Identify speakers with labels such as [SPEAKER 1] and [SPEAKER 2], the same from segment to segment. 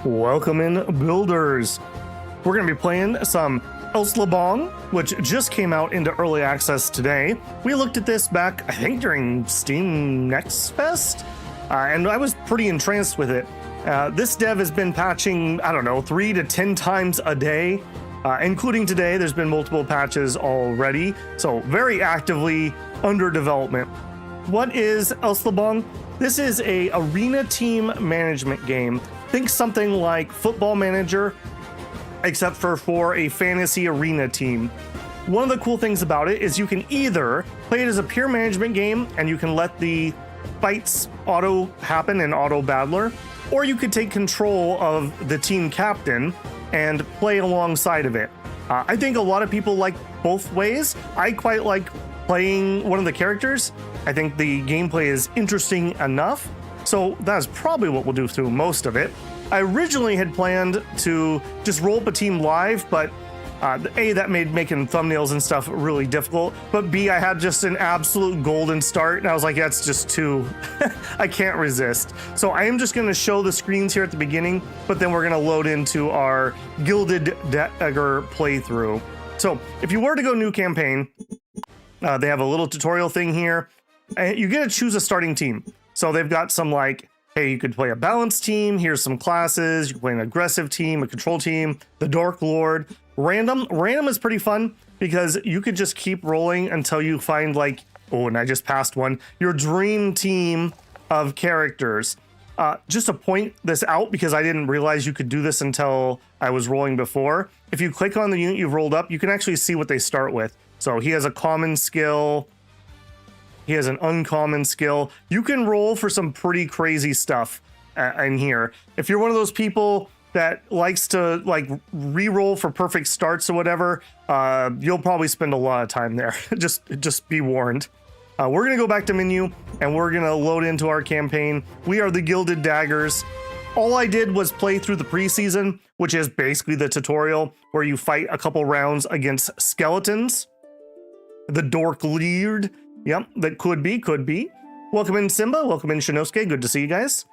[SPEAKER 1] Welcome in, builders. We're going to be playing some Eslabong, which just came out into early access today. We looked at this back, I think, during Steam Next Fest, and I was pretty entranced with it. This dev has been patching, I don't know, 3 to 10 times a day, including today. There's been multiple patches already, so very actively under development. What is Eslabong? This is a arena team management game. Think something like Football Manager, except for a fantasy arena team. One of the cool things about it is you can either play it as a pure management game and you can let the fights auto happen in auto battler, or you could take control of the team captain and play alongside of it. I think a lot of people like both ways. I quite like playing one of the characters. I think the gameplay is interesting enough, so that's probably what we'll do through most of it. I originally had planned to just roll up a team live, but A, that made making thumbnails and stuff really difficult, but B, I had just an absolute golden start, and I was like, that's just too, I can't resist. So I am just going to show the screens here at the beginning, but then we're going to load into our Gilded Dagger playthrough. So if you were to go new campaign, they have a little tutorial thing here, and you get to choose a starting team. So they've got some like, hey, you could play a balanced team. Here's some classes. You can play an aggressive team, a control team, the Dark Lord. Random is pretty fun because you could just keep rolling until you find like, oh, and I just passed one, your dream team of characters. Just to point this out, because I didn't realize you could do this until I was rolling before. If you click on the unit you've rolled up, you can actually see what they start with. So he has a common skill. He has an uncommon skill. You can roll for some pretty crazy stuff in here. If you're one of those people that likes to like re-roll for perfect starts or whatever, you'll probably spend a lot of time there. just be warned. We're gonna go back to menu and we're gonna load into our campaign. We are the Gilded Daggers. All I did was play through the preseason, which is basically the tutorial where you fight a couple rounds against skeletons. The Dark Lord. Yep, that could be. Welcome in, Simba. Welcome in, Shinosuke. Good to see you guys.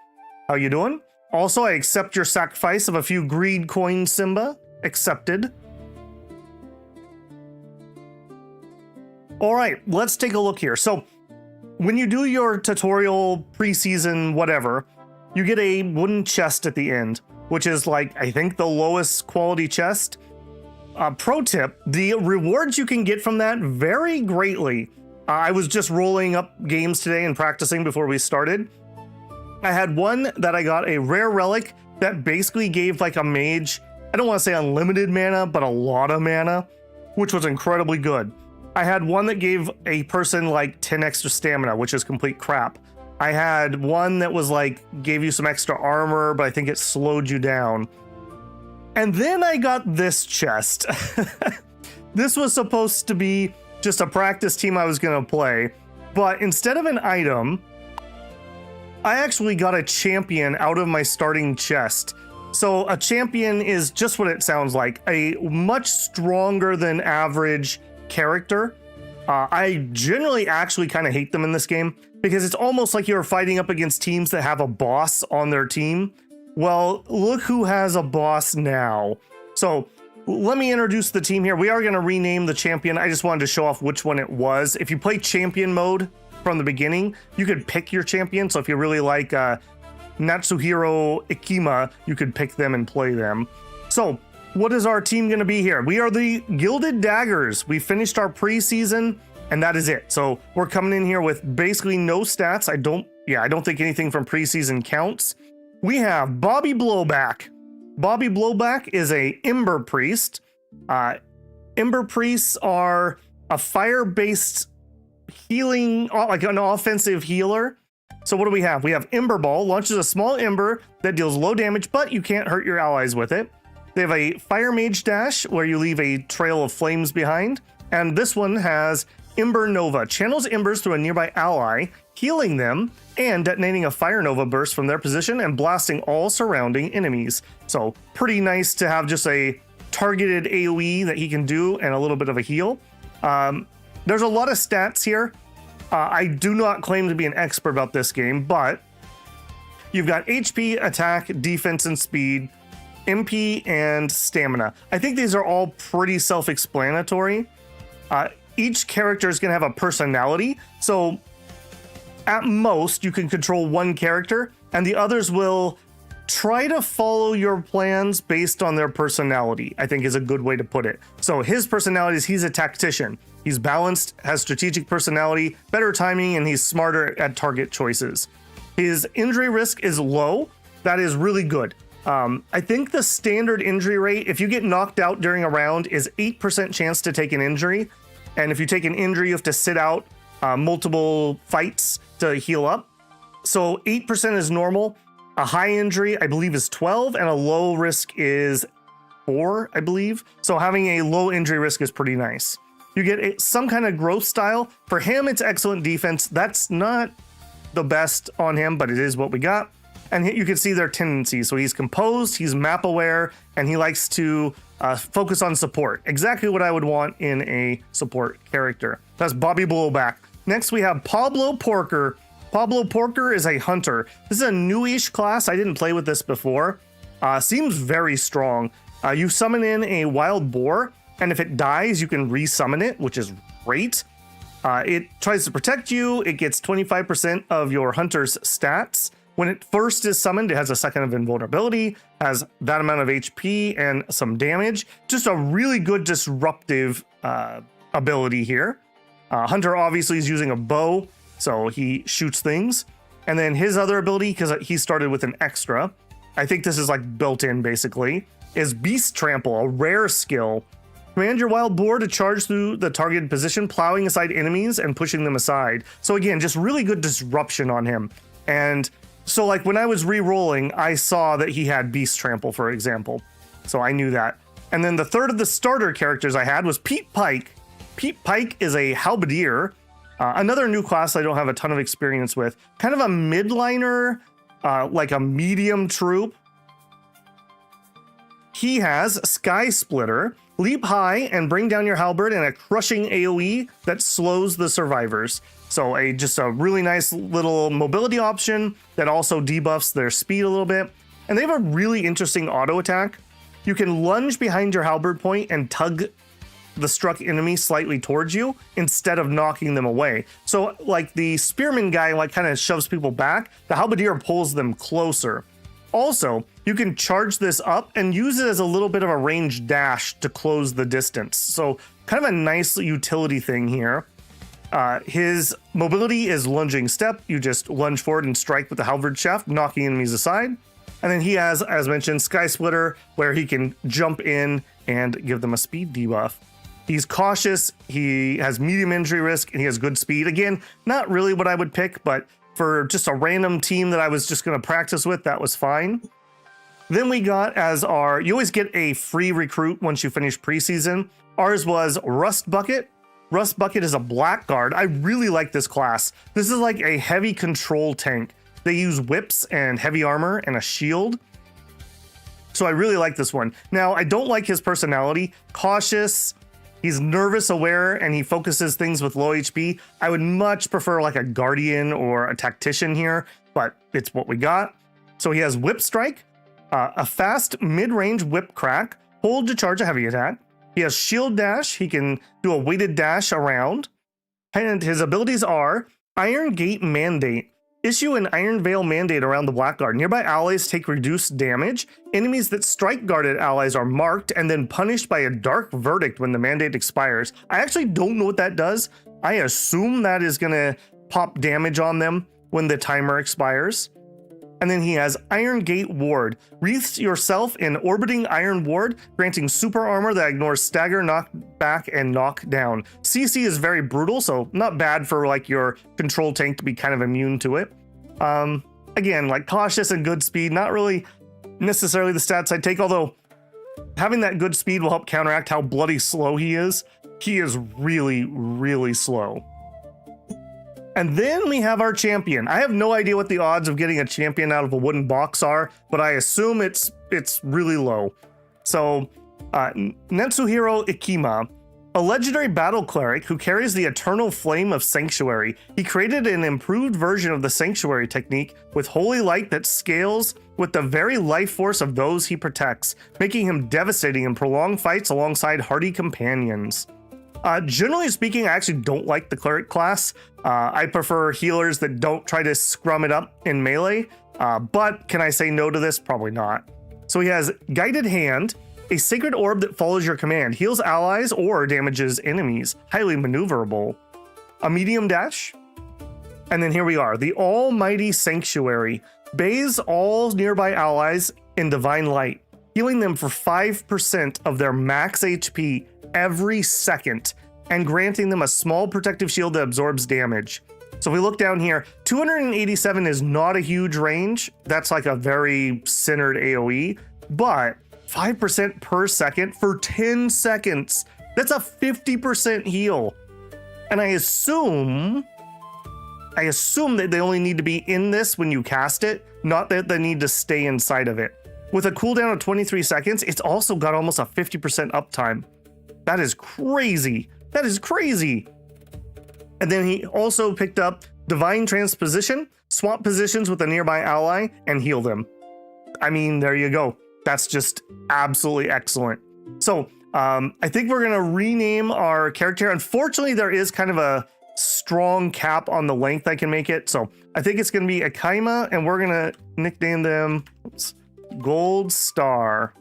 [SPEAKER 1] How you doing? Also, I accept your sacrifice of a few greed coins, Simba. Accepted. All right, let's take a look here. So when you do your tutorial, preseason, whatever, you get a wooden chest at the end, which is like, I think, the lowest quality chest. Pro tip, the rewards you can get from that vary greatly. I was just rolling up games today and practicing before we started. I had one that I got a rare relic that basically gave like a mage, I don't want to say unlimited mana, but a lot of mana, which was incredibly good. I had one that gave a person like 10 extra stamina, which is complete crap. I had one that was like, gave you some extra armor, but I think it slowed you down. And then I got this chest. This was supposed to be just a practice team I was gonna play, but instead of an item, I actually got a champion out of my starting chest. So a champion is just what it sounds like, a much stronger than average character. I generally actually kind of hate them in this game because it's almost like you're fighting up against teams that have a boss on their team. Well, look who has a boss now. So let me introduce the team here. We are going to rename the champion. I just wanted to show off which one it was. If you play champion mode from the beginning, you could pick your champion. So if you really like Natsuhiro Ikima, you could pick them and play them. So what is our team going to be here? We are the Gilded Daggers. We finished our preseason and that is it. So we're coming in here with basically no stats. I don't think anything from preseason counts. We have Bobby Blowback. Bobby Blowback is a Ember Priest. Ember Priests are a fire-based healing, like an offensive healer. So what do we have? We have Ember Ball, launches a small ember that deals low damage, but you can't hurt your allies with it. They have a Fire Mage Dash, where you leave a trail of flames behind. And this one has Ember Nova, channels embers through a nearby ally, healing them, and detonating a Fire Nova burst from their position and blasting all surrounding enemies. So pretty nice to have just a targeted AoE that he can do and a little bit of a heal. There's a lot of stats here. I do not claim to be an expert about this game, but you've got HP, attack, defense, and speed. MP, and stamina. I think these are all pretty self-explanatory. Each character is going to have a personality, so at most you can control one character, and the others will try to follow your plans based on their personality, I think is a good way to put it. So his personality is he's a tactician. He's balanced, has strategic personality, better timing, and he's smarter at target choices. His injury risk is low. That is really good. I think the standard injury rate, if you get knocked out during a round, is 8% chance to take an injury. And if you take an injury, you have to sit out multiple fights to heal up. So 8% is normal. A high injury, I believe, is 12, and a low risk is 4, I believe. So having a low injury risk is pretty nice. You get some kind of growth style. For him, it's excellent defense. That's not the best on him, but it is what we got. And you can see their tendencies. So he's composed, he's map aware, and he likes to focus on support. Exactly what I would want in a support character. That's Bobby Blowback. Next, we have Pablo Porker. Pablo Porker is a hunter. This is a newish class. I didn't play with this before. Seems very strong. You summon in a wild boar, and if it dies, you can resummon it, which is great. It tries to protect you. It gets 25% of your hunter's stats. When it first is summoned, it has a second of invulnerability, has that amount of HP and some damage. Just a really good disruptive ability here. Hunter obviously is using a bow, so he shoots things. And then his other ability, because he started with an extra, I think this is like built in basically, is Beast Trample, a rare skill. Command your wild boar to charge through the targeted position, plowing aside enemies and pushing them aside. So again, just really good disruption on him. And so like when I was re-rolling, I saw that he had Beast Trample, for example. So I knew that. And then the third of the starter characters I had was Pete Pike. Pete Pike is a halberdier, another new class I don't have a ton of experience with. Kind of a midliner, like a medium troop. He has Sky Splitter, leap high and bring down your halberd, and a crushing AoE that slows the survivors. So just a really nice little mobility option that also debuffs their speed a little bit. And they have a really interesting auto attack. You can lunge behind your halberd point and tug the struck enemy slightly towards you instead of knocking them away. So like the spearman guy like kind of shoves people back, the halberdier pulls them closer. Also, you can charge this up and use it as a little bit of a ranged dash to close the distance. So kind of a nice utility thing here. His mobility is lunging step. You just lunge forward and strike with the halberd shaft, knocking enemies aside. And then he has, as mentioned, Sky Splitter, where he can jump in and give them a speed debuff. He's cautious, he has medium injury risk, and he has good speed. Again, not really what I would pick, but for just a random team that I was just going to practice with, that was fine. Then we got you always get a free recruit once you finish preseason. Ours was Rust Bucket. Rust Bucket is a blackguard. I really like this class. This is like a heavy control tank. They use whips and heavy armor and a shield. So I really like this one. Now, I don't like his personality. Cautious. He's nervous aware and he focuses things with low HP. I would much prefer like a guardian or a tactician here, but it's what we got. So he has Whip Strike, a fast mid-range whip crack, hold to charge a heavy attack. He has Shield Dash. He can do a weighted dash around. And his abilities are Iron Gate Mandate. Issue an Iron Veil Mandate around the Blackguard. Nearby allies take reduced damage. Enemies that strike guarded allies are marked and then punished by a Dark Verdict when the mandate expires. I actually don't know what that does. I assume that is going to pop damage on them when the timer expires. And then he has Iron Gate Ward. Wreath yourself in orbiting Iron Ward, granting super armor that ignores stagger, knock back, and knock down. CC is very brutal, so not bad for like your control tank to be kind of immune to it. Again, like cautious and good speed, not really necessarily the stats I'd take, although having that good speed will help counteract how bloody slow he is. He is really, really slow. And then we have our champion. I have no idea what the odds of getting a champion out of a wooden box are, but I assume it's really low. So Netsuhiro Ikima. A legendary battle cleric who carries the eternal flame of Sanctuary. He created an improved version of the Sanctuary technique with holy light that scales with the very life force of those he protects, making him devastating in prolonged fights alongside hardy companions. Generally speaking, I actually don't like the cleric class. I prefer healers that don't try to scrum it up in melee, but can I say no to this? Probably not. So he has Guided Hand, a sacred orb that follows your command, heals allies or damages enemies, highly maneuverable. A medium dash. And then here we are, the Almighty Sanctuary. Bathes all nearby allies in divine light, healing them for 5% of their max HP every second, and granting them a small protective shield that absorbs damage. So if we look down here, 287 is not a huge range. That's like a very centered AoE, but 5% per second for 10 seconds. That's a 50% heal. And I assume that they only need to be in this when you cast it, not that they need to stay inside of it. With a cooldown of 23 seconds, it's also got almost a 50% uptime. That is crazy. That is crazy. And then he also picked up Divine Transposition, swap positions with a nearby ally, and heal them. I mean, there you go. That's just absolutely excellent. So I think we're going to rename our character. Unfortunately, there is kind of a strong cap on the length I can make it. So I think it's going to be Akaima, and we're going to nickname them Gold Star.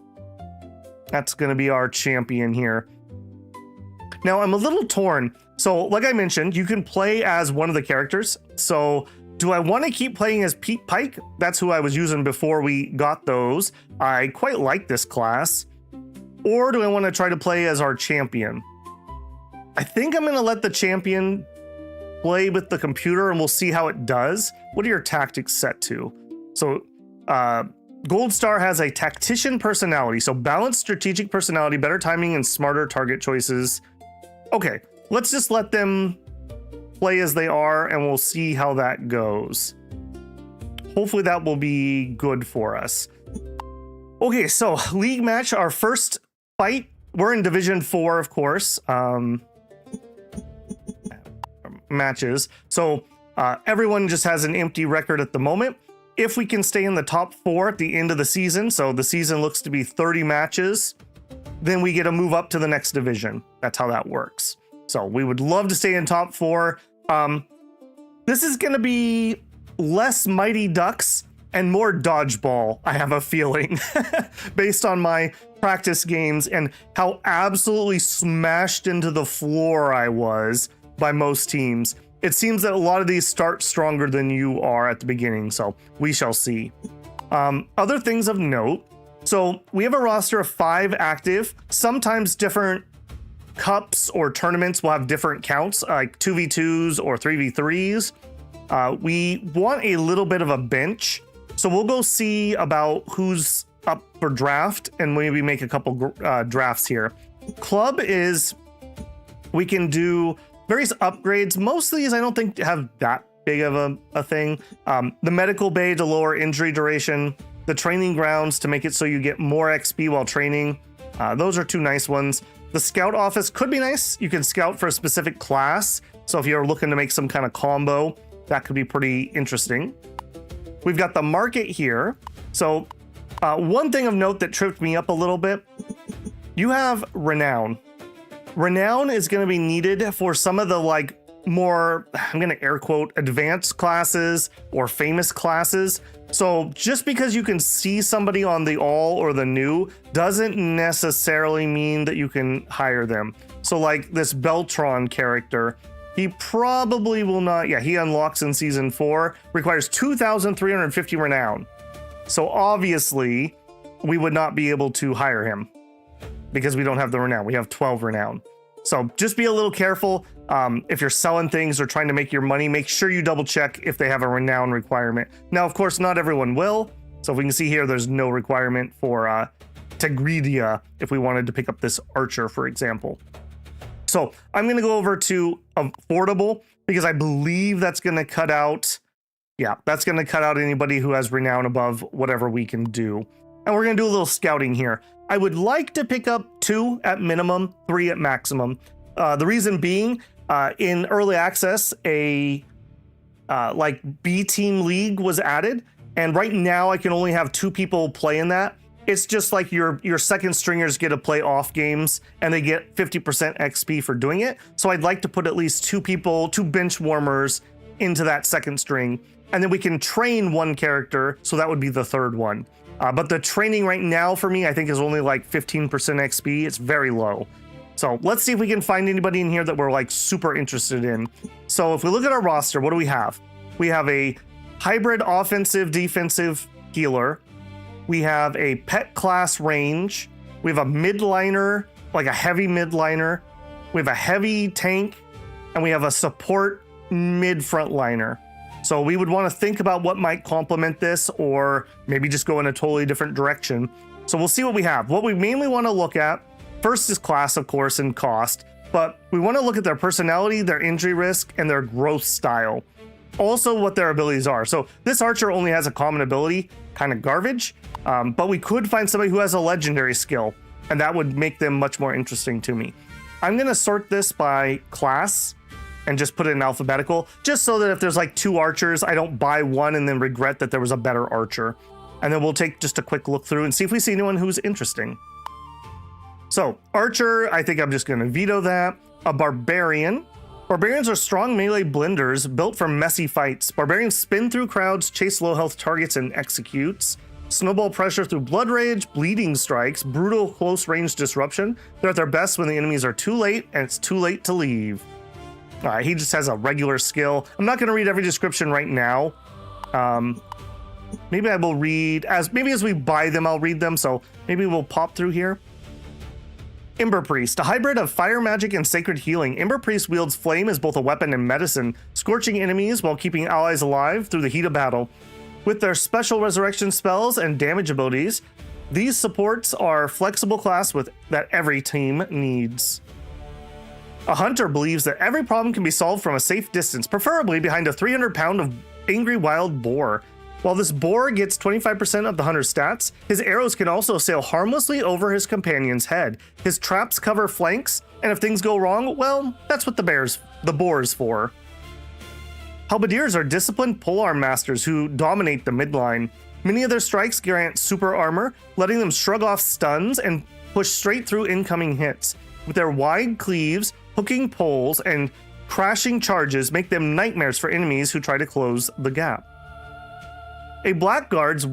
[SPEAKER 1] That's going to be our champion here. Now, I'm a little torn. So like I mentioned, you can play as one of the characters. So do I want to keep playing as Pete Pike? That's who I was using before we got those. I quite like this class. Or do I want to try to play as our champion? I think I'm going to let the champion play with the computer and we'll see how it does. What are your tactics set to? So Gold Star has a tactician personality. So balanced strategic personality, better timing, and smarter target choices. Okay, let's just let them play as they are and we'll see how that goes. Hopefully that will be good for us. Okay, so league match, our first fight. We're in Division 4, of course. Matches. So everyone just has an empty record at the moment. If we can stay in the top 4 at the end of the season, so the season looks to be 30 matches, then we get to move up to the next division. That's how that works. So we would love to stay in top 4. This is going to be less Mighty Ducks and more dodgeball, I have a feeling, based on my practice games and how absolutely smashed into the floor I was by most teams. It seems that a lot of these start stronger than you are at the beginning, so we shall see. Other things of note. So we have a roster of 5 active. Sometimes different cups or tournaments will have different counts, like 2v2s or 3v3s. We want a little bit of a bench. So we'll go see about who's up for draft and maybe make a couple drafts here. Club is, we can do various upgrades. Most of these I don't think have that big of a thing. The medical bay to lower injury duration. The training grounds to make it so you get more XP while training. Those are 2 nice ones. The scout office could be nice. You can scout for a specific class. So if you're looking to make some kind of combo, that could be pretty interesting. We've got the market here. So one thing of note that tripped me up a little bit, you have Renown. Renown is going to be needed for some of the like more, I'm going to air quote, advanced classes or famous classes. So just because you can see somebody on the all or the new doesn't necessarily mean that you can hire them. So like this Beltron character, he probably will not, yeah, he unlocks in season 4, requires 2,350 renown. So obviously we would not be able to hire him because we don't have the renown. We have 12 renown. So just be a little careful. If you're selling things or trying to make your money, make sure you double check if they have a renown requirement. Now, of course, not everyone will. So if we can see here, there's no requirement for Tegridia if we wanted to pick up this archer, for example. So I'm going to go over to affordable because I believe that's going to cut out. Yeah, that's going to cut out anybody who has renown above whatever we can do. And we're going to do a little scouting here. I would like to pick up 2 at minimum, 3 at maximum. The reason being, in early access, a like B team league was added, and right now I can only have 2 people play in that. It's just like your second stringers get to play off games and they get 50% XP for doing it. So I'd like to put at least 2 people, 2 bench warmers into that second string, and then we can train 1 character, so that would be the third one. But the training right now for me, I think, is only like 15% XP. It's very low. So let's see if we can find anybody in here that we're like super interested in. So if we look at our roster, what do we have? We have a hybrid offensive defensive healer. We have a pet class range. We have a midliner, like a heavy midliner. We have a heavy tank, and we have a support mid frontliner. So we would want to think about what might complement this, or maybe just go in a totally different direction. So we'll see what we have. What we mainly want to look at first is class, of course, and cost, but we want to look at their personality, their injury risk, and their growth style. Also what their abilities are. So this archer only has a common ability, kind of garbage, but we could find somebody who has a legendary skill, and that would make them much more interesting to me. I'm going to sort this by class and just put it in alphabetical, just so that if there's like 2 archers, I don't buy one and then regret that there was a better archer. And then we'll take just a quick look through and see if we see anyone who's interesting. So archer, I think I'm just going to veto that. A barbarian. Barbarians are strong melee blenders built for messy fights. Barbarians spin through crowds, chase low health targets, and executes. Snowball pressure through blood rage, bleeding strikes, brutal close range disruption. They're at their best when the enemies are too late and it's too late to leave. All right, he just has a regular skill. I'm not going to read every description right now. Maybe I will read as we buy them, I'll read them. So maybe we'll pop through here. Ember Priest, a hybrid of fire magic and sacred healing. Ember Priest wields flame as both a weapon and medicine, scorching enemies while keeping allies alive through the heat of battle. With their special resurrection spells and damage abilities, these supports are flexible class that every team needs. A hunter believes that every problem can be solved from a safe distance, preferably behind a 300-pound of angry wild boar. While this boar gets 25% of the hunter's stats, his arrows can also sail harmlessly over his companion's head. His traps cover flanks, and if things go wrong, well, that's what the boar's for. Halberdiers are disciplined polearm masters who dominate the midline. Many of their strikes grant super armor, letting them shrug off stuns and push straight through incoming hits. With their wide cleaves, hooking poles, and crashing charges make them nightmares for enemies who try to close the gap. A Blackguards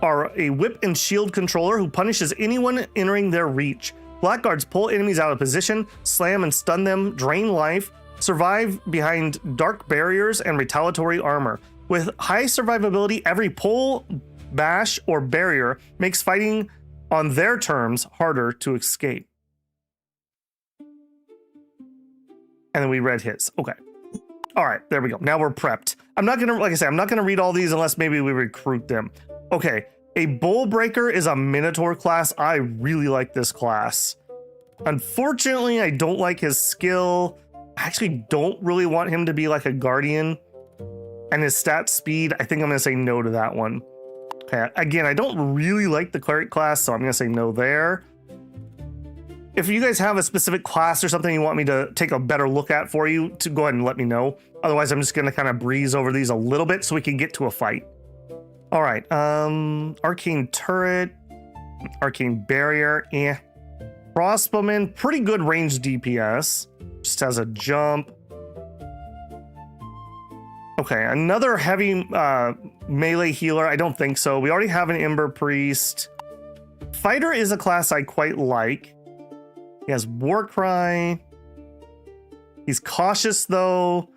[SPEAKER 1] are a whip and shield controller who punishes anyone entering their reach. Blackguards pull enemies out of position, slam and stun them, drain life, survive behind dark barriers and retaliatory armor. With high survivability, every pull, bash, or barrier makes fighting on their terms harder to escape. And then we read his. Okay. All right, there we go. Now we're prepped. I'm not going to, like I said, I'm not going to read all these unless maybe we recruit them. Okay. A Bull Breaker is a Minotaur class. I really like this class. Unfortunately, I don't like his skill. I actually don't really want him to be like a Guardian. And his stat speed, I think I'm going to say no to that one. Okay, again, I don't really like the Cleric class, so I'm going to say no there. If you guys have a specific class or something you want me to take a better look at for you, to go ahead and let me know. Otherwise, I'm just going to kind of breeze over these a little bit so we can get to a fight. All right, Arcane Turret, Arcane Barrier, Crossbowman, pretty good range DPS. Just has a jump. Okay, another heavy melee healer. I don't think so. We already have an Ember Priest. Fighter is a class I quite like. He has Warcry. He's cautious though,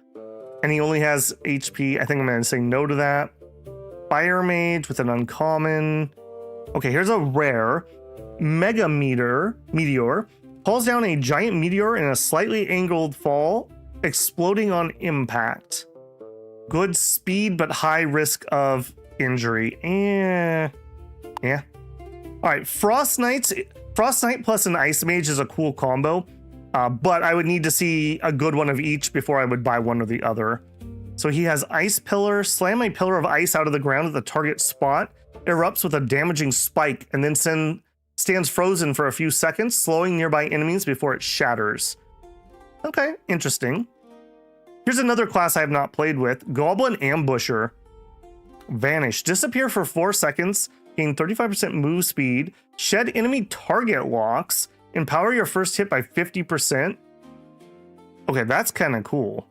[SPEAKER 1] and he only has HP. I think I'm going to say no to that. Fire Mage with an uncommon. Okay, here's a rare. Mega Meteor calls down a giant meteor in a slightly angled fall, exploding on impact. Good speed, but high risk of injury. Yeah. All right, Frost Knight plus an Ice Mage is a cool combo, but I would need to see a good one of each before I would buy one or the other. So he has Ice Pillar, slam a pillar of ice out of the ground at the target spot, erupts with a damaging spike, and then stands frozen for a few seconds, slowing nearby enemies before it shatters. Okay, interesting. Here's another class I have not played with. Goblin Ambusher. Vanish. Disappear for 4 seconds. Gain 35% move speed. Shed enemy target locks. Empower your first hit by 50%. Okay, that's kind of cool.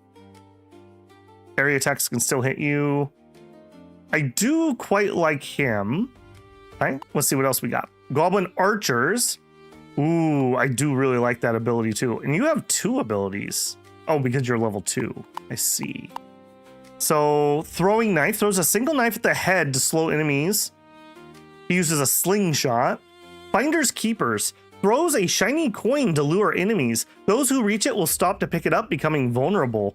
[SPEAKER 1] Area attacks can still hit you. I do quite like him. All right, let's see what else we got. Goblin Archers. Ooh, I do really like that ability too. And you have 2 abilities. Oh, because you're level 2. I see. So, Throwing Knife throws a single knife at the head to slow enemies. He uses a slingshot. Finders Keepers throws a shiny coin to lure enemies. Those who reach it will stop to pick it up, becoming vulnerable.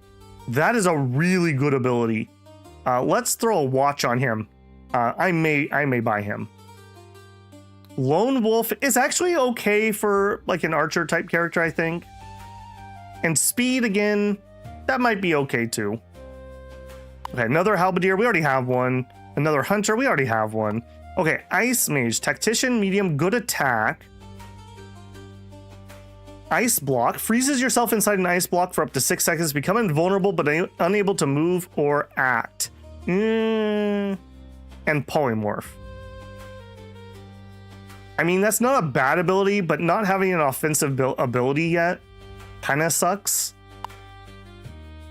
[SPEAKER 1] That is a really good ability. Let's throw a watch on him. I may buy him. Lone Wolf is actually okay for like an archer type character, I think. And Speed again, that might be okay too. Okay, another Halberdier, we already have one. Another Hunter, we already have one. Okay, Ice Mage, Tactician, medium, good attack. Ice Block, freezes yourself inside an ice block for up to 6 seconds, become invulnerable but unable to move or act. And Polymorph. I mean, that's not a bad ability, but not having an offensive ability yet kind of sucks.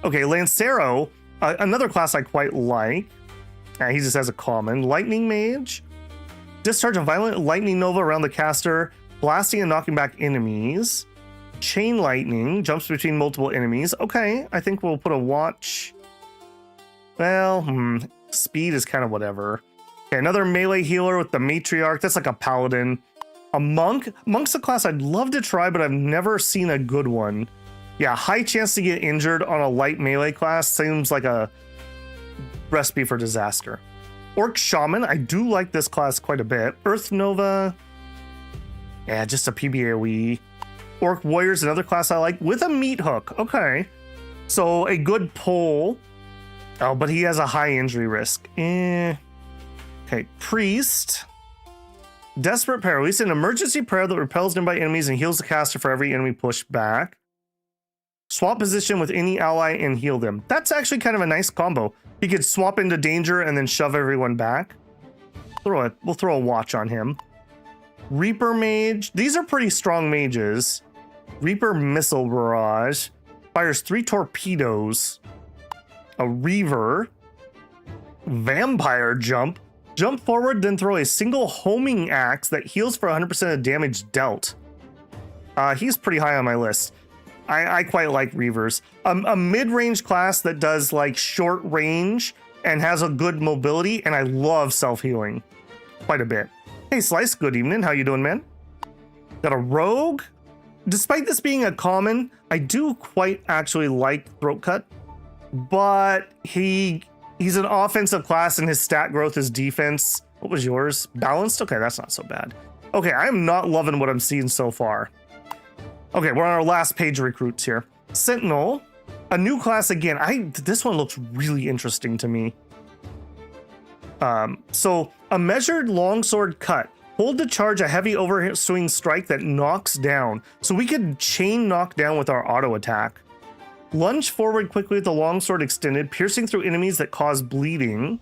[SPEAKER 1] Okay, Lancero, another class I quite like. He just has a common. Lightning Mage. Discharge a violent lightning nova around the caster, blasting and knocking back enemies. Chain Lightning, jumps between multiple enemies. Okay, I think we'll put a watch. Well, Speed is kind of whatever. Okay, another melee healer with the Matriarch. That's like a paladin. A monk. Monk's a class I'd love to try, but I've never seen a good one. Yeah, high chance to get injured on a light melee class seems like a recipe for disaster. Orc Shaman. I do like this class quite a bit. Earth Nova. Yeah, just a PBAOE. Orc Warrior's another class I like with a meat hook. Okay. So a good pull. Oh, but he has a high injury risk. Okay, Priest. Desperate Prayer. Release an emergency prayer that repels nearby enemies and heals the caster for every enemy pushed back. Swap position with any ally and heal them. That's actually kind of a nice combo. He could swap into danger and then shove everyone back. We'll throw a watch on him. Reaper Mage. These are pretty strong mages. Reaper Missile Barrage. Fires 3 torpedoes. A Reaver. Vampire Jump. Jump forward, then throw a single homing axe that heals for 100% of damage dealt. He's pretty high on my list. I quite like Reavers. A mid-range class that does like short range and has a good mobility, and I love self-healing quite a bit. Hey Slice, good evening. How you doing, man? Got a Rogue. Despite this being a common, I do quite actually like Throat Cut, but he's an offensive class and his stat growth is defense. What was yours? Balanced? Okay, that's not so bad. Okay, I am not loving what I'm seeing so far. Okay, we're on our last page of recruits here. Sentinel, a new class again. This one looks really interesting to me. So a measured longsword cut. Hold to charge a heavy overswing strike that knocks down. So we could chain knock down with our auto attack. Lunge forward quickly with the longsword extended, piercing through enemies that cause bleeding.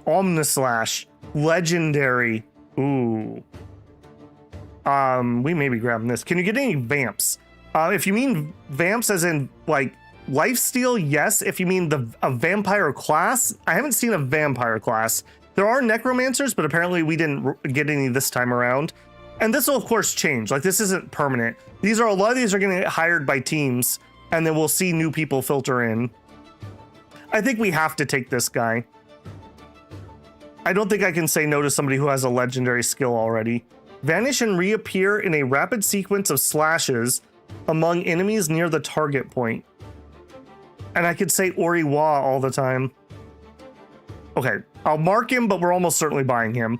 [SPEAKER 1] Omnislash, legendary. Ooh. We may be grabbing this. Can you get any vamps? If you mean vamps as in like lifesteal, yes. If you mean a vampire class, I haven't seen a vampire class. There are necromancers, but apparently we didn't get any this time around. And this will of course change. Like this isn't permanent. A lot of these are going to get hired by teams, and then we'll see new people filter in. I think we have to take this guy. I don't think I can say no to somebody who has a legendary skill already. Vanish and reappear in a rapid sequence of slashes among enemies near the target point. And I could say Oriwa all the time. Okay, I'll mark him, but we're almost certainly buying him.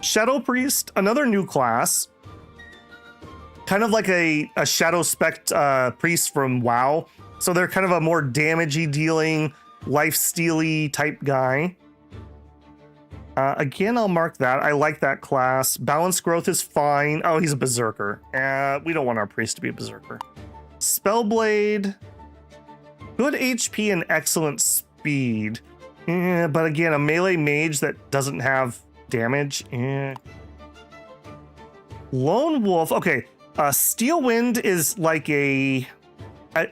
[SPEAKER 1] Shadow Priest, another new class. Kind of like a Shadow Spect priest from WoW. So they're kind of a more damagey dealing, life-stealy type guy. Again, I'll mark that. I like that class. Balance growth is fine. Oh, he's a berserker. We don't want our priest to be a berserker. Spellblade. Good HP and excellent speed. But again, a melee mage that doesn't have damage. Lone Wolf. Okay. Steel Wind is like a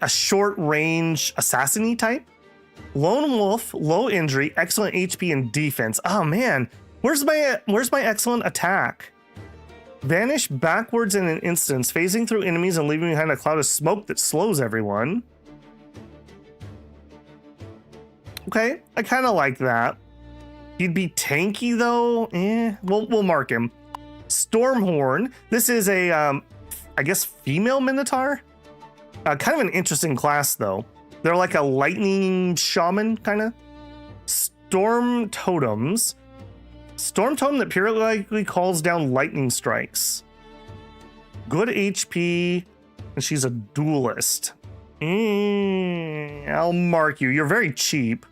[SPEAKER 1] short range assassin-y type. Lone Wolf, low injury, excellent HP and defense. Oh man, where's my excellent attack? Vanish backwards in an instant, phasing through enemies and leaving behind a cloud of smoke that slows everyone. Okay, I kind of like that. He'd be tanky though. We'll mark him. Stormhorn. This is a, I guess, female Minotaur. Kind of an interesting class though. They're like a lightning shaman, kind of. Storm Totems. Storm Totem that periodically calls down lightning strikes. Good HP, and she's a duelist. I'll mark you. You're very cheap.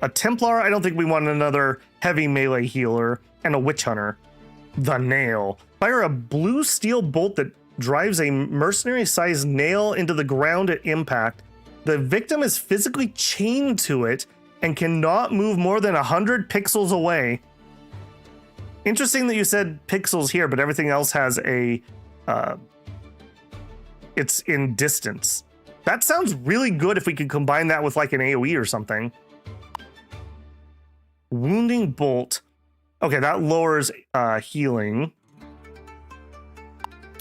[SPEAKER 1] A Templar, I don't think we want another heavy melee healer. And a Witch Hunter. The Nail. Fire a blue steel bolt that drives a mercenary-sized nail into the ground at impact. The victim is physically chained to it and cannot move more than 100 pixels away. Interesting that you said pixels here, but everything else has a... it's in distance. That sounds really good if we could combine that with like an AoE or something. Wounding Bolt. Okay, that lowers healing.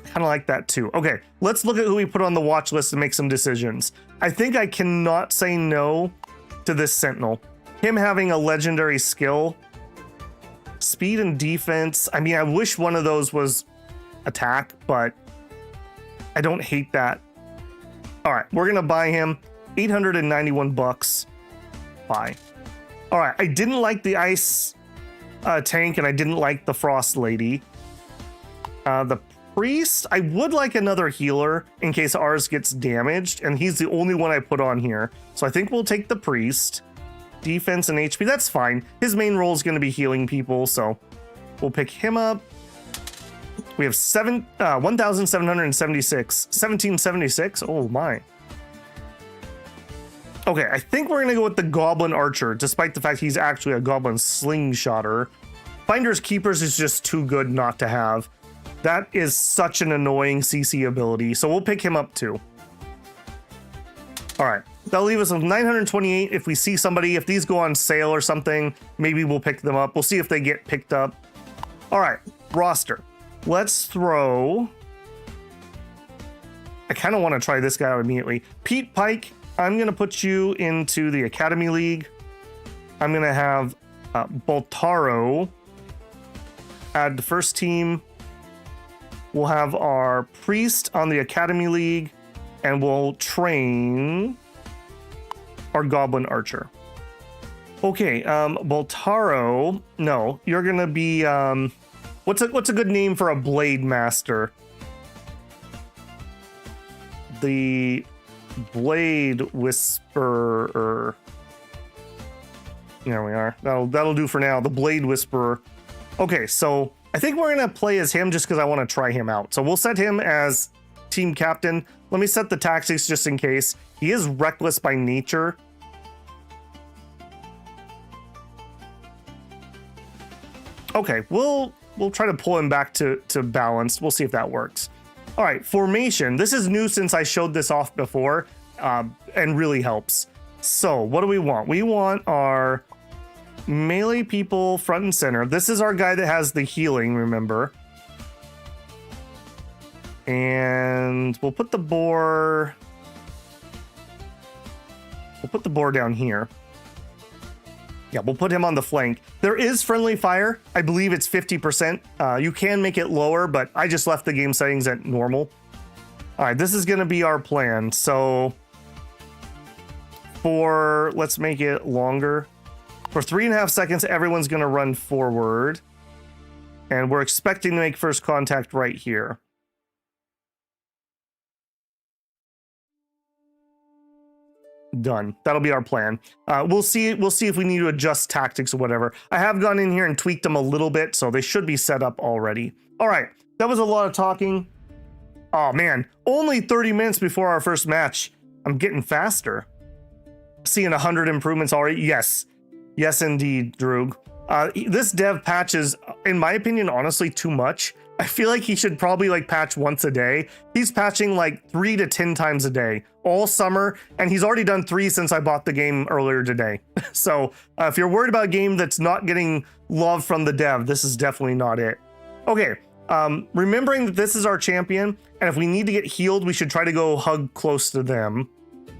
[SPEAKER 1] Kind of like that too. Okay, let's look at who we put on the watch list and make some decisions. I think I cannot say no to this Sentinel. Him having a legendary skill. Speed and defense. I mean, I wish one of those was attack, but I don't hate that. All right, we're gonna buy him 891 bucks. Buy. All right, I didn't like the ice tank and I didn't like the frost lady. The priest, I would like another healer in case ours gets damaged, and he's the only one I put on here. So I think we'll take the priest. Defense and HP, that's fine. His main role is going to be healing people, so we'll pick him up. We have 1,776. 1776. Oh my. Okay, I think we're gonna go with the Goblin Archer, despite the fact he's actually a Goblin Slingshotter. Finders Keepers is just too good not to have. That is such an annoying CC ability, so we'll pick him up too. All right, that'll leave us with 928 if we see somebody. If these go on sale or something, maybe we'll pick them up. We'll see if they get picked up. All right, roster. Let's throw... I kind of want to try this guy out immediately. Pete Pike, I'm going to put you into the Academy League. I'm going to have Boltaro add the first team. We'll have our Priest on the Academy League, and we'll train our Goblin Archer. Okay, Boltaro, no, you're going to be, what's a good name for a Blade Master? The Blade Whisperer. There we are. That'll do for now. The Blade Whisperer. Okay, so I think we're gonna play as him just because I want to try him out. So we'll set him as team captain. Let me set the tactics just in case. He is reckless by nature. Okay, we'll try to pull him back to balanced. We'll see if that works. All right, formation. This is new since I showed this off before, and really helps. So what do we want? We want our melee people front and center. This is our guy that has the healing, remember. And we'll put the boar... We'll put the boar down here. Yeah, we'll put him on the flank. There is friendly fire. I believe it's 50%. You can make it lower, but I just left the game settings at normal. All right, this is going to be our plan. So let's make it longer. For 3.5 seconds, everyone's going to run forward. And we're expecting to make first contact right here. Done. That'll be our plan. We'll see if we need to adjust tactics or whatever. I have gone in here and tweaked them a little bit, so they should be set up already. All right, that was a lot of talking. Oh man, only 30 minutes before our first match. I'm getting faster. Seeing 100 improvements already. Yes. Yes, indeed, Droog. This dev patches, in my opinion, honestly, too much. I feel like he should probably like patch once a day. He's patching like 3 to 10 times a day all summer, and he's already done 3 since I bought the game earlier today. So if you're worried about a game that's not getting love from the dev, this is definitely not it. Okay, remembering that this is our champion, and if we need to get healed, we should try to go hug close to them.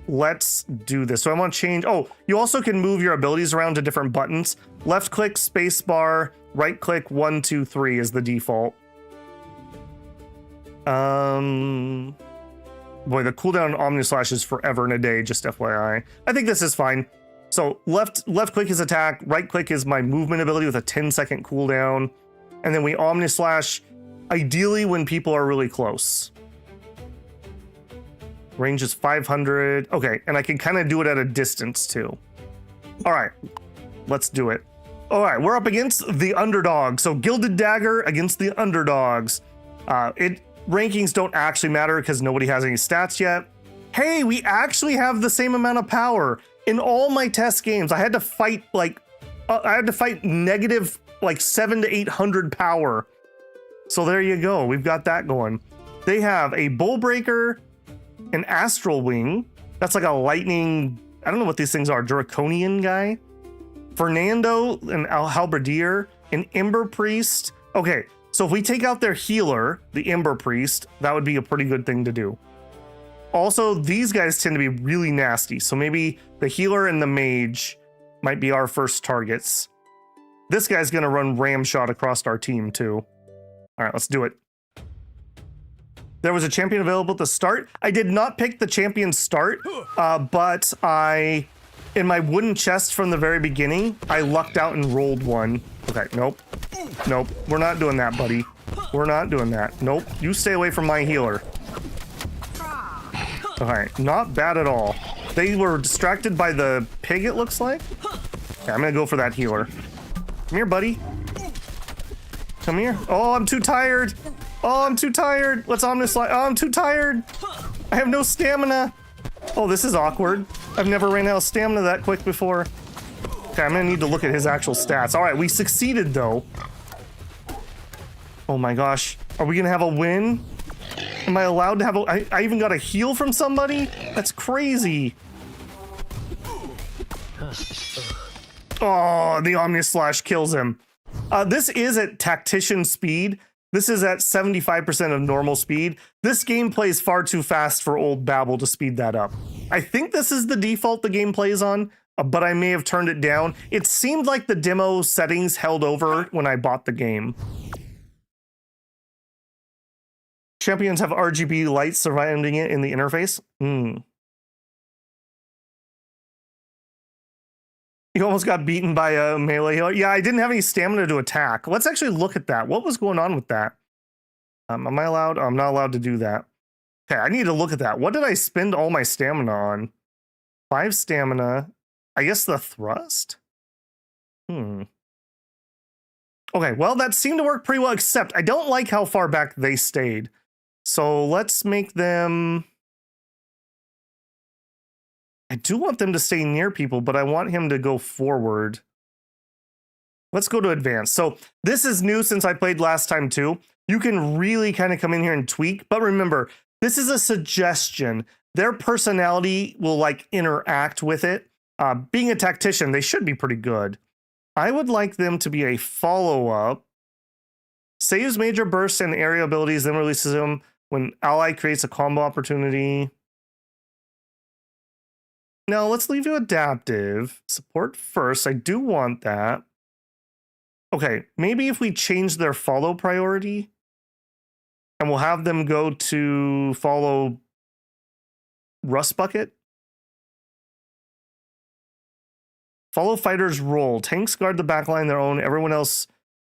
[SPEAKER 1] Let's do this. So I want to change. Oh, you also can move your abilities around to different buttons. Left click, space bar, right click, 1, 2, 3 is the default. Boy, the cooldown on Omnislash is forever and a day, just FYI. I think this is fine. So left click is attack, right click is my movement ability with a 10-second cooldown. And then we Omnislash, ideally when people are really close. Range is 500. Okay, and I can kind of do it at a distance too. All right, let's do it. All right, we're up against the underdog. So Gilded Dagger against the underdogs. Rankings don't actually matter because nobody has any stats yet. Hey, we actually have the same amount of power. In all my test games, I had to fight negative like 700 to 800 power. So there you go. We've got that going. They have a Bull Breaker, an Astral Wing. That's like a lightning, I don't know what these things are, Draconian guy. Fernando, an Halberdier, an Ember Priest. Okay, so if we take out their healer, the Ember Priest, that would be a pretty good thing to do. Also, these guys tend to be really nasty, so maybe the healer and the mage might be our first targets. This guy's gonna run ram shot across our team too. All right, let's do it. There was a champion available at the start. I did not pick the champion start, but in my wooden chest from the very beginning, I lucked out and rolled one. Okay, nope. Nope, we're not doing that, buddy. We're not doing that. Nope, you stay away from my healer. Okay, not bad at all. They were distracted by the pig, it looks like. Okay, I'm gonna go for that healer. Come here, buddy. Come here. Oh, I'm too tired. Oh, I'm too tired. Let's Omnislash. Oh, I'm too tired. I have no stamina. Oh, this is awkward. I've never ran out of stamina that quick before. Okay, I'm gonna need to look at his actual stats. All right, we succeeded though. Oh my gosh. Are we gonna have a win? Am I allowed to have a... I even got a heal from somebody? That's crazy. Oh, the Omnislash kills him. This is at tactician speed. This is at 75% of normal speed. This game plays far too fast for old Babel to speed that up. I think this is the default the game plays on, but I may have turned it down. It seemed like the demo settings held over when I bought the game. Champions have RGB lights surrounding it in the interface. You almost got beaten by a melee healer. Yeah, I didn't have any stamina to attack. Let's actually look at that. What was going on with that? Am I allowed? I'm not allowed to do that. Okay, I need to look at that. What did I spend all my stamina on? 5 stamina. I guess the thrust? Okay, well, that seemed to work pretty well, except I don't like how far back they stayed. So let's make them... I do want them to stay near people, but I want him to go forward. Let's go to advanced. So this is new since I played last time too. You can really kind of come in here and tweak, but remember, this is a suggestion. Their personality will like interact with it. Being a tactician, they should be pretty good. I would like them to be a follow-up. Saves major bursts and area abilities, then releases them when ally creates a combo opportunity. No, let's leave you adaptive. Support first. I do want that. Okay, maybe if we change their follow priority and we'll have them go to follow Rust Bucket. Follow fighters roll. Tanks guard the backline their own. Everyone else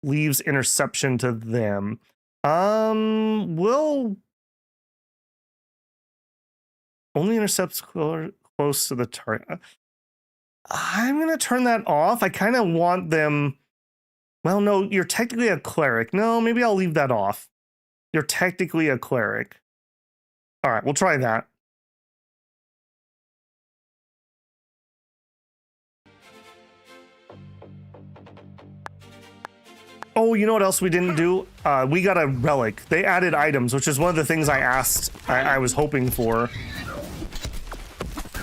[SPEAKER 1] leaves interception to them. We'll only intercepts close to the target. I'm going to turn that off. I kind of want them... Well, no, you're technically a cleric. No, maybe I'll leave that off. You're technically a cleric. All right, we'll try that. Oh, you know what else we didn't do? We got a relic. They added items, which is one of the things I asked, I was hoping for.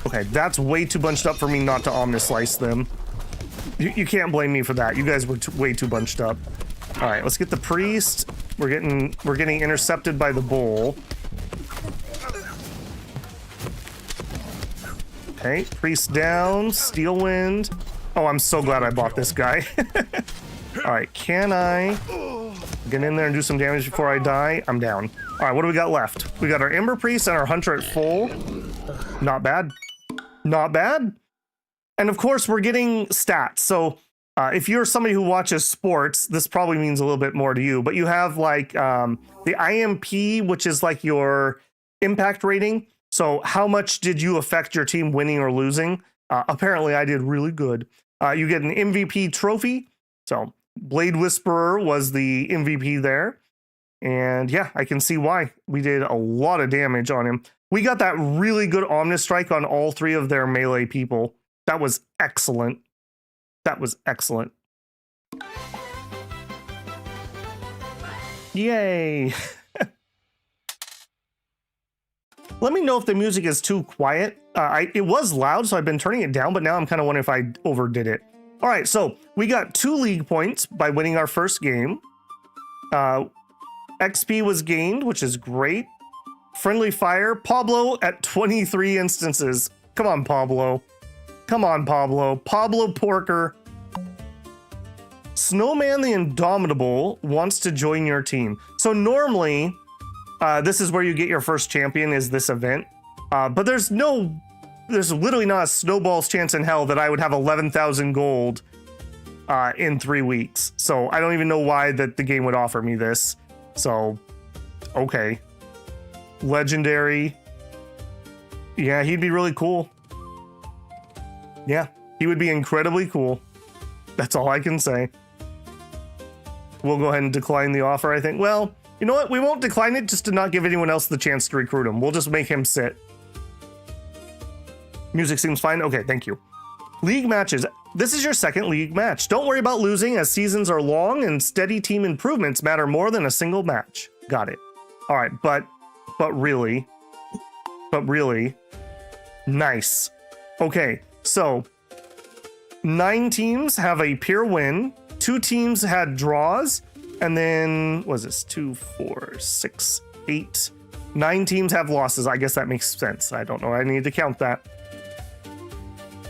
[SPEAKER 1] Okay, that's way too bunched up for me not to omnislice them. You can't blame me for that. You guys were way too bunched up. All right, let's get the priest. We're getting intercepted by the bull. Okay, priest down, steel wind. Oh, I'm so glad I bought this guy. All right, can I get in there and do some damage before I die? I'm down. All right, what do we got left? We got our Ember Priest and our Hunter at full. Not bad. Not bad. And of course, we're getting stats. So if you're somebody who watches sports, this probably means a little bit more to you. But you have like the IMP, which is like your impact rating. So how much did you affect your team winning or losing? Apparently, I did really good. You get an MVP trophy. So Blade Whisperer was the MVP there. And yeah, I can see why. We did a lot of damage on him. We got that really good Omnis Strike on all three of their melee people. That was excellent. That was excellent. Yay. Let me know if the music is too quiet. It was loud, so I've been turning it down, but now I'm kind of wondering if I overdid it. All right, so we got 2 league points by winning our first game. XP was gained, which is great. Friendly fire. Pablo at 23 instances. Come on, Pablo. Come on, Pablo. Pablo Porker. Snowman the Indomitable wants to join your team. So normally, this is where you get your first champion, is this event. But there's literally not a snowball's chance in hell that I would have 11,000 gold in 3 weeks. So I don't even know why that the game would offer me this. So, okay. Legendary. Yeah, he'd be really cool. Yeah, he would be incredibly cool. That's all I can say. We'll go ahead and decline the offer, I think. Well, you know what? We won't decline it just to not give anyone else the chance to recruit him. We'll just make him sit. Music seems fine. Okay, thank you. League matches. This is your second league match. Don't worry about losing, as seasons are long and steady team improvements matter more than a single match. Got it. All right, but really, nice. Okay, so 9 teams have a pure win. 2 teams had draws, and then what is this? 2, 4, 6, 8, 9 teams have losses. I guess that makes sense. I don't know. I need to count that.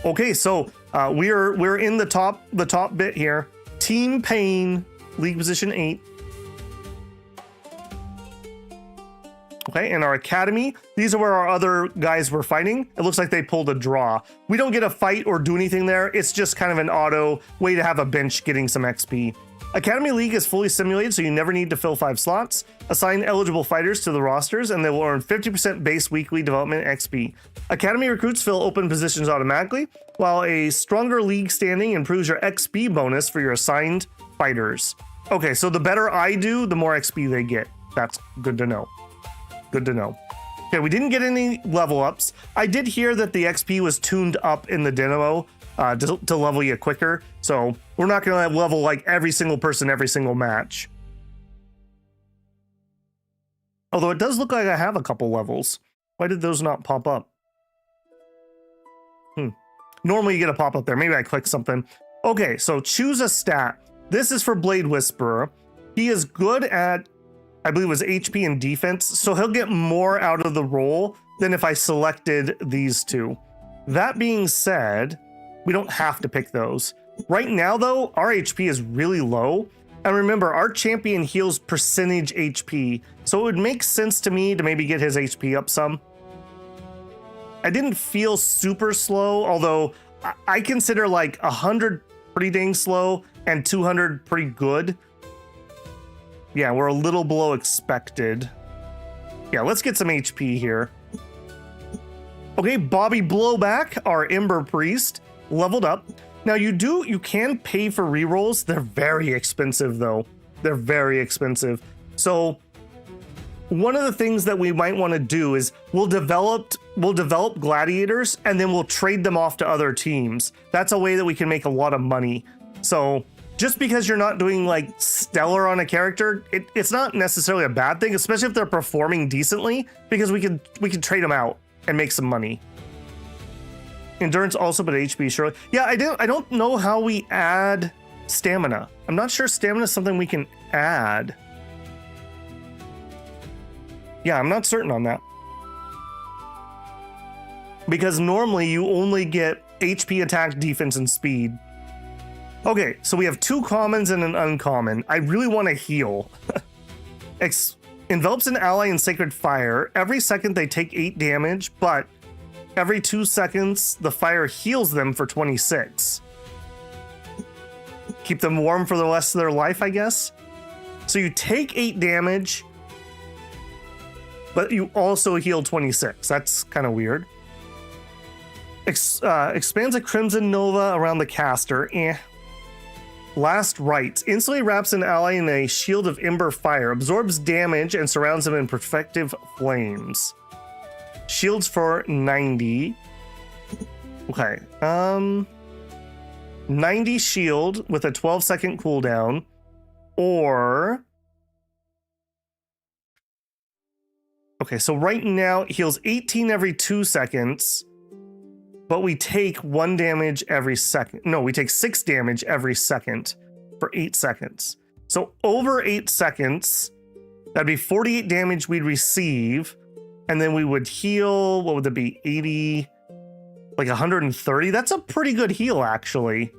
[SPEAKER 1] Okay, so we're in the top bit here. Team Pain, league position 8. Okay, and our academy, these are where our other guys were fighting. It looks like they pulled a draw. We don't get a fight or do anything there. It's just kind of an auto way to have a bench getting some XP. Academy League is fully simulated, so you never need to fill 5 slots. Assign eligible fighters to the rosters, and they will earn 50% base weekly development XP. Academy recruits fill open positions automatically, while a stronger league standing improves your XP bonus for your assigned fighters. Okay, so the better I do, the more XP they get. That's good to know. Good to know. Okay, we didn't get any level ups. I did hear that the XP was tuned up in the demo to level you quicker. So we're not going to level like every single person every single match. Although it does look like I have a couple levels. Why did those not pop up? Normally you get a pop up there. Maybe I clicked something. Okay, so choose a stat. This is for Blade Whisperer. He is good at, I believe it was HP and defense, so he'll get more out of the roll than if I selected these 2. That being said, we don't have to pick those. Right now, though, our HP is really low. And remember, our champion heals percentage HP, so it would make sense to me to maybe get his HP up some. I didn't feel super slow, although I consider like 100 pretty dang slow and 200 pretty good. Yeah, we're a little below expected. Yeah, let's get some HP here. Okay, Bobby Blowback, our Ember Priest, leveled up. Now you can pay for rerolls. They're very expensive though. They're very expensive. So one of the things that we might want to do is we'll develop gladiators and then we'll trade them off to other teams. That's a way that we can make a lot of money. So just because you're not doing like stellar on a character, it's not necessarily a bad thing, especially if they're performing decently, because we can trade them out and make some money. Endurance also, but HP surely. Yeah, I don't know how we add stamina. I'm not sure stamina is something we can add. Yeah, I'm not certain on that. Because normally you only get HP, attack, defense, and speed. Okay, so we have 2 commons and an uncommon. I really want to heal. Envelops an ally in sacred fire. Every second they take 8 damage, but every 2 seconds the fire heals them for 26. Keep them warm for the rest of their life, I guess. So you take 8 damage, but you also heal 26. That's kind of weird. Expands a Crimson Nova around the caster. Last Rites. Instantly wraps an ally in a shield of ember fire. Absorbs damage and surrounds them in protective flames. Shields for 90. Okay. 90 shield with a 12-second cooldown. Or... Okay, so right now it heals 18 every 2 seconds, but we take 1 damage every second. No, we take 6 damage every second for 8 seconds. So over 8 seconds, that'd be 48 damage we'd receive, and then we would heal, what would that be, 80, like 130? That's a pretty good heal, actually.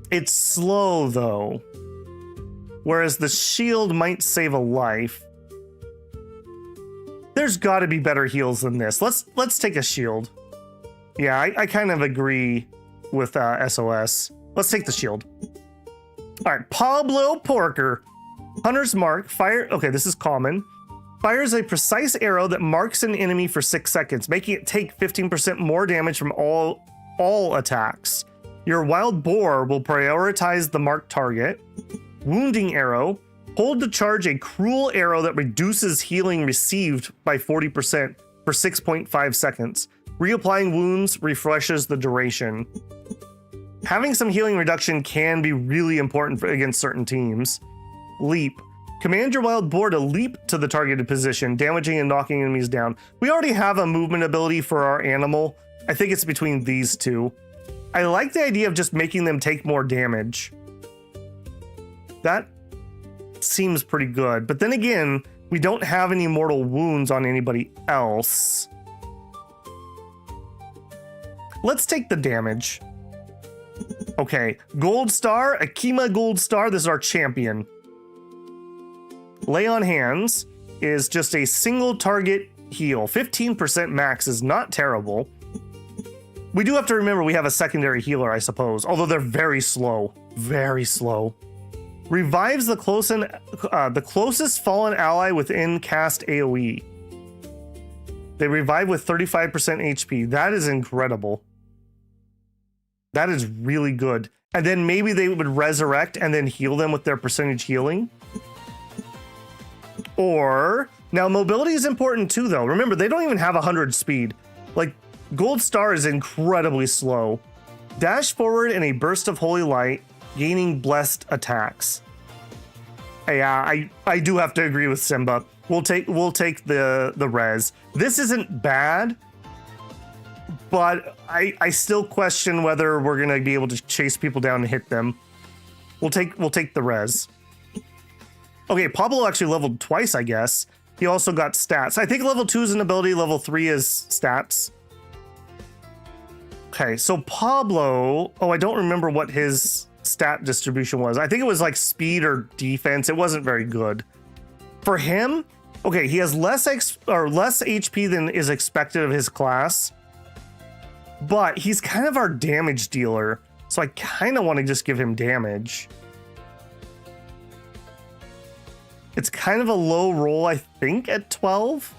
[SPEAKER 1] It's slow, though, whereas the shield might save a life. There's got to be better heals than this. Let's take a shield. Yeah, I kind of agree with SOS. Let's take the shield. All right, Pablo Porker. Hunter's Mark. Fire. Okay, this is common. Fires a precise arrow that marks an enemy for 6 seconds, making it take 15% more damage from all attacks. Your wild boar will prioritize the marked target. Wounding arrow. Hold to charge a cruel arrow that reduces healing received by 40% for 6.5 seconds. Reapplying wounds refreshes the duration. Having some healing reduction can be really important against certain teams. Leap. Command your wild boar to leap to the targeted position, damaging and knocking enemies down. We already have a movement ability for our animal. I think it's between these two. I like the idea of just making them take more damage. That seems pretty good. But then again, we don't have any mortal wounds on anybody else. Let's take the damage. Okay, Gold Star, Akima Gold Star, this is our champion. Lay on Hands is just a single target heal. 15% max is not terrible. We do have to remember we have a secondary healer, I suppose, although they're very slow. Very slow. Revives the closest fallen ally within cast AoE. They revive with 35% HP. That is incredible. That is really good. And then maybe they would resurrect and then heal them with their percentage healing. Or, now mobility is important too though. Remember, they don't even have 100 speed. Like, Gold Star is incredibly slow. Dash forward in a burst of holy light, gaining blessed attacks. Yeah, I do have to agree with Simba. We'll take the res. This isn't bad, but I still question whether we're gonna be able to chase people down and hit them. We'll take the res. Okay, Pablo actually leveled twice, I guess. He also got stats. I think level 2 is an ability, level 3 is stats. Okay, so Pablo, I don't remember what his stat distribution was. I think it was like speed or defense. It wasn't very good. For him, okay, he has less HP than is expected of his class, but he's kind of our damage dealer, so I kind of want to just give him damage. It's kind of a low roll, I think, at 12.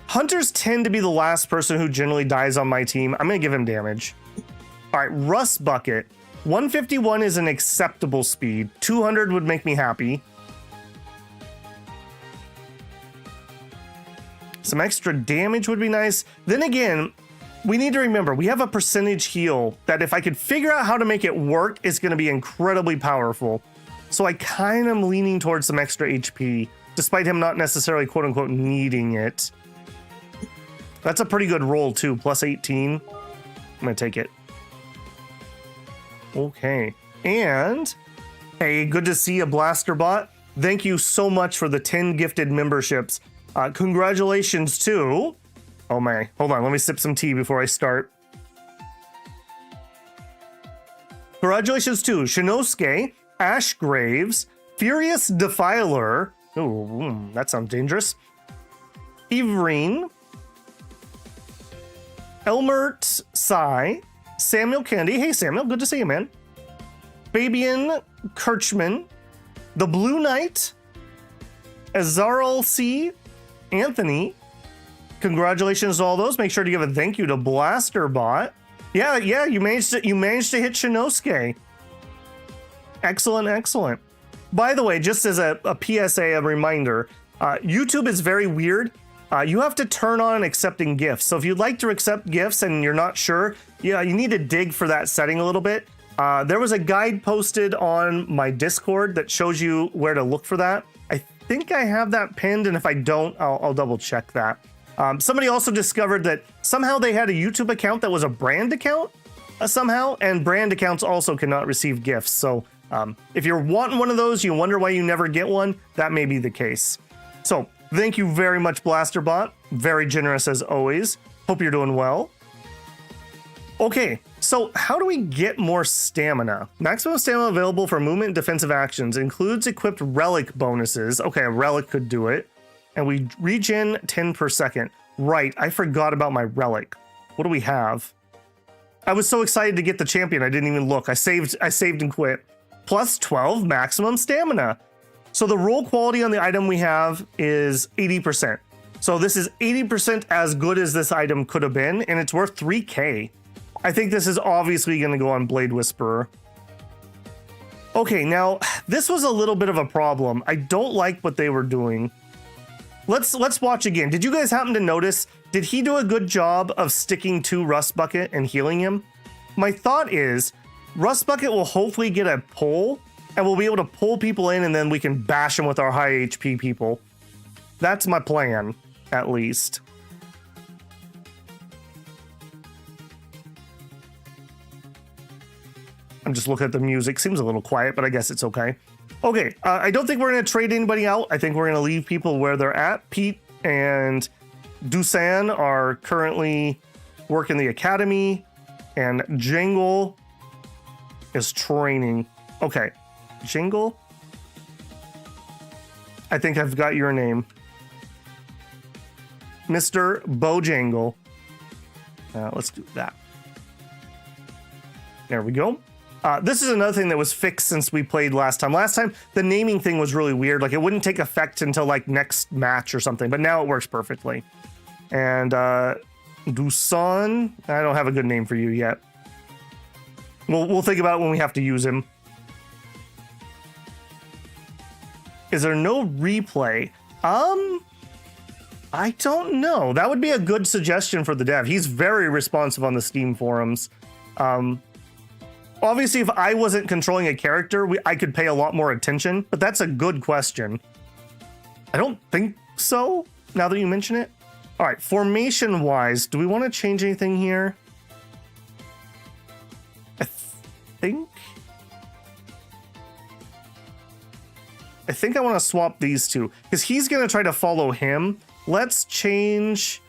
[SPEAKER 1] Hunters tend to be the last person who generally dies on my team. I'm going to give him damage. All right, Rust Bucket. 151 is an acceptable speed. 200 would make me happy. Some extra damage would be nice. Then again, we need to remember, we have a percentage heal that if I could figure out how to make it work, is going to be incredibly powerful. So I kind of am leaning towards some extra HP, despite him not necessarily quote unquote needing it. That's a pretty good roll too, plus 18. I'm going to take it. Okay. And hey, good to see you, Blaster Bot. Thank you so much for the 10 gifted memberships. Congratulations to... Oh my, hold on, let me sip some tea before I start. Congratulations to Shinosuke, Ash Graves, Furious Defiler. Ooh, that sounds dangerous. Everine, Elmert Sai, Samuel Kennedy. Hey Samuel, good to see you, man. Fabian Kirchman, The Blue Knight, Azarl C, Anthony. Congratulations to all those. Make sure to give a thank you to Blasterbot. Yeah, you managed to hit Shinosuke. Excellent, excellent. By the way, just as a PSA, a reminder, YouTube is very weird. You have to turn on accepting gifts. So if you'd like to accept gifts and you're not sure, yeah, you need to dig for that setting a little bit. There was a guide posted on my Discord that shows you where to look for that. I think I have that pinned, and if I don't, I'll double check that. Somebody also discovered that somehow they had a YouTube account that was a brand account somehow, and brand accounts also cannot receive gifts. So if you're wanting one of those, you wonder why you never get one, that may be the case. So thank you very much, Blasterbot. Very generous as always. Hope you're doing well. Okay, so how do we get more stamina? Maximum stamina available for movement and defensive actions includes equipped relic bonuses. Okay, a relic could do it. And we regen 10 per second. Right, I forgot about my relic. What do we have? I was so excited to get the champion, I didn't even look. I saved and quit. Plus 12 maximum stamina. So the roll quality on the item we have is 80%. So this is 80% as good as this item could have been, and it's worth 3K. I think this is obviously going to go on Blade Whisperer. Okay, now this was a little bit of a problem. I don't like what they were doing. Let's watch again. Did you guys happen to notice, did he do a good job of sticking to Rust Bucket and healing him? My thought is, Rust Bucket will hopefully get a pull, and we'll be able to pull people in, and then we can bash them with our high HP people. That's my plan, at least. I'm just looking at the music. Seems a little quiet, but I guess it's okay. Okay, I don't think we're going to trade anybody out. I think we're going to leave people where they're at. Pete and Dusan are currently working the academy, and Jangle is training. Okay, Jangle? I think I've got your name. Mr. Bojangle. Let's do that. There we go. This is another thing that was fixed since we played last time. Last time, the naming thing was really weird. Like, it wouldn't take effect until, like, next match or something. But now it works perfectly. And, Dusan, I don't have a good name for you yet. We'll think about it when we have to use him. Is there no replay? I don't know. That would be a good suggestion for the dev. He's very responsive on the Steam forums. Obviously, if I wasn't controlling a character, I could pay a lot more attention, but that's a good question. I don't think so, now that you mention it. All right, formation-wise, do we want to change anything here? I think I want to swap these two, because he's going to try to follow him. Let's change...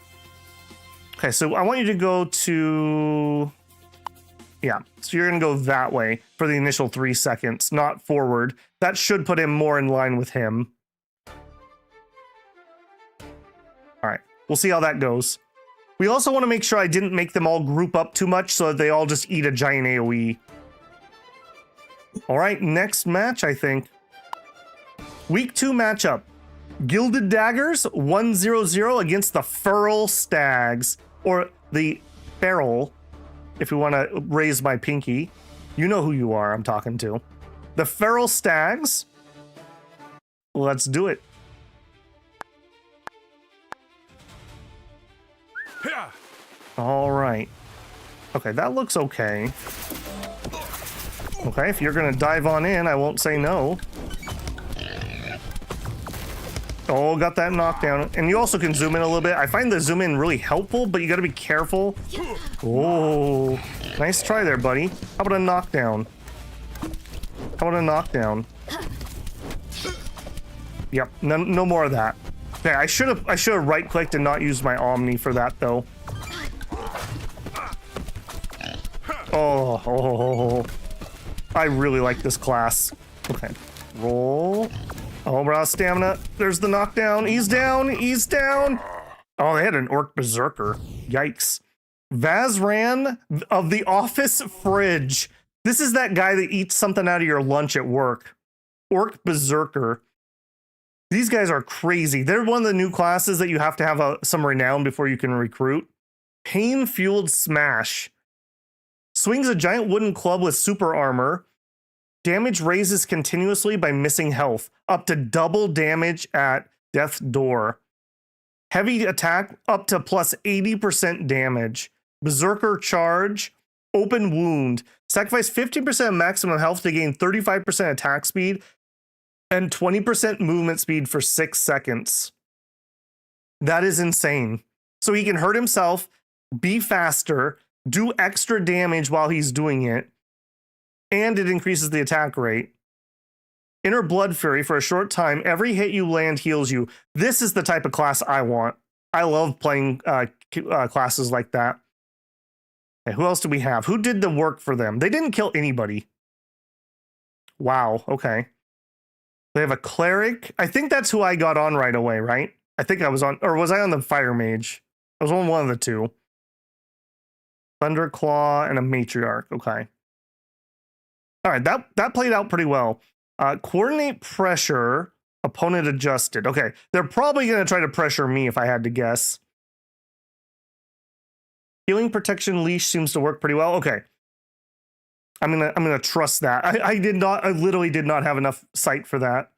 [SPEAKER 1] Okay, so I want you to go to... Yeah, so you're going to go that way for the initial 3 seconds, not forward. That should put him more in line with him. All right, we'll see how that goes. We also want to make sure I didn't make them all group up too much so that they all just eat a giant AoE. All right, next match, I think. Week 2 matchup. Gilded Daggers 1-0-0 against the Feral Stags, or the Feral. if we want to raise my pinky. You know who you are I'm talking to. The feral stags. Let's do it. All right. Okay, that looks okay. Okay, if you're gonna dive on in, I won't say no. Oh, got that knockdown. And you also can zoom in a little bit. I find the zoom in really helpful, but you gotta be careful. Oh, nice try there, buddy. How about a knockdown? How about a knockdown? Yep, no more of that. Okay, I should have right-clicked and not used my Omni for that though. Oh, I really like this class. Okay, roll. Oh, we're out of stamina. There's the knockdown. He's down. He's down. Oh, they had an orc berserker. Yikes. Vazran of the office fridge. This is that guy that eats something out of your lunch at work. Orc berserker. These guys are crazy. They're one of the new classes that you have to have some renown before you can recruit. Pain-fueled smash. Swings a giant wooden club with super armor. Damage raises continuously by missing health. Up to double damage at death's door. Heavy attack up to plus 80% damage. Berserker charge. Open wound. Sacrifice 15% maximum health to gain 35% attack speed and 20% movement speed for 6 seconds. That is insane. So he can hurt himself, be faster, do extra damage while he's doing it, and it increases the attack rate. Inner Blood Fury for a short time. Every hit you land heals you. This is the type of class I want. I love playing classes like that. Okay, who else do we have? Who did the work for them? They didn't kill anybody. Wow, okay. They have a cleric. I think that's who I got on right away, right? I think I was on, or was I on the fire mage? I was on one of the two. Thunderclaw and a matriarch. Okay. All right, that played out pretty well. Coordinate pressure, opponent adjusted. Okay, they're probably going to try to pressure me if I had to guess. Healing protection leash seems to work pretty well. Okay. I'm gonna trust that. I literally did not have enough sight for that.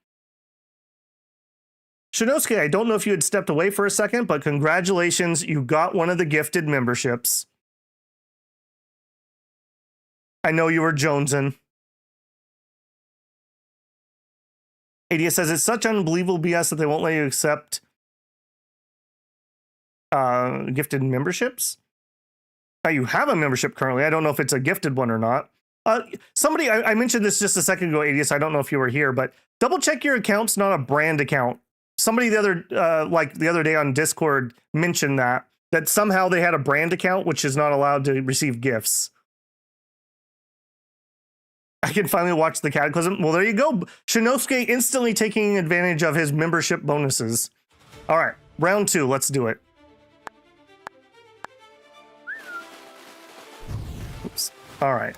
[SPEAKER 1] Shinosuke, I don't know if you had stepped away for a second, but congratulations, you got one of the gifted memberships. I know you were jonesing. Adia says it's such unbelievable BS that they won't let you accept gifted memberships. You have a membership currently. I don't know if it's a gifted one or not. Somebody, I mentioned this just a second ago, Adius. I don't know if you were here, but double check your account's not a brand account. Somebody the other day on Discord mentioned that somehow they had a brand account, which is not allowed to receive gifts. I can finally watch the Cataclysm. Well, there you go. Shinosuke instantly taking advantage of his membership bonuses. All right, round 2. Let's do it. Oops. All right.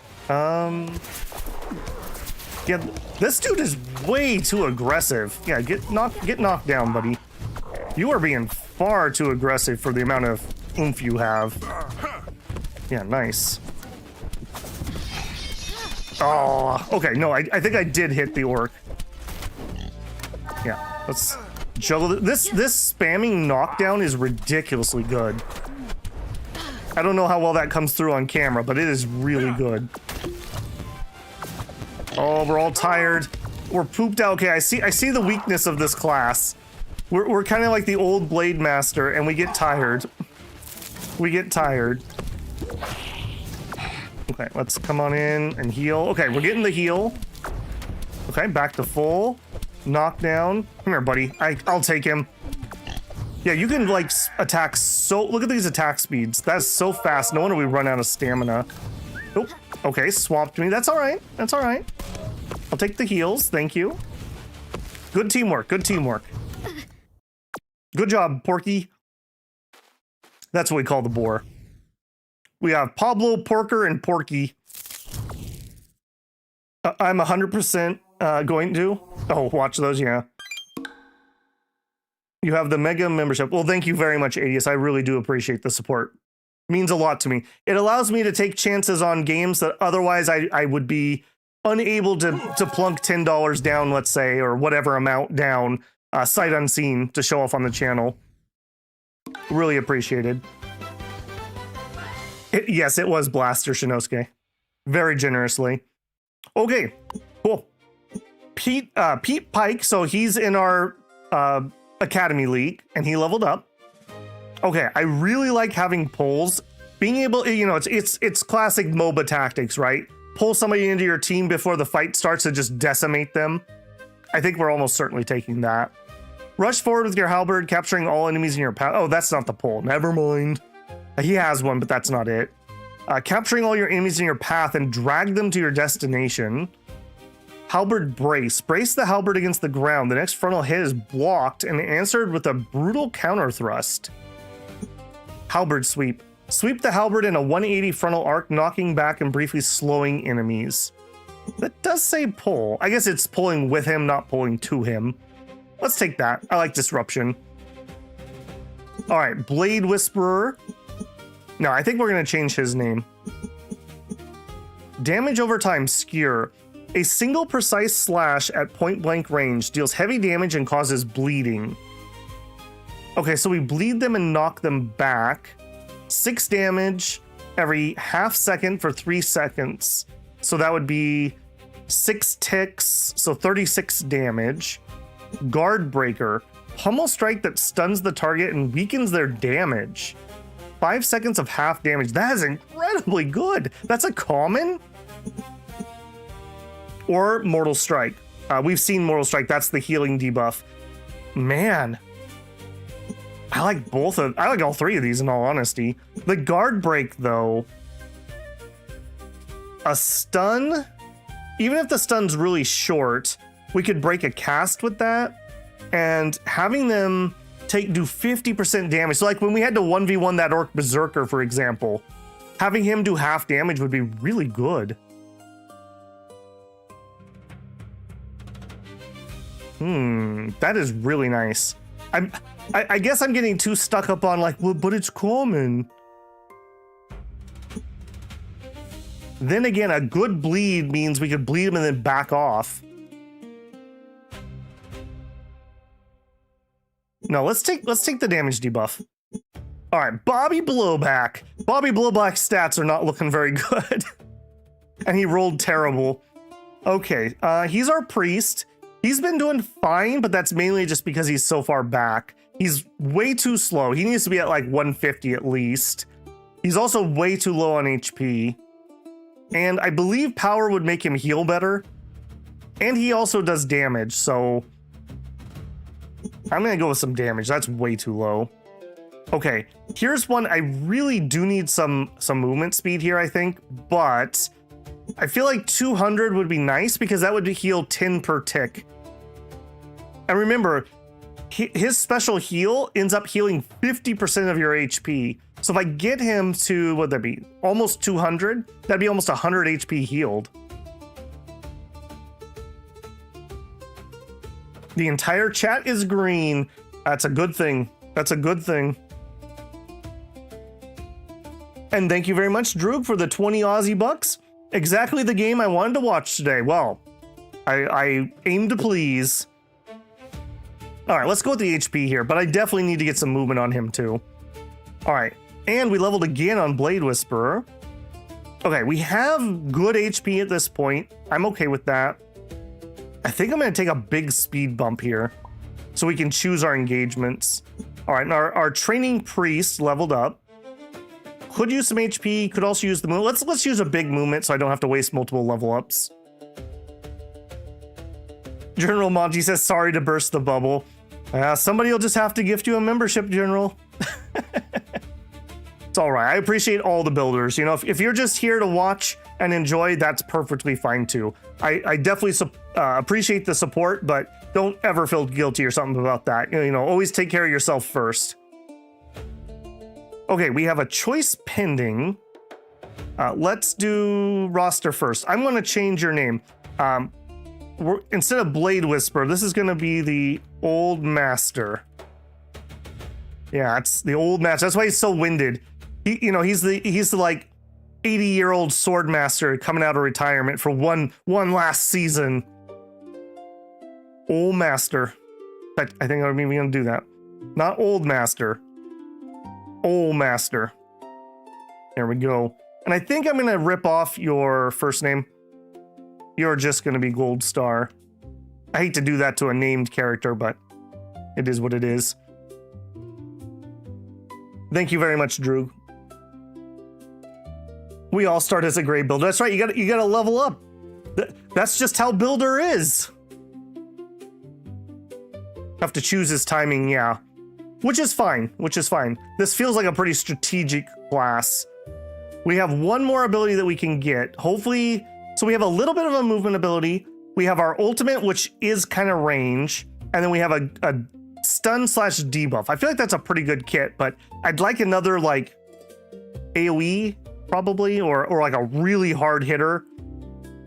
[SPEAKER 1] Yeah, this dude is way too aggressive. Yeah, get knocked down, buddy. You are being far too aggressive for the amount of oomph you have. Yeah, nice. Oh, okay. No, I think I did hit the orc. Yeah, let's juggle this. This spamming knockdown is ridiculously good. I don't know how well that comes through on camera, but it is really good. Oh, we're all tired. We're pooped out. Okay, I see the weakness of this class. We're kind of like the old Blade Master, and we get tired. We get tired. Okay, let's come on in and heal. Okay, we're getting the heal. Okay, back to full. Knockdown. Come here, buddy. I'll take him. Yeah, you can like attack so... Look at these attack speeds. That's so fast. No wonder we run out of stamina. Oh, okay, swamped me. That's all right. That's all right. I'll take the heals. Thank you. Good teamwork. Good teamwork. Good job, Porky. That's what we call the boar. We have Pablo, Porker, and Porky. I'm 100% going to... Oh, watch those, yeah. You have the Mega membership. Well, thank you very much, Adius. I really do appreciate the support. Means a lot to me. It allows me to take chances on games that otherwise I would be unable to plunk $10 down, let's say, or whatever amount down, sight unseen, to show off on the channel. Really appreciated. Yes, it was Blaster Shinosuke. Very generously. Okay, cool. Pete Pike, so he's in our Academy League, and he leveled up. Okay, I really like having pulls. Being able, you know, it's classic MOBA tactics, right? Pull somebody into your team before the fight starts to just decimate them. I think we're almost certainly taking that. Rush forward with your halberd, capturing all enemies in your path. Oh, that's not the pull. Never mind. He has one, but that's not it. Capturing all your enemies in your path and drag them to your destination. Halberd brace. Brace the halberd against the ground. The next frontal hit is blocked and answered with a brutal counter thrust. Halberd sweep. Sweep the halberd in a 180 frontal arc, knocking back and briefly slowing enemies. That does say pull. I guess it's pulling with him, not pulling to him. Let's take that. I like disruption. All right, Blade Whisperer. No, I think we're going to change his name. Damage over time, Skewer. A single precise slash at point blank range deals heavy damage and causes bleeding. Okay, so we bleed them and knock them back. 6 damage every half second for 3 seconds. So that would be 6 ticks, so 36 damage. Guard Breaker. Pummel strike that stuns the target and weakens their damage. 5 seconds of half damage. That is incredibly good. That's a common? Or Mortal Strike. We've seen Mortal Strike. That's the healing debuff. Man. I like I like all 3 of these in all honesty. The Guard Break, though. A stun? Even if the stun's really short, we could break a cast with that. And having them do 50% damage. So like when we had to 1v1 that Orc Berserker, for example, having him do half damage would be really good. That is really nice. I guess I'm getting too stuck up on like, well, but it's common. Then again, a good bleed means we could bleed him and then back off. No, let's take the damage debuff. All right, Bobby Blowback. Bobby Blowback's stats are not looking very good. And he rolled terrible. Okay, he's our priest. He's been doing fine, but that's mainly just because he's so far back. He's way too slow. He needs to be at like 150 at least. He's also way too low on HP. And I believe power would make him heal better. And he also does damage, so I'm gonna go with some damage. That's way too low. Okay, here's one. I really do need some movement speed here, I think, but I feel like 200 would be nice because that would heal 10 per tick. And remember, his special heal ends up healing 50% of your HP. So if I get him to, what'd that be? Almost 200? That'd be almost 100 HP healed. The entire chat is green. That's a good thing. That's a good thing. And thank you very much, Droog, for the 20 Aussie bucks. Exactly the game I wanted to watch today. Well, I aim to please. All right, let's go with the HP here, but I definitely need to get some movement on him too. All right, and we leveled again on Blade Whisperer. Okay, we have good HP at this point. I'm okay with that. I think I'm gonna take a big speed bump here so we can choose our engagements. All right, and our training priest leveled up. Could use some HP, could also use the movement. Let's use a big movement so I don't have to waste multiple level ups. General Monty says, sorry to burst the bubble. Somebody will just have to gift you a membership, General. It's all right. I appreciate all the builders. You know, if you're just here to watch and enjoy, that's perfectly fine too. I definitely appreciate the support, but don't ever feel guilty or something about that. You know, always take care of yourself first. Okay, we have a choice pending. Let's do roster first. I'm going to change your name. Instead of Blade Whisperer, this is going to be the Old Master. Yeah, it's the Old Master. That's why he's so winded. He's the like 80-year-old sword master coming out of retirement for one last season. Old master. In fact, I think I'm even gonna do that. Not old master. Old master. There we go. And I think I'm gonna rip off your first name. You're just gonna be Gold Star. I hate to do that to a named character, but it is what it is. Thank you very much, Drew. We all start as a gray builder. That's right, you gotta level up. That's just how builder is. Have to choose his timing, yeah. Which is fine. This feels like a pretty strategic class. We have one more ability that we can get. Hopefully, so we have a little bit of a movement ability. We have our ultimate, which is kind of range. And then we have a stun / debuff. I feel like that's a pretty good kit, but I'd like another like AoE probably, or like a really hard hitter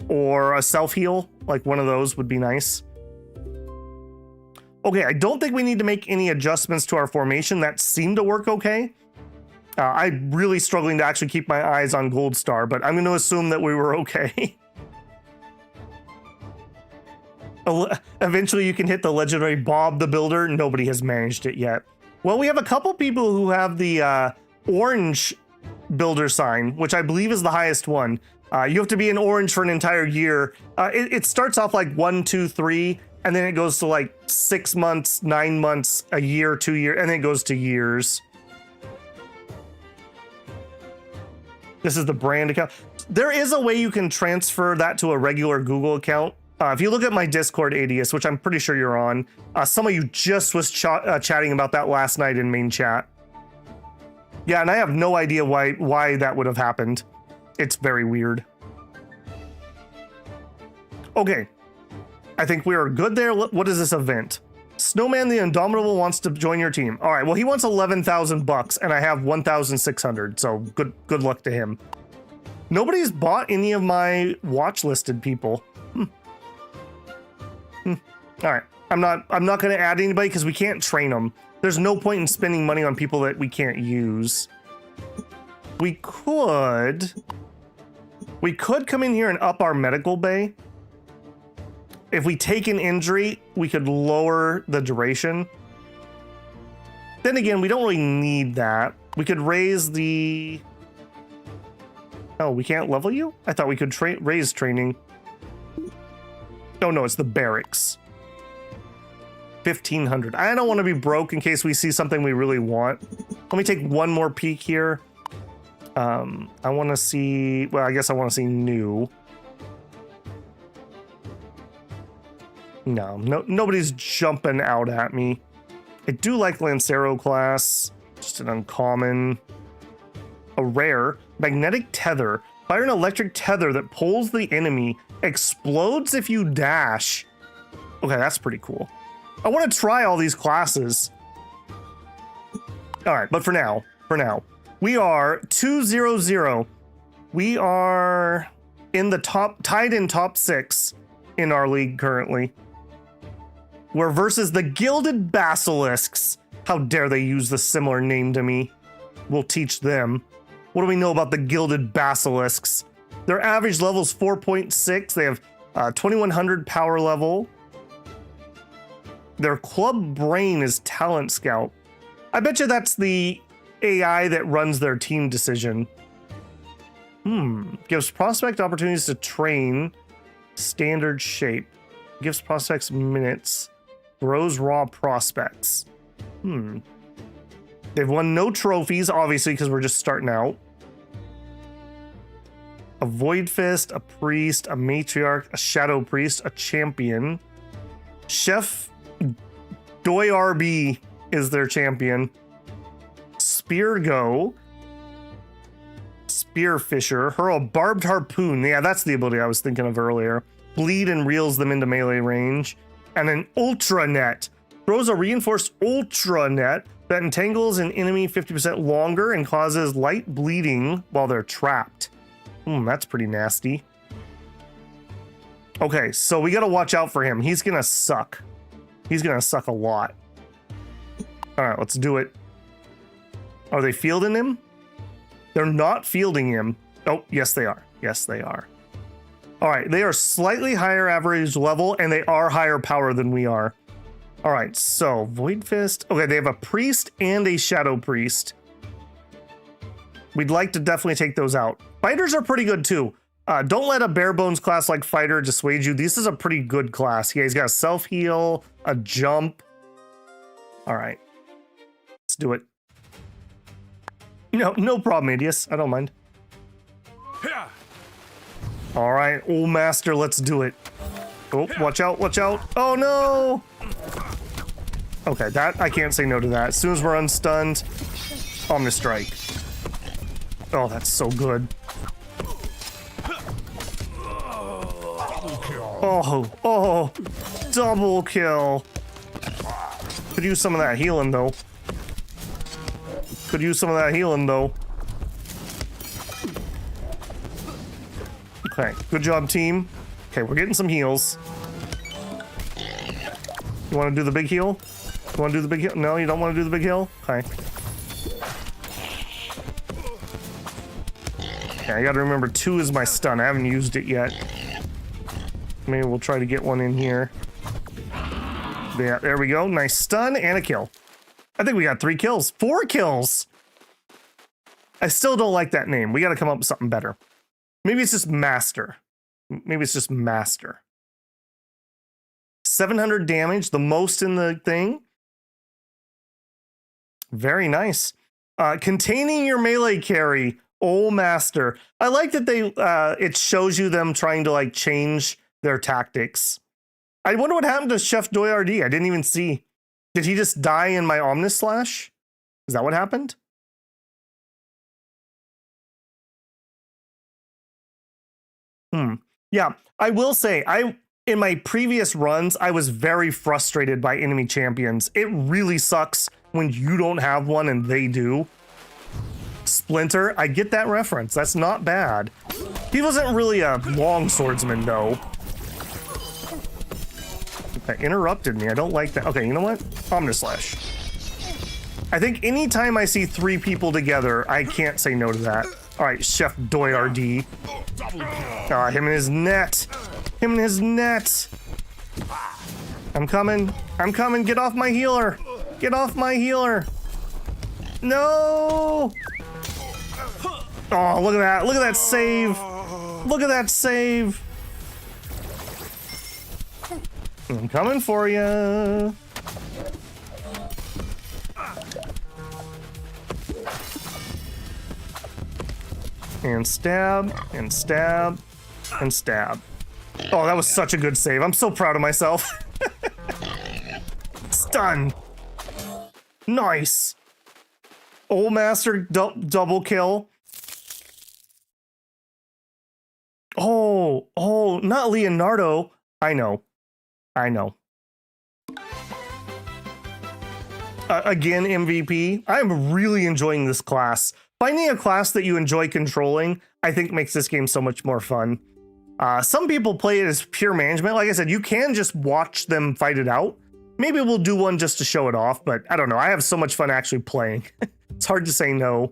[SPEAKER 1] or a self heal. Like one of those would be nice. Okay, I don't think we need to make any adjustments to our formation. That seemed to work okay. I'm really struggling to actually keep my eyes on Gold Star, but I'm going to assume that we were okay. Eventually you can hit the legendary Bob the Builder. Nobody has managed it yet. Well, we have a couple people who have the orange builder sign, which I believe is the highest one. You have to be in orange for an entire year. It starts off like 1, 2, 3, and then it goes to like 6 months, 9 months, a year, 2 years, and then it goes to years. This is the brand account. There is a way you can transfer that to a regular Google account. If you look at my Discord, Adius, which I'm pretty sure you're on, some of you just was chatting about that last night in main chat. Yeah, and I have no idea why that would have happened. It's very weird. Okay, I think we are good there. What is this event? Snowman the Indomitable wants to join your team. All right, well, he wants 11,000 bucks, and I have 1,600. So good luck to him. Nobody's bought any of my watch listed people. All right, I'm not going to add anybody because we can't train them. There's no point in spending money on people that we can't use. We could come in here and up our medical bay. If we take an injury, we could lower the duration. Then again, we don't really need that. We could raise the... Oh, we can't level you? I thought we could raise training. Oh no, it's the barracks. 1,500. I don't want to be broke in case we see something we really want. Let me take one more peek here. I want to see... Well, I guess I want to see new. No, nobody's jumping out at me. I do like Lancero class. Just an uncommon. A rare. Magnetic tether. Fire an electric tether that pulls the enemy. Explodes if you dash. Okay, that's pretty cool. I want to try all these classes. All right, but for now, we are 2-0-0. We are in the tied in top 6 in our league currently. We're versus the Gilded Basilisks. How dare they use the similar name to me? We'll teach them. What do we know about the Gilded Basilisks? Their average level is 4.6. They have 2,100 power level. Their club brain is Talent Scout. I bet you that's the AI that runs their team decision. Gives prospect opportunities to train. Standard shape. Gives prospects minutes. Grows raw prospects. They've won no trophies, obviously, because we're just starting out. A Void Fist, a Priest, a Matriarch, a Shadow Priest, a Champion. Chef Doi RB is their champion. Speargo. Spearfisher. Hurl Barbed Harpoon. Yeah, that's the ability I was thinking of earlier. Bleed and reels them into melee range. And an Ultra Net. Throws a reinforced Ultra Net that entangles an enemy 50% longer and causes light bleeding while they're trapped. That's pretty nasty. Okay, so we gotta watch out for him. He's gonna suck. He's gonna suck a lot. All right, let's do it. Are they fielding him? They're not fielding him. Oh, yes, they are. Yes, they are. All right, they are slightly higher average level, and they are higher power than we are. All right, so Void Fist. Okay, they have a priest and a shadow priest. We'd like to definitely take those out. Fighters are pretty good too. Don't let a bare bones class like fighter dissuade you. This is a pretty good class. Yeah, he's got a self heal, a jump. All right, let's do it. No problem, Adius. I don't mind. All right, old master, let's do it. Oh, watch out, watch out. Oh no. Okay, that I can't say no to that. As soon as we're unstunned, Omnistrike. Oh, that's so good. Oh, double kill. Could use some of that healing though. Okay, good job, team. Okay, we're getting some heals. You want to do the big heal? You want to do the big heal? No, you don't want to do the big heal? Okay. Okay, I gotta remember 2 is my stun. I haven't used it yet. Maybe we'll try to get one in here. Yeah, there we go. Nice stun and a kill. I think we got 3 kills. 4 kills! I still don't like that name. We gotta come up with something better. Maybe it's just Master. 700 damage, the most in the thing. Very nice. Containing your melee carry. Oh, Master. I like that they it shows you them trying to like change their tactics. I wonder what happened to Chef Doyardee. I didn't even see. Did he just die in my Omnislash? Is that what happened? Yeah, I will say, in my previous runs, I was very frustrated by enemy champions. It really sucks when you don't have one and they do. Splinter, I get that reference. That's not bad. He wasn't really a long swordsman, though. That interrupted me. I don't like that. Okay, you know what? Omnislash. I think anytime I see 3 people together, I can't say no to that. All right, Chef Doyardee. Him and his net. I'm coming. Get off my healer. No. Oh, look at that save. I'm coming for you. And stab. Oh, that was such a good save. I'm so proud of myself. Stun. Nice. Old Master double kill. Oh, not Leonardo. I know. Again, MVP. I'm really enjoying this class. Finding a class that you enjoy controlling, I think makes this game so much more fun. Some people play it as pure management. Like I said, you can just watch them fight it out. Maybe we'll do one just to show it off, but I don't know. I have so much fun actually playing. It's hard to say no.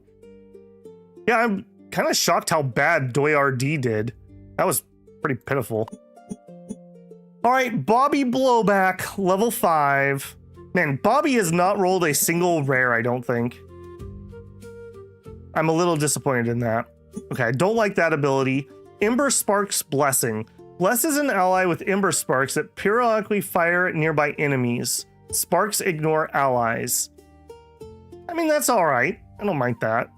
[SPEAKER 1] Yeah, I'm kind of shocked how bad Doyardee did. That was pretty pitiful. All right, Bobby Blowback, level 5. Man, Bobby has not rolled a single rare, I don't think. I'm a little disappointed in that. Okay, I don't like that ability. Ember Sparks Blessing. Blesses an ally with Ember Sparks that periodically fire at nearby enemies. Sparks ignore allies. I mean, that's all right. I don't mind that.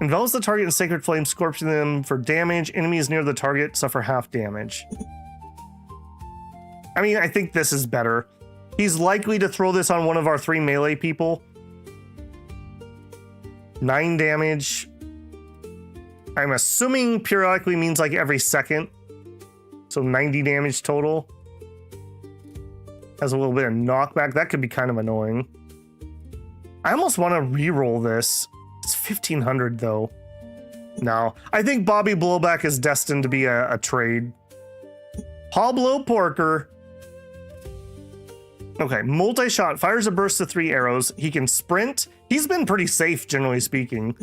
[SPEAKER 1] Envelops the target in Sacred Flame, scorching them for damage. Enemies near the target suffer half damage. I mean, I think this is better. He's likely to throw this on one of our 3 melee people. 9 damage. I'm assuming periodically means like every second. So 90 damage total. Has a little bit of knockback. That could be kind of annoying. I almost want to re-roll this. It's 1500 though. No, I think Bobby Blowback is destined to be a trade. Pablo Porker. Okay, multi-shot, fires a burst of 3 arrows. He can sprint. He's been pretty safe, generally speaking.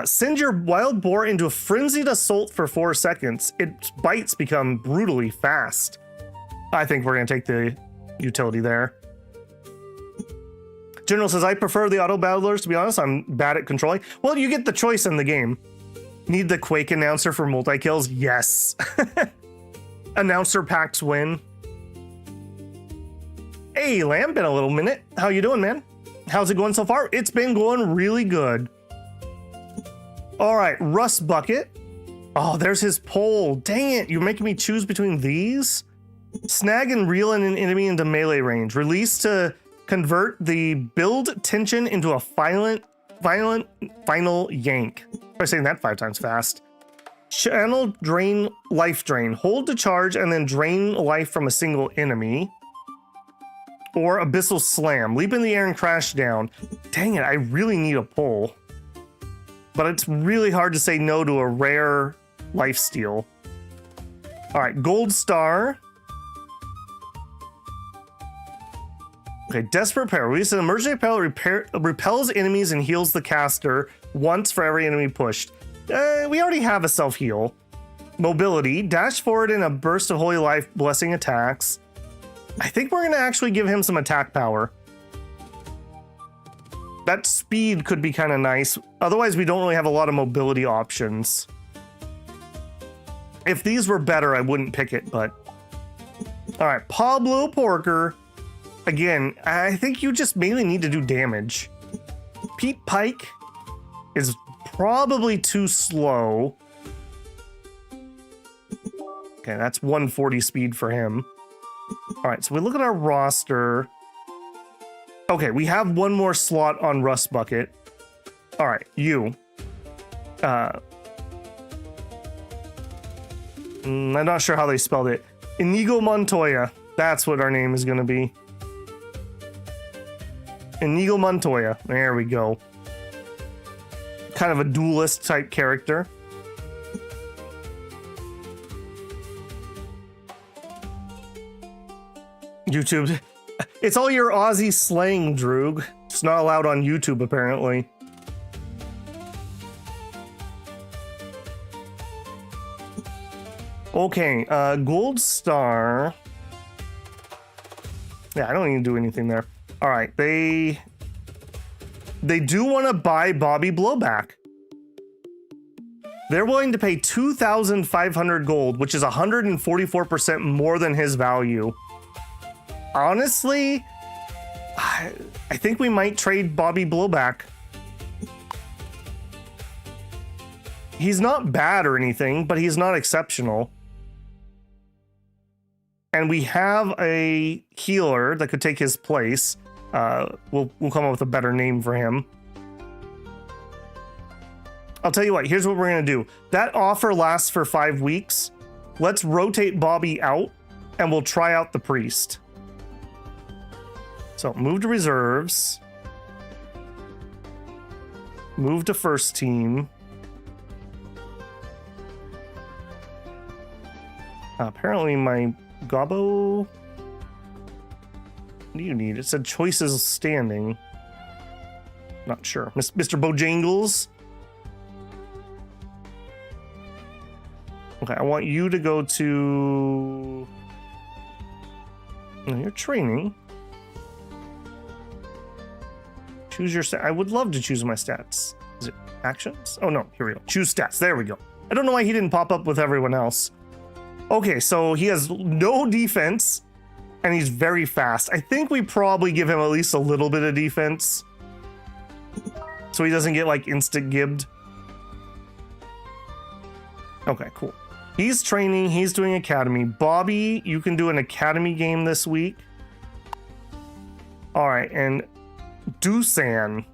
[SPEAKER 1] Send your wild boar into a frenzied assault for 4 seconds. Its bites become brutally fast. I think we're going to take the utility there. General says, I prefer the auto battlers, to be honest. I'm bad at controlling. Well, you get the choice in the game. Need the Quake announcer for multi-kills? Yes. Announcer packs win. Hey, Lamb, been a little minute. How you doing, man? How's it going so far? It's been going really good. All right, Rust Bucket. Oh, there's his pole. Dang it, you're making me choose between these? Snag and reel in an enemy into melee range. Release to convert the build tension into a final yank. Try saying that 5 times fast. Channel drain, life drain. Hold to charge and then drain life from a single enemy. Or abyssal slam. Leap in the air and crash down. Dang it, I really need a pull. But it's really hard to say no to a rare lifesteal. All right, gold star. Okay, desperate peril. Release an emergency peril, repels enemies and heals the caster once for every enemy pushed. We already have a self-heal. Mobility. Dash forward in a burst of holy life, blessing attacks. I think we're going to actually give him some attack power. That speed could be kind of nice. Otherwise, we don't really have a lot of mobility options. If these were better, I wouldn't pick it, but... All right, Pablo Porker. Again, I think you just mainly need to do damage. Pete Pike is probably too slow. Okay, that's 140 speed for him. All right, so we look at our roster. Okay, we have one more slot on Rust Bucket. All right, you. I'm not sure how they spelled it. Inigo Montoya. That's what our name is going to be. Inigo Montoya. There we go. Kind of a duelist type character. YouTube. It's all your Aussie slang, Droog. It's not allowed on YouTube, apparently. Okay, gold star. Yeah, I don't need to do anything there. All right, they do want to buy Bobby Blowback. They're willing to pay 2,500 gold, which is 144% more than his value. Honestly, I think we might trade Bobby Blowback. He's not bad or anything, but he's not exceptional. And we have a healer that could take his place. We'll come up with a better name for him. I'll tell you what, here's what we're gonna do. That offer lasts for 5 weeks. Let's rotate Bobby out and we'll try out the priest. So move to reserves. Move to first team. Apparently my Gobbo... What do you need? It said choices standing. Not sure. Mr. Bojangles. Okay, I want you to go to... Oh, you're training. Choose your stat. I would love to choose my stats. Is it actions? Oh no, here we go. Choose stats. There we go. I don't know why he didn't pop up with everyone else. Okay, so he has no defense and he's very fast. I think we probably give him at least a little bit of defense so he doesn't get like instant gibbed. Okay, cool. He's training, he's doing academy. Bobby, you can do an academy game this week. All right, and Dusan.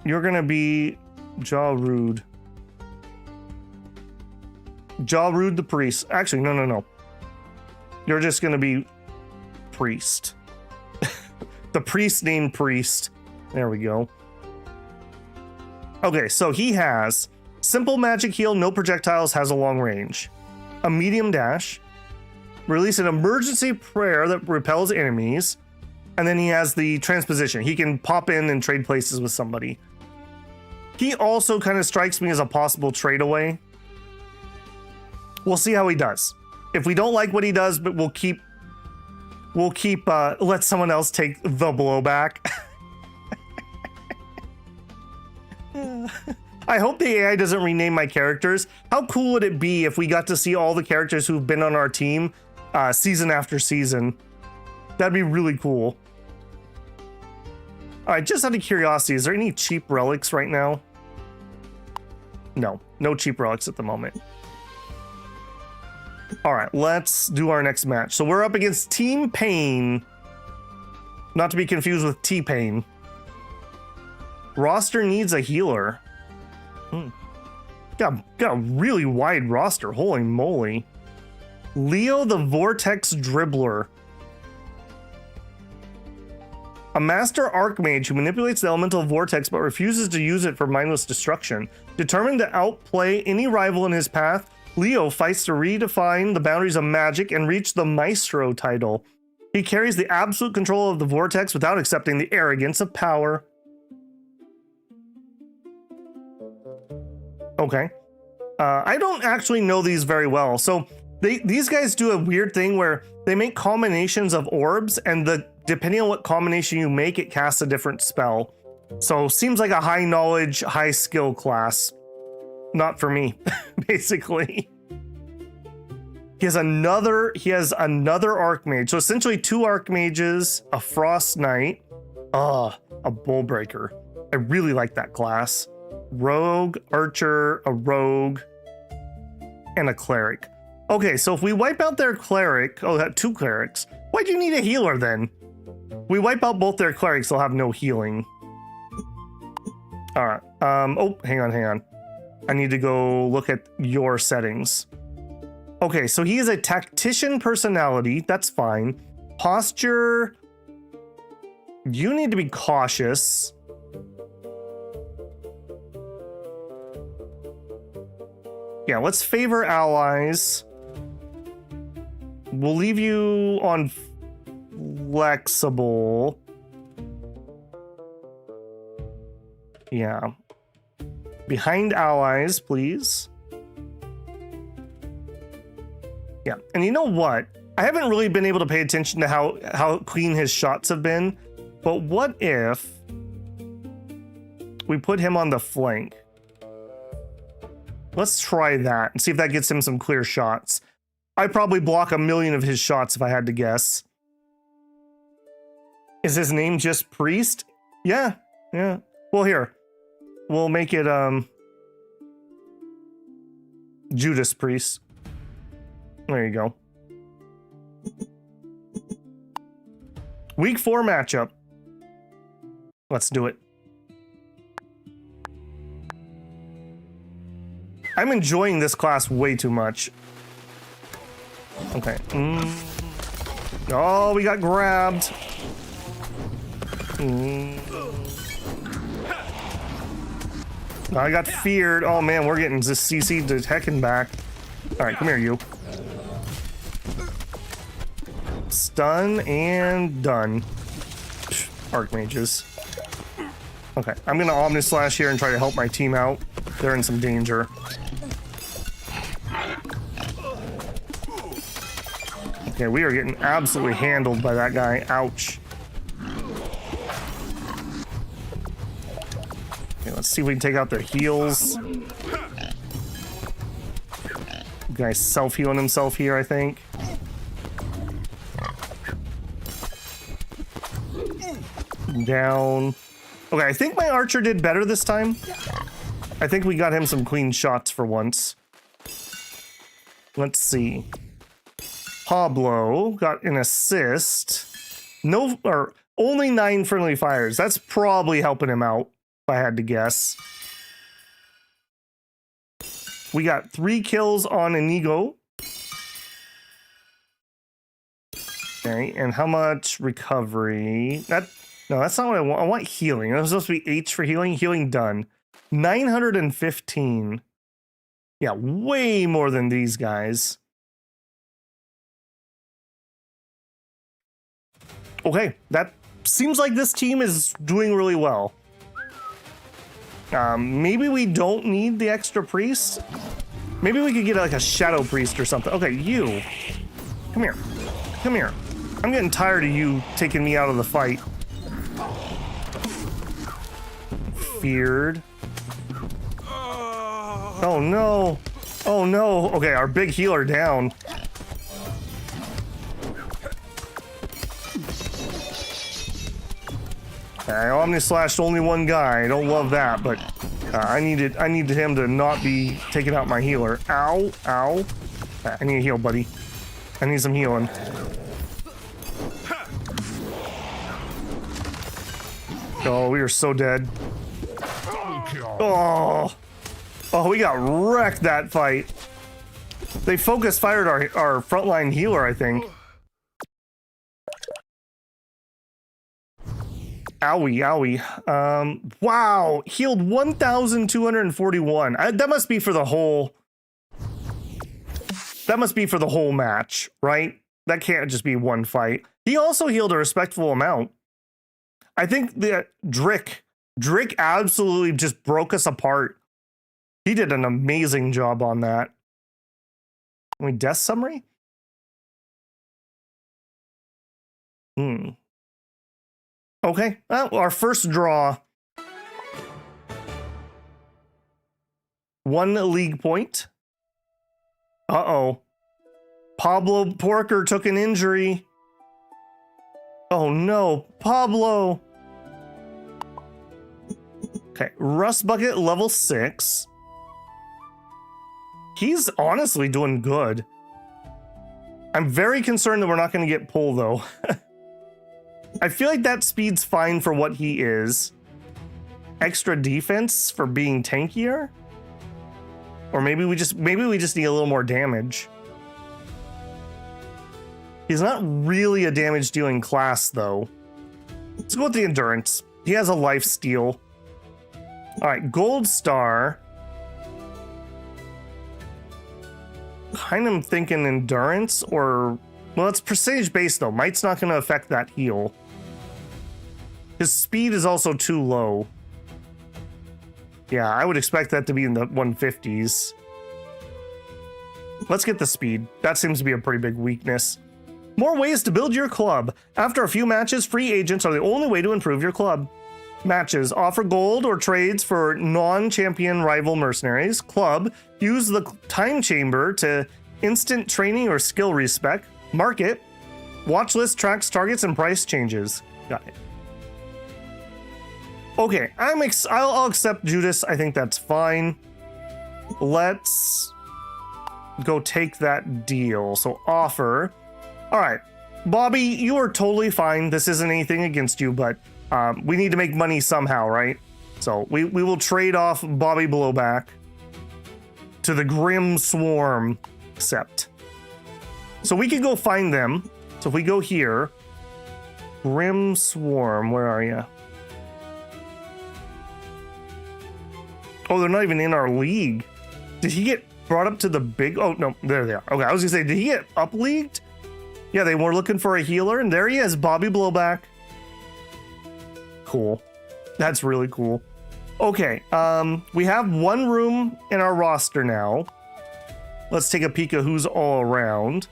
[SPEAKER 1] You're gonna be Jarud. Jarud the priest. Actually, no. You're just gonna be priest. The priest named priest. There we go. Okay, so he has simple magic heal, no projectiles, has a long range. A medium dash. Release an emergency prayer that repels enemies. And then he has the transposition. He can pop in and trade places with somebody. He also kind of strikes me as a possible trade away. We'll see how he does. If we don't like what he does, but we'll keep let someone else take the blowback. I hope the AI doesn't rename my characters. How cool would it be if we got to see all the characters who've been on our team season after season? That'd be really cool. All right, just out of curiosity, is there any cheap relics right now? No, no cheap relics at the moment. All right, let's do our next match. So we're up against Team Pain. Not to be confused with T-Pain. Roster needs a healer. Got a really wide roster. Holy moly. Leo the Vortex Dribbler. A master archmage who manipulates the elemental vortex but refuses to use it for mindless destruction. Determined to outplay any rival in his path, Leo fights to redefine the boundaries of magic and reach the Maestro title. He carries the absolute control of the vortex without accepting the arrogance of power. Okay. I don't actually know these very well. So these guys do a weird thing where they make combinations of orbs, and depending on what combination you make, it casts a different spell. So seems like a high knowledge, high skill class. Not for me, basically. He has another Archmage. So essentially 2 Archmages, a Frost Knight, a Bullbreaker. I really like that class. Rogue, Archer, a Rogue, and a Cleric. Okay, so if we wipe out their Cleric, that 2 Clerics, why do you need a healer then? We wipe out both their Clerics, they'll have no healing. All right, hang on. I need to go look at your settings. Okay, so he is a tactician personality, that's fine. Posture, you need to be cautious. Yeah, let's favor allies. We'll leave you on flexible. Yeah. Behind allies, please. Yeah, and you know what? I haven't really been able to pay attention to how clean his shots have been, but what if we put him on the flank? Let's try that and see if that gets him some clear shots. I'd probably block 1,000,000 of his shots if I had to guess. Is his name just Priest? Yeah. Well, here. We'll make it Judas Priest. There you go. Week 4 matchup. Let's do it. I'm enjoying this class way too much. Okay. Oh, we got grabbed. I got feared. Oh man, we're getting just CC'd to heck and back. All right, come here, you. Stun and done. Archmages. Okay, I'm gonna Omnislash here and try to help my team out. They're in some danger. Okay, we are getting absolutely handled by that guy. Ouch. Okay, let's see if we can take out their heals. Guy's self-healing himself here, I think. Down. Okay, I think my archer did better this time. I think we got him some clean shots for once. Let's see. Pablo got an assist. Only 9 friendly fires. That's probably helping him out, if I had to guess. We got 3 kills on Inigo. Okay, and how much recovery? No, that's not what I want. I want healing. It was supposed to be H for healing. Healing done. 915. Yeah, way more than these guys. Okay, seems like this team is doing really well. Maybe we don't need the extra priest. Maybe we could get like a shadow priest or something. Okay, you. Come here. Come here. I'm getting tired of you taking me out of the fight. Feared. Oh no. Oh no. Okay, our big healer down. Okay, Omni slashed only one guy. I don't love that, but I needed him to not be taking out my healer. Ow, ow. I need a heal, buddy. I need some healing. Oh, we are so dead. Oh, we got wrecked that fight. They focus fired our frontline healer, I think. Owie, owie. Wow, healed 1,241. That must be for the whole. That must be for the whole match, right? That can't just be one fight. He also healed a respectful amount. I think that Drick absolutely just broke us apart. He did an amazing job on that. Death summary? Okay, well, our first draw. 1 league point. Uh-oh. Pablo Porker took an injury. Oh no, Pablo. Okay, Rust Bucket level 6. He's honestly doing good. I'm very concerned that we're not going to get pull though. I feel like that speed's fine for what he is. Extra defense for being tankier? Or maybe we just need a little more damage. He's not really a damage dealing class though. Let's go with the endurance. He has a life steal. Alright, gold star. Kind of thinking endurance or... Well, it's percentage based though. Might's not going to affect that heal. His speed is also too low. Yeah, I would expect that to be in the 150s. Let's get the speed. That seems to be a pretty big weakness. More ways to build your club. After a few matches, free agents are the only way to improve your club. Matches offer gold or trades for non-champion rival mercenaries. Club, use the time chamber to instant training or skill respec. Market, watch list tracks targets and price changes. Got it. Okay, I'll accept Judas. I think that's fine. Let's go take that deal. So offer. All right, Bobby, you are totally fine. This isn't anything against you, but we need to make money somehow, right? So we will trade off Bobby Blowback to the Grim Swarm, accept. So we can go find them. So if we go here, Grim Swarm, where are you? Oh, they're not even in our league. Did he get brought up to the big... Oh, no, there they are. Okay, I was gonna say, did he get up-leagued? Yeah, they were looking for a healer, and there he is, Bobby Blowback. Cool. That's really cool. Okay, we have 1 room in our roster now. Let's take a peek at who's all around.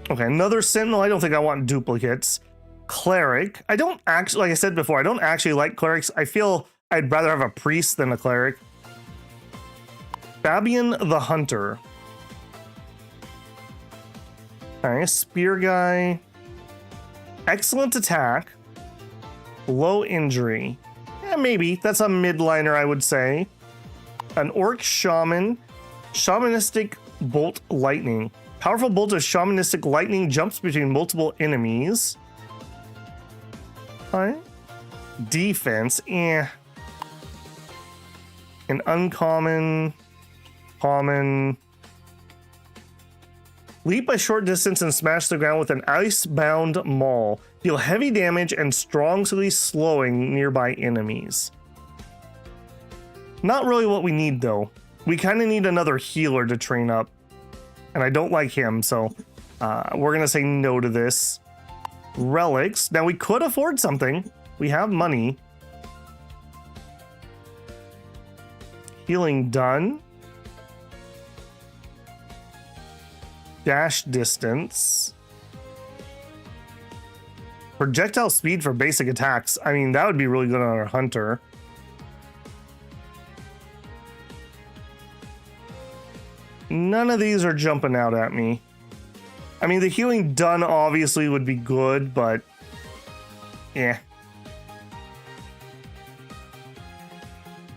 [SPEAKER 1] Okay, another Sentinel. I don't think I want duplicates. Cleric. I don't actually, like I said before, I don't actually like clerics. I feel I'd rather have a priest than a cleric. Fabian the Hunter. Alright, spear guy. Excellent attack. Low injury. Yeah, maybe. That's a midliner, I would say. An orc shaman. Shamanistic bolt lightning. Powerful bolt of shamanistic lightning jumps between multiple enemies. Alright. Defense. An uncommon. Common. Leap a short distance and smash the ground with an ice-bound maul. Deal heavy damage and strongly slowing nearby enemies. Not really what we need, though. We kind of need another healer to train up. And I don't like him, so we're going to say no to this. relics. Now we could afford something. We have money. Healing done. Dash distance. Projectile speed for basic attacks. I mean, that would be really good on our hunter. None of these are jumping out at me. I mean, the healing done obviously would be good, but yeah.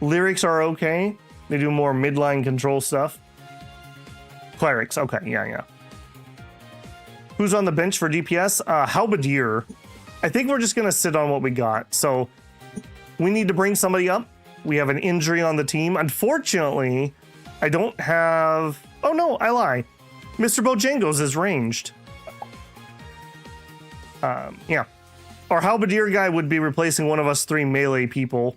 [SPEAKER 1] Lyrics are okay. They do more midline control stuff. Clerics, okay, yeah. Who's on the bench for DPS? Halberdier. I think we're just gonna sit on what we got. So we need to bring somebody up. We have an injury on the team. Unfortunately, I don't have... Oh no, I lie. Mr. Bojangles is ranged. Yeah. Our Halberdier guy would be replacing one of us 3 melee people.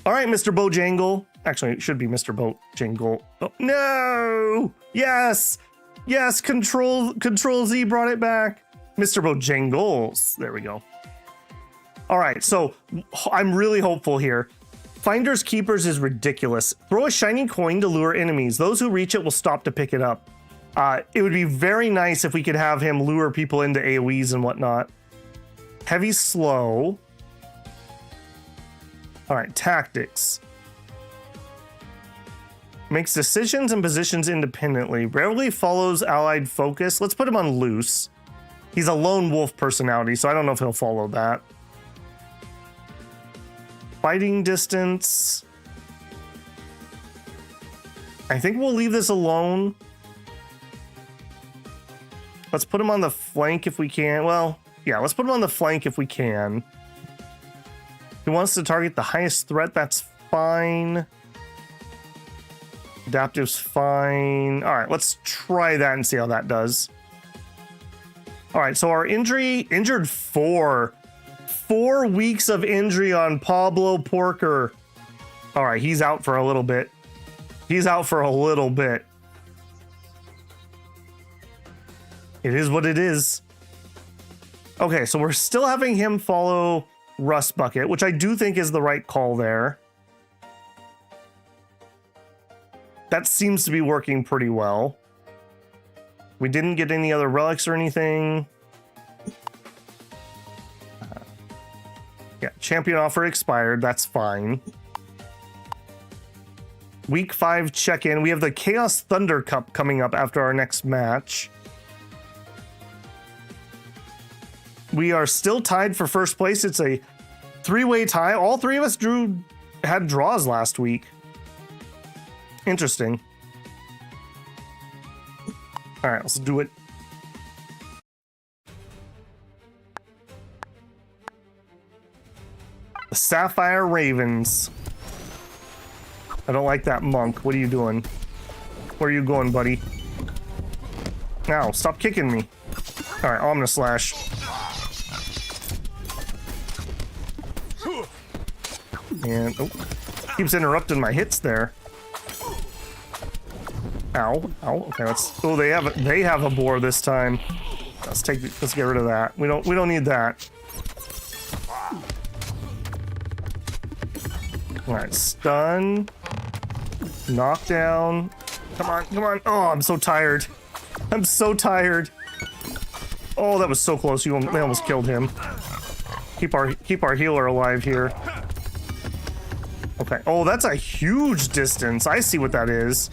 [SPEAKER 1] All right, Mr. Bojangle. Actually, it should be Mr. Bojangle. Oh, no! Yes! Yes, Control Z brought it back. Mr. Bojangles. There we go. All right, so I'm really hopeful here. Finders Keepers is ridiculous. Throw a shiny coin to lure enemies. Those who reach it will stop to pick it up. It would be very nice if we could have him lure people into AoEs and whatnot. Heavy slow. All right, tactics. Makes decisions and positions independently. Rarely follows allied focus. Let's put him on loose. He's a lone wolf personality, so I don't know if he'll follow that. Fighting distance. I think we'll leave this alone. Let's put him on the flank if we can. Well, yeah, let's put him on the flank if we can. He wants to target the highest threat. That's fine. Adaptive's fine. All right, let's try that and see how that does. All right, so our injured 4. 4 weeks of injury on Pablo Porker. All right, he's out for a little bit. He's out for a little bit. It is what it is. Okay, so we're still having him follow Rust Bucket, which I do think is the right call there. That seems to be working pretty well. We didn't get any other relics or anything. Yeah, champion offer expired. That's fine. Week 5 check-in. We have the Chaos Thunder Cup coming up after our next match. We are still tied for first place. It's a 3-way tie. All 3 of us had draws last week. Interesting. All right, let's do it. The Sapphire Ravens. I don't like that monk. What are you doing? Where are you going, buddy? Ow, stop kicking me. All right, Omni Slash. And, oh, keeps interrupting my hits there. Ow, ow, okay, let's, oh, they have a boar this time. Let's get rid of that. We don't need that. All right, stun. Knockdown. Come on, come on. Oh, I'm so tired. I'm so tired. Oh, that was so close. They almost killed him. Keep our healer alive here. Okay. Oh, that's a huge distance. I see what that is.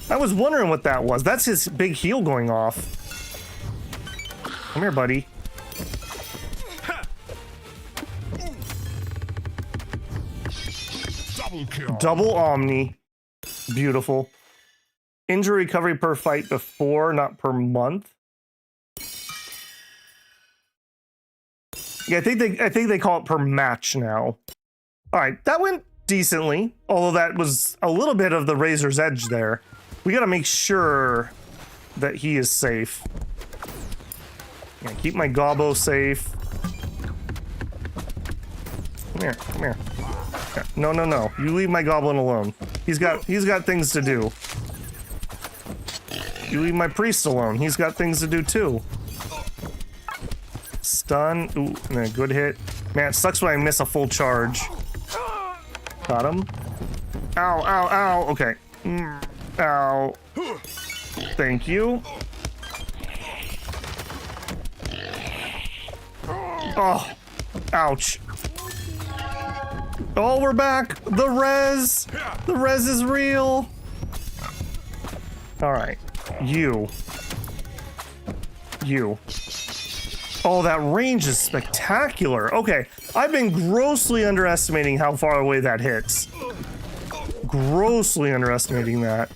[SPEAKER 1] I was wondering what that was. That's his big heal going off. Come here, buddy.
[SPEAKER 2] Double kill.
[SPEAKER 1] Double Omni. Beautiful. Injury recovery per fight before, not per month. Yeah, I think they call it per match now. All right, that went decently, although that was a little bit of the razor's edge there. We got to make sure that he is safe. Yeah, keep my gobbo safe. Come here, come here. Yeah, no, no, no. You leave my goblin alone. He's got things to do. You leave my priest alone. He's got things to do too. Stun. Ooh, and a good hit. Man, it sucks when I miss a full charge. Got him. Ow, ow, ow. Okay. Ow. Thank you. Oh. Ouch. Oh, we're back. The res. The res is real. All right. You. Oh, that range is spectacular. Okay, I've been grossly underestimating how far away that hits. Grossly underestimating that.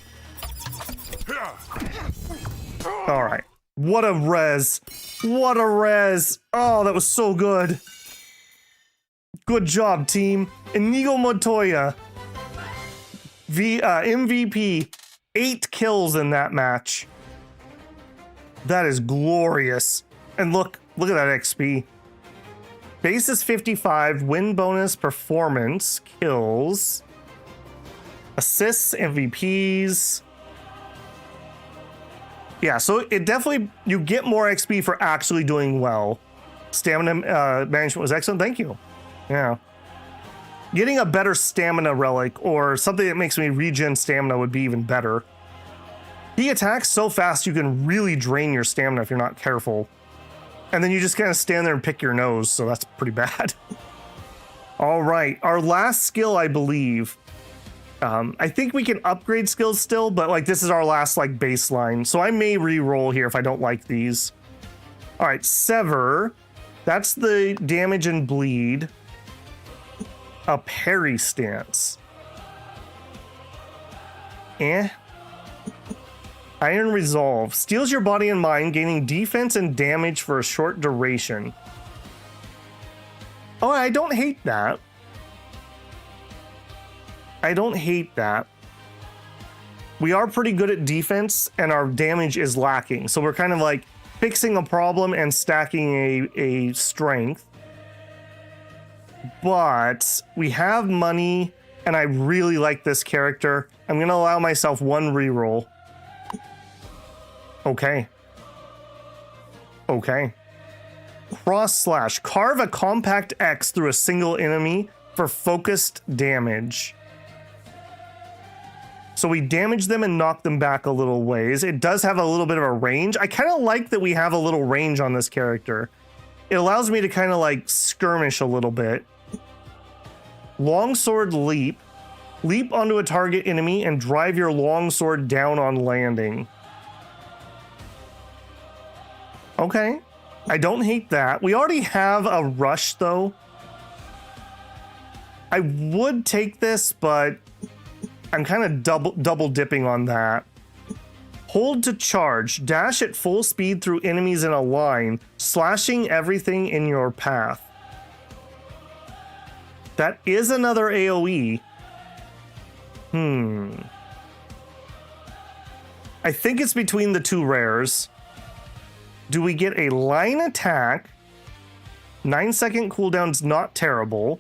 [SPEAKER 1] All right. What a res. What a res. Oh, that was so good. Good job, team. Inigo Montoya. MVP. 8 kills in that match. That is glorious. And look at that XP. Base is 55, win bonus, performance, kills, assists, MVPs. Yeah, so it definitely, you get more XP for actually doing well. Stamina management was excellent, thank you. Yeah. Getting a better stamina relic or something that makes me regen stamina would be even better. He attacks so fast you can really drain your stamina if you're not careful. And then you just kind of stand there and pick your nose, so that's pretty bad. All right, our last skill, I believe. I think we can upgrade skills still, but like this is our last like baseline. So I may re-roll here if I don't like these. All right, Sever. That's the damage and bleed. A parry stance. Iron Resolve. Steals your body and mind, gaining defense and damage for a short duration. Oh, I don't hate that. I don't hate that. We are pretty good at defense, and our damage is lacking. So we're kind of like fixing a problem and stacking a strength. But we have money, and I really like this character. I'm going to allow myself one reroll. Okay. Cross slash. Carve a compact X through a single enemy for focused damage. So we damage them and knock them back a little ways. It does have a little bit of a range. I kind of like that we have a little range on this character. It allows me to kind of like skirmish a little bit. Longsword leap. Leap onto a target enemy and drive your longsword down on landing. Okay, I don't hate that. We already have a rush though. I would take this, but I'm kind of double dipping on that. Hold to charge. Dash at full speed through enemies in a line, slashing everything in your path. That is another AoE. I think it's between the two rares. Do we get a line attack? 9-second cooldown's not terrible.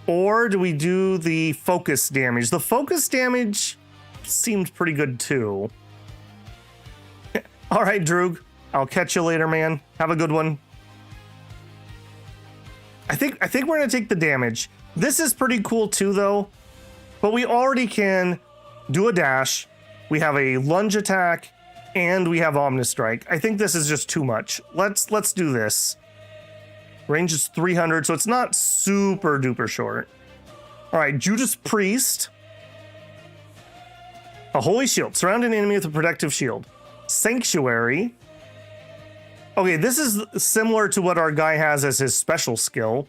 [SPEAKER 1] Or do we do the focus damage? The focus damage seemed pretty good too. All right, Droog. I'll catch you later, man. Have a good one. I think we're gonna take the damage. This is pretty cool too, though. But we already can do a dash. We have a lunge attack. And we have Omnistrike. I think this is just too much. Let's do this. Range is 300, so it's not super duper short. All right, Judas Priest. A Holy Shield. Surround an enemy with a protective shield. Sanctuary. Okay, this is similar to what our guy has as his special skill.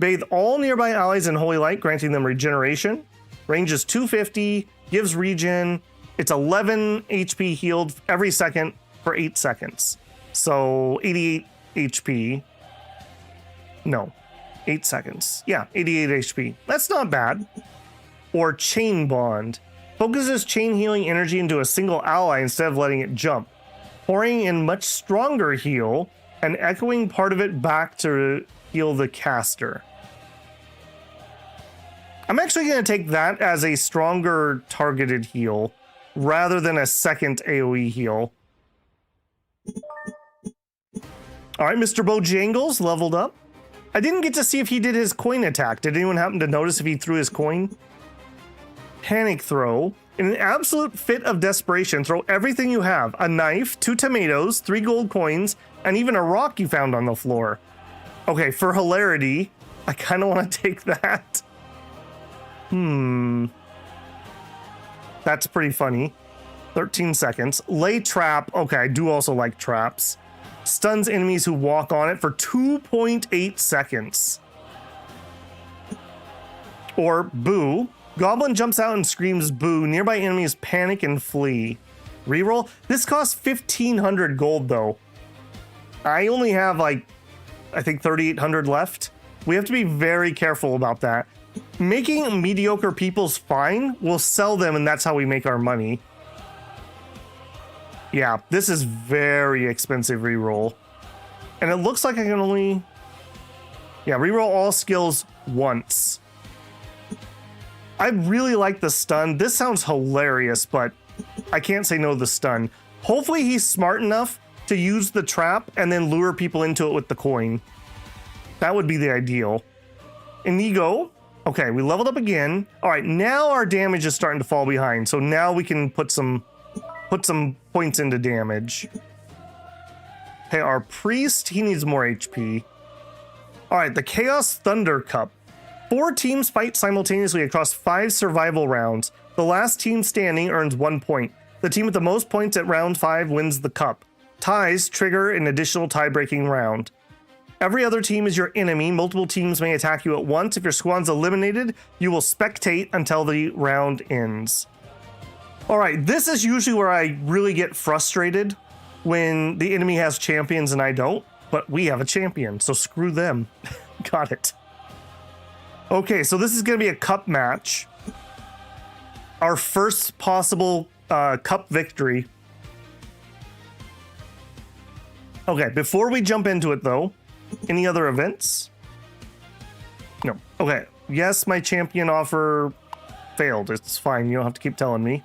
[SPEAKER 1] Bathe all nearby allies in holy light, granting them regeneration. Range is 250, gives regen. It's 11 HP healed every second for 8 seconds. So 88 HP. No, 8 seconds. Yeah, 88 HP. That's not bad. Or Chain Bond. Focuses chain healing energy into a single ally instead of letting it jump. Pouring in much stronger heal and echoing part of it back to heal the caster. I'm actually going to take that as a stronger targeted heal rather than a second AoE heal. All right, Mr. Bojangles leveled up. I didn't get to see if he did his coin attack. Did anyone happen to notice if he threw his coin? Panic throw. In an absolute fit of desperation, throw everything you have. A knife, 2 tomatoes, 3 gold coins, and even a rock you found on the floor. Okay, for hilarity, I kind of want to take that. That's pretty funny. 13 seconds. Lay trap. Okay, I do also like traps. Stuns enemies who walk on it for 2.8 seconds. Or boo. Goblin jumps out and screams boo. Nearby enemies panic and flee. Reroll. This costs 1,500 gold though. I only have like, I think 3,800 left. We have to be very careful about that. Making mediocre people's fine, we'll sell them and that's how we make our money. Yeah, this is very expensive reroll. And it looks like I can only... Yeah, reroll all skills once. I really like the stun. This sounds hilarious, but I can't say no to the stun. Hopefully he's smart enough to use the trap and then lure people into it with the coin. That would be the ideal. Inigo. Okay, we leveled up again. All right, now our damage is starting to fall behind. So now we can put some points into damage. Okay, our priest, he needs more HP. All right, the Chaos Thunder Cup. 4 teams fight simultaneously across 5 survival rounds. The last team standing earns 1 point. The team with the most points at round 5 wins the cup. Ties trigger an additional tie-breaking round. Every other team is your enemy. Multiple teams may attack you at once. If your squad's eliminated, you will spectate until the round ends. All right, this is usually where I really get frustrated when the enemy has champions and I don't, but we have a champion, so screw them. Got it. Okay, so this is going to be a cup match. Our first possible cup victory. Okay, before we jump into it though, any other events? No. Okay, yes, my champion offer failed. It's fine, you don't have to keep telling me.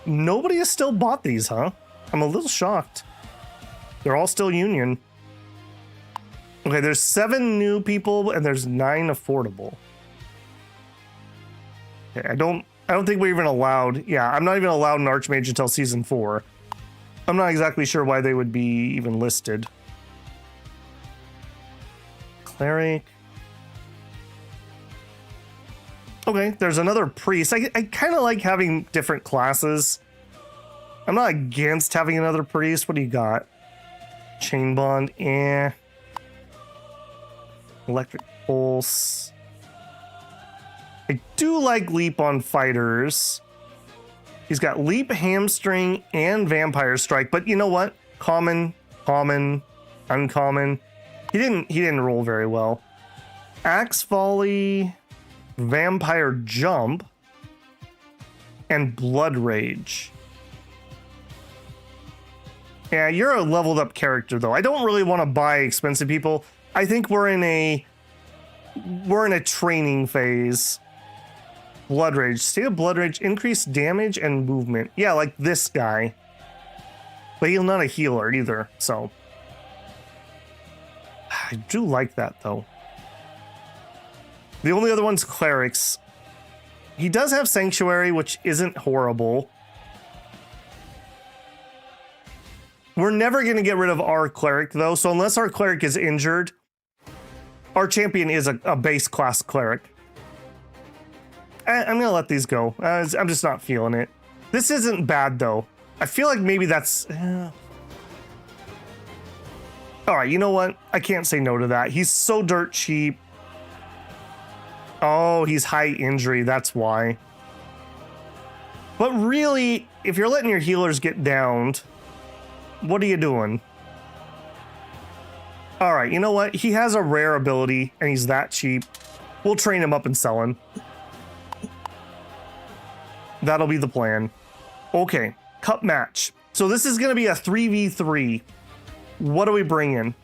[SPEAKER 1] Nobody has still bought these, huh? I'm a little shocked. They're all still Union. Okay, there's 7 new people and there's 9 affordable. Okay, I don't think we're even allowed. Yeah, I'm not even allowed an Archmage until season 4. I'm not exactly sure why they would be even listed. Cleric. Okay, there's another priest. I kind of like having different classes. I'm not against having another priest. What do you got? Chain bond, Electric pulse. I do like leap on fighters. He's got leap, hamstring, and vampire strike. But you know what? Common, uncommon. He didn't roll very well. Axe volley, vampire jump, and blood rage. Yeah, you're a leveled up character though. I don't really want to buy expensive people. I think we're in a training phase. Blood rage. State of blood rage, increased damage and movement. Yeah, like this guy. But he's not a healer either, so. I do like that though. The only other one's clerics. He does have sanctuary, which isn't horrible. We're never going to get rid of our cleric though, so unless our cleric is injured, our champion is a base class cleric. I'm going to let these go. I'm just not feeling it. This isn't bad though. I feel like maybe that's... All right, you know what? I can't say no to that. He's so dirt cheap. Oh, he's high injury, that's why. But really, if you're letting your healers get downed, what are you doing? All right, you know what? He has a rare ability, and he's that cheap. We'll train him up and sell him. That'll be the plan. Okay, cup match. So this is going to be a 3v3. What do we bring in?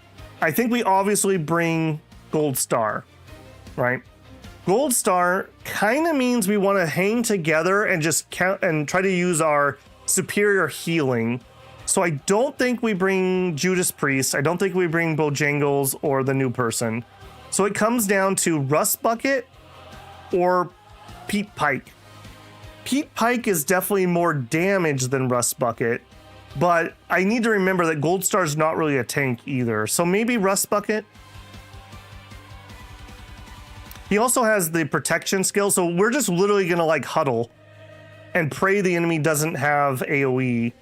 [SPEAKER 1] I think we obviously bring Gold Star, right? Gold star kind of means we want to hang together and just count and try to use our superior healing. So I don't think we bring Judas Priest. I don't think we bring Bojangles or the new person. So it comes down to Rust Bucket or Pete Pike. Pete Pike is definitely more damage than Rust Bucket, but I need to remember that Gold Star is not really a tank either. So maybe Rust Bucket. He also has the protection skill, so we're just literally gonna like huddle and pray the enemy doesn't have AoE.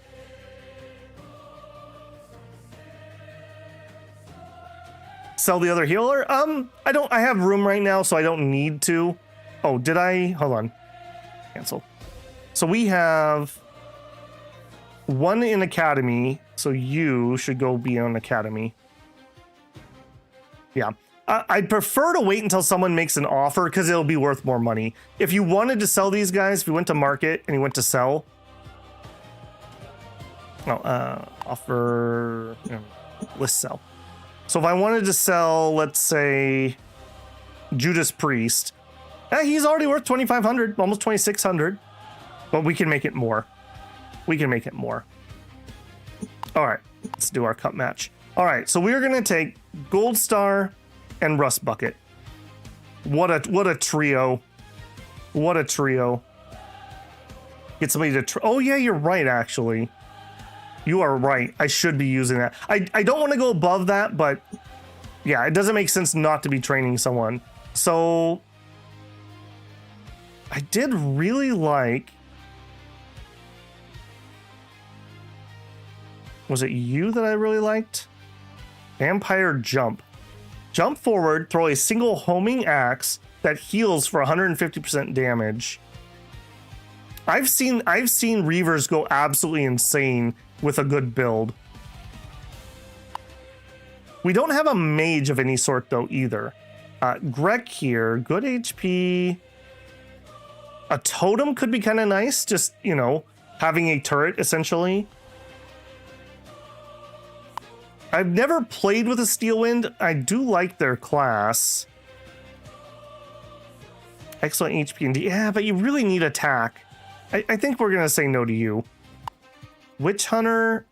[SPEAKER 1] Sell the other healer? I have room right now, so I don't need to. Oh, did I? Hold on. Cancel. So we have one in Academy, so you should go be on Academy. Yeah. I'd prefer to wait until someone makes an offer because it'll be worth more money. If you wanted to sell these guys, if you went to market and you went to sell, offer, list sell. So if I wanted to sell, let's say, Judas Priest, he's already worth 2,500, almost 2,600, but we can make it more. We can make it more. All right, let's do our cup match. All right, so we're gonna take Gold Star and Rust Bucket. What a trio. What a trio. Get somebody to oh yeah, you're right, actually. You are right. I should be using that. I don't want to go above that, but yeah, it doesn't make sense not to be training someone. So I did really like, was it you that I really liked? Vampire Jump. Jump forward, throw a single homing axe that heals for 150% damage. I've seen Reavers go absolutely insane with a good build. We don't have a mage of any sort though either. Greg here, good HP. A totem could be kind of nice, just, having a turret essentially. I've never played with a Steelwind. I do like their class. Excellent HP and D. Yeah, but you really need attack. I think we're gonna say no to you. Witch Hunter.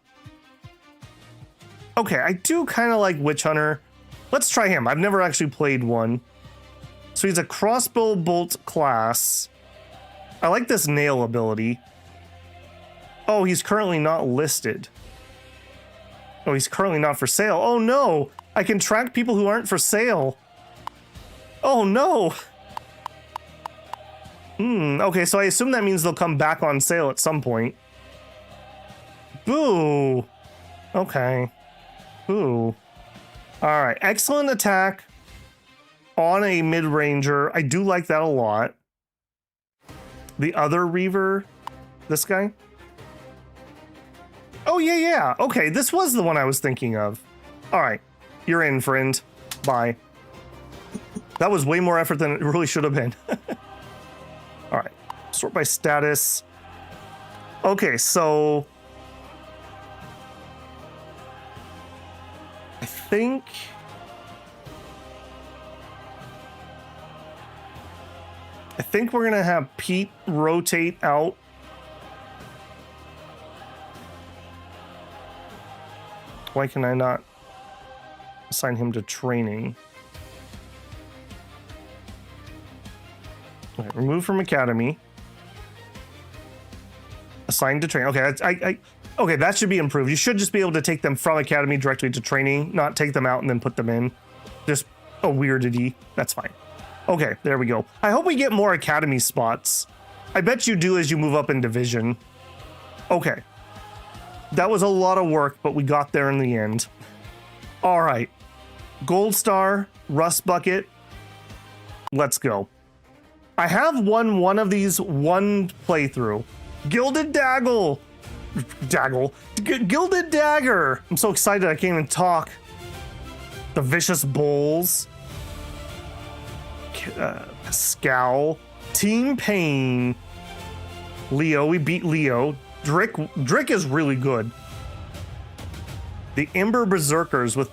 [SPEAKER 1] Okay, I do kind of like Witch Hunter. Let's try him. I've never actually played one. So he's a crossbow bolt class. I like this nail ability. Oh, he's currently not listed. Oh, he's currently not for sale. Oh no, I can track people who aren't for sale. Oh no. Okay, so I assume that means they'll come back on sale at some point. Boo. Okay. Boo. All right, excellent attack on a mid-ranger. I do like that a lot. The other Reaver, this guy. Oh, yeah. Okay, this was the one I was thinking of. All right, you're in, friend. Bye. That was way more effort than it really should have been. All right, sort by status. Okay, so I think we're gonna have Pete rotate out. Why can I not assign him to training? Okay, remove from academy. Assigned to training. Okay, okay, that should be improved. You should just be able to take them from academy directly to training, not take them out and then put them in. Just a weirdity. That's fine. Okay, there we go. I hope we get more academy spots. I bet you do as you move up in division. Okay. That was a lot of work, but we got there in the end. All right. Gold Star, Rust Bucket. Let's go. I have won one of these one playthrough. Gilded Dagger. Gilded Dagger. I'm so excited I can't even talk. The Vicious Bulls. Scowl. Team Pain. Leo. We beat Leo. Drick is really good. The Ember Berserkers with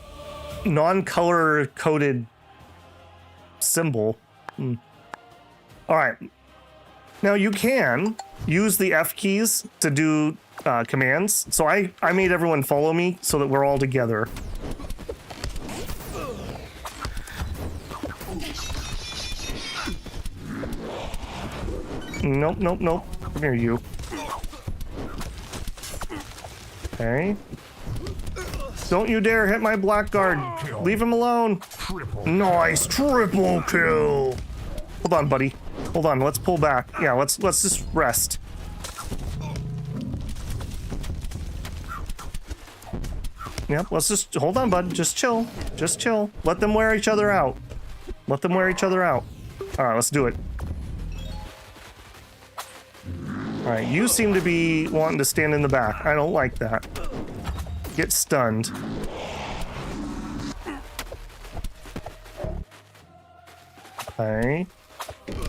[SPEAKER 1] non-color coded symbol. All right. Now you can use the F keys to do commands. So I made everyone follow me so that we're all together. Nope, nope, nope. Come here, you. Okay. Don't you dare hit my blackguard. Leave him alone. Nice, triple kill. Hold on, buddy. Hold on, let's pull back. Yeah, let's just rest. Yep, let's just hold on, bud. Just chill. Just chill. Let them wear each other out. Let them wear each other out. All right, let's do it. All right, you seem to be wanting to stand in the back. I don't like that. Get stunned. Okay.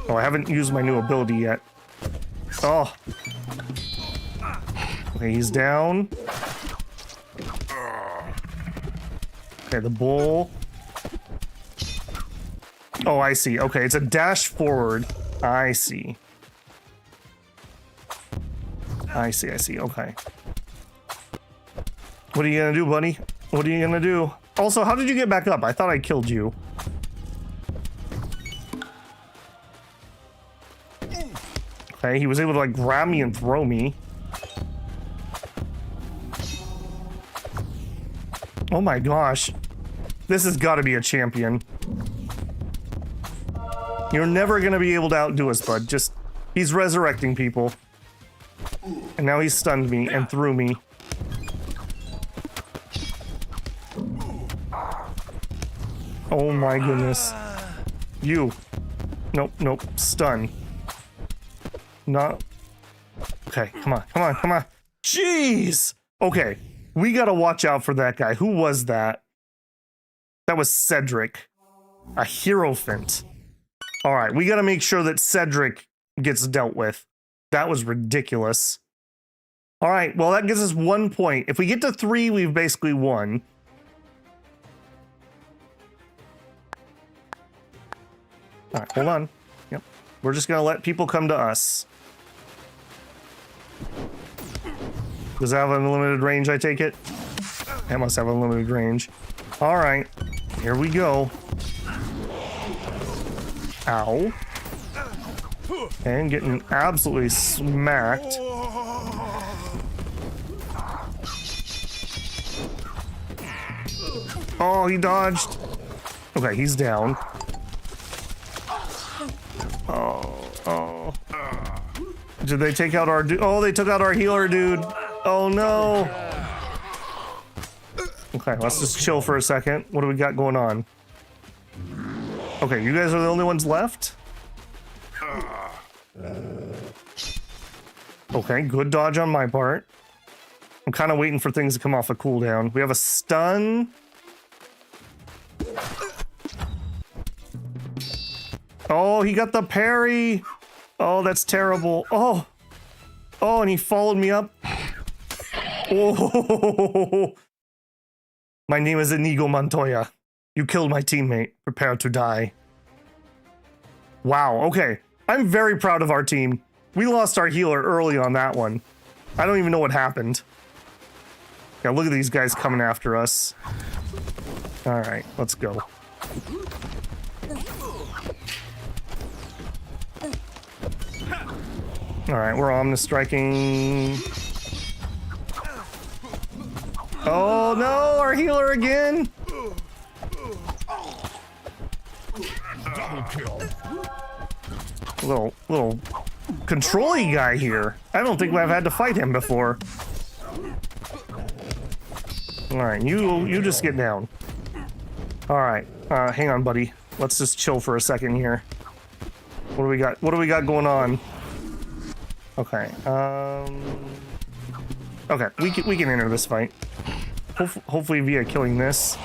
[SPEAKER 1] Oh, I haven't used my new ability yet. Oh. Okay, he's down. Okay, the bull. Oh, I see. Okay, it's a dash forward. I see. I see. Okay. What are you gonna do, buddy? What are you gonna do? Also, how did you get back up? I thought I killed you. Okay, he was able to like grab me and throw me. Oh my gosh. This has got to be a champion. You're never gonna be able to outdo us, bud. Just, he's resurrecting people. And now he's stunned me and threw me. Oh my goodness. You. Nope, nope. Stun. Not. Okay, come on. Jeez! Okay, we gotta watch out for that guy. Who was that? That was Cedric. A Hierophant. Alright, we gotta make sure that Cedric gets dealt with. That was ridiculous. Alright, well that gives us 1 point. If we get to 3, we've basically won. Alright, hold on. Yep. We're just gonna let people come to us. Does that have unlimited range, I take it? That must have unlimited range. Alright. Here we go. Ow. And getting absolutely smacked. Oh, he dodged. Okay, he's down. Oh. Did they take out our dude? Oh, they took out our healer dude. Oh no. Okay, let's just chill for a second. What do we got going on? Okay, you guys are the only ones left? Okay, good dodge on my part. I'm kind of waiting for things to come off a cooldown. We have a stun. Oh, he got the parry. Oh, that's terrible. Oh, and he followed me up. Oh, my name is Inigo Montoya. You killed my teammate. Prepare to die. Wow, okay. I'm very proud of our team. We lost our healer early on that one. I don't even know what happened. Yeah, look at these guys coming after us. All right, let's go. All right, we're omni-striking. Oh no, our healer again. Little control-y guy here. I don't think I've had to fight him before. All right, you just get down. All right, hang on, buddy. Let's just chill for a second here. What do we got? What do we got going on? Okay. Okay, we can enter this fight. Hopefully via killing this.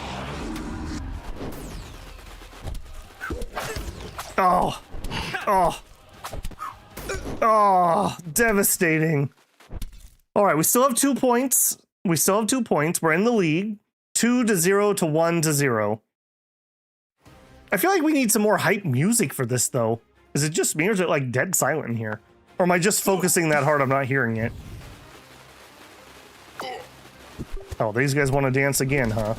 [SPEAKER 1] Oh, devastating. All right, we still have 2 points. We're in the lead. 2-0 to 1-0. I feel like we need some more hype music for this, though. Is it just me or is it like dead silent in here? Or am I just focusing that hard I'm not hearing it? Oh, these guys want to dance again, huh?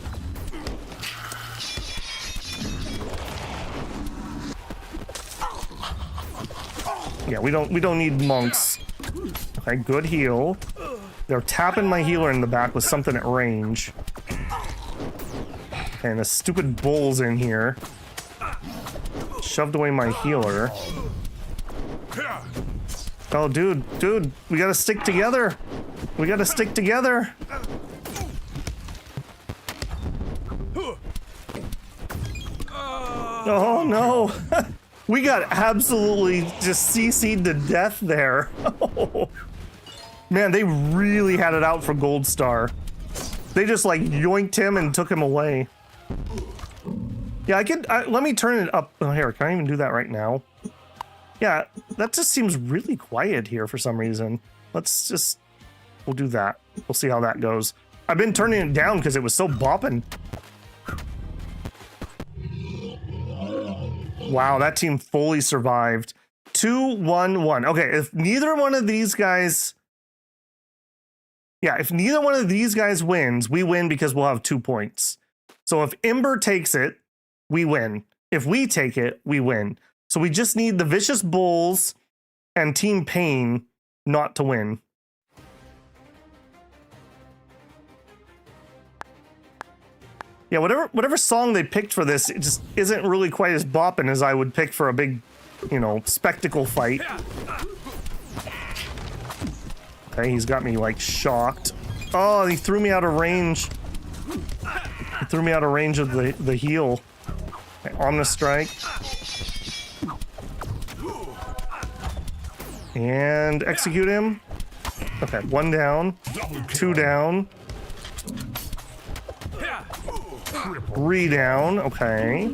[SPEAKER 1] Yeah, we don't need monks. Okay, good heal. They're tapping my healer in the back with something at range. Okay, and the stupid bull's in here. Shoved away my healer. Oh, dude, we gotta stick together. We gotta stick together. Oh, no. We got absolutely just CC'd to death there. Man, they really had it out for Gold Star. They just like yoinked him and took him away. Yeah, let me turn it up. Oh, here, can I even do that right now? Yeah, that just seems really quiet here for some reason. We'll do that. We'll see how that goes. I've been turning it down because it was so bopping. Wow, that team fully survived. 2-1-1. Okay, if neither one of these guys... Yeah, if neither one of these guys wins, we win because we'll have 2 points. So if Ember takes it, we win. If we take it, we win. So we just need the Vicious Bulls and Team Pain not to win. Yeah, whatever song they picked for this, it just isn't really quite as bopping as I would pick for a big, you know, spectacle fight. Okay, he's got me, like, shocked. Oh, he threw me out of range. He threw me out of range of the heal. Okay, Omnistrike. And execute him. Okay, 1 down. 2 down. 3 down. Okay.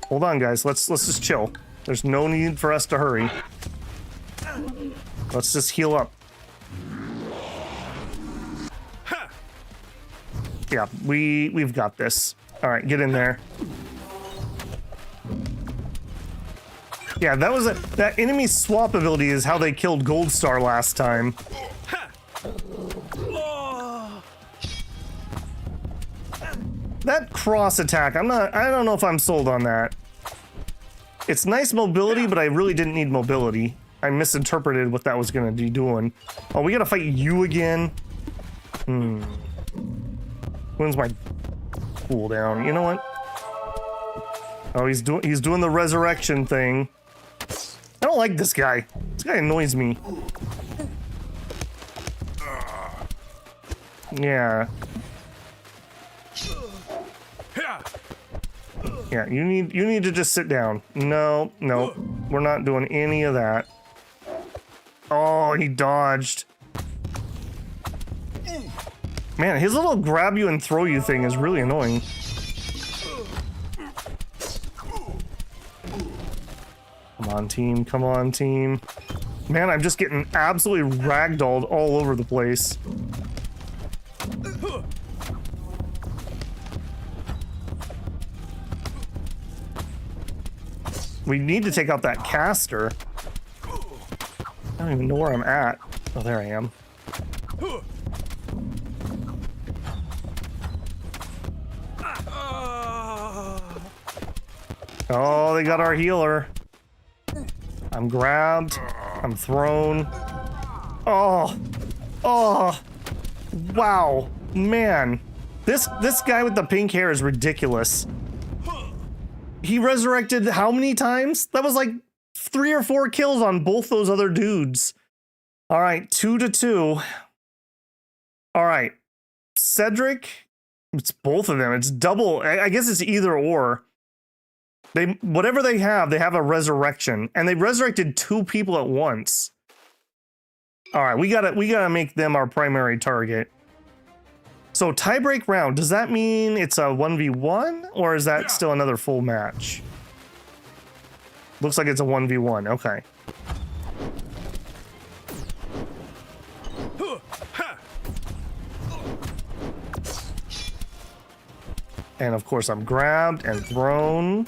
[SPEAKER 1] Hold on, guys. Let's just chill. There's no need for us to hurry. Let's just heal up. Yeah, we've got this. All right, get in there. Yeah, that enemy swap ability is how they killed Gold Star last time. That cross attack, I don't know if I'm sold on that. It's nice mobility, but I really didn't need mobility. I misinterpreted what that was gonna be doing. Oh, we gotta fight you again? When's my cooldown? You know what? Oh, he's doing the resurrection thing. I don't like this guy. This guy annoys me. Yeah. Yeah, you need to just sit down. No, we're not doing any of that. Oh, he dodged. Man, his little grab you and throw you thing is really annoying. Come on, team. Come on, team. Man, I'm just getting absolutely ragdolled all over the place. We need to take out that caster. I don't even know where I'm at. Oh, there I am. Oh, they got our healer. I'm grabbed. I'm thrown. Oh. Wow. Man. This guy with the pink hair is ridiculous. He resurrected how many times? That was like 3 or 4 kills on both those other dudes. All right, 2-2. All right, Cedric. It's both of them. It's double. I guess it's either or. Whatever they have a resurrection, and they resurrected 2 people at once. All right, we gotta make them our primary target. So tiebreak round, does that mean it's a 1v1 or is that still another full match? Looks like it's a 1v1, okay. And of course I'm grabbed and thrown.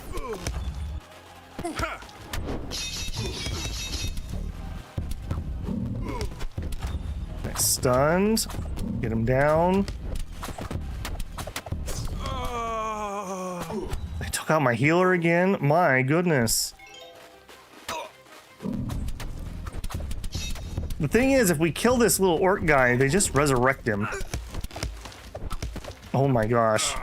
[SPEAKER 1] stunned. Get him down. They took out my healer again. My goodness. The thing is, if we kill this little orc guy, they just resurrect him. Oh my gosh.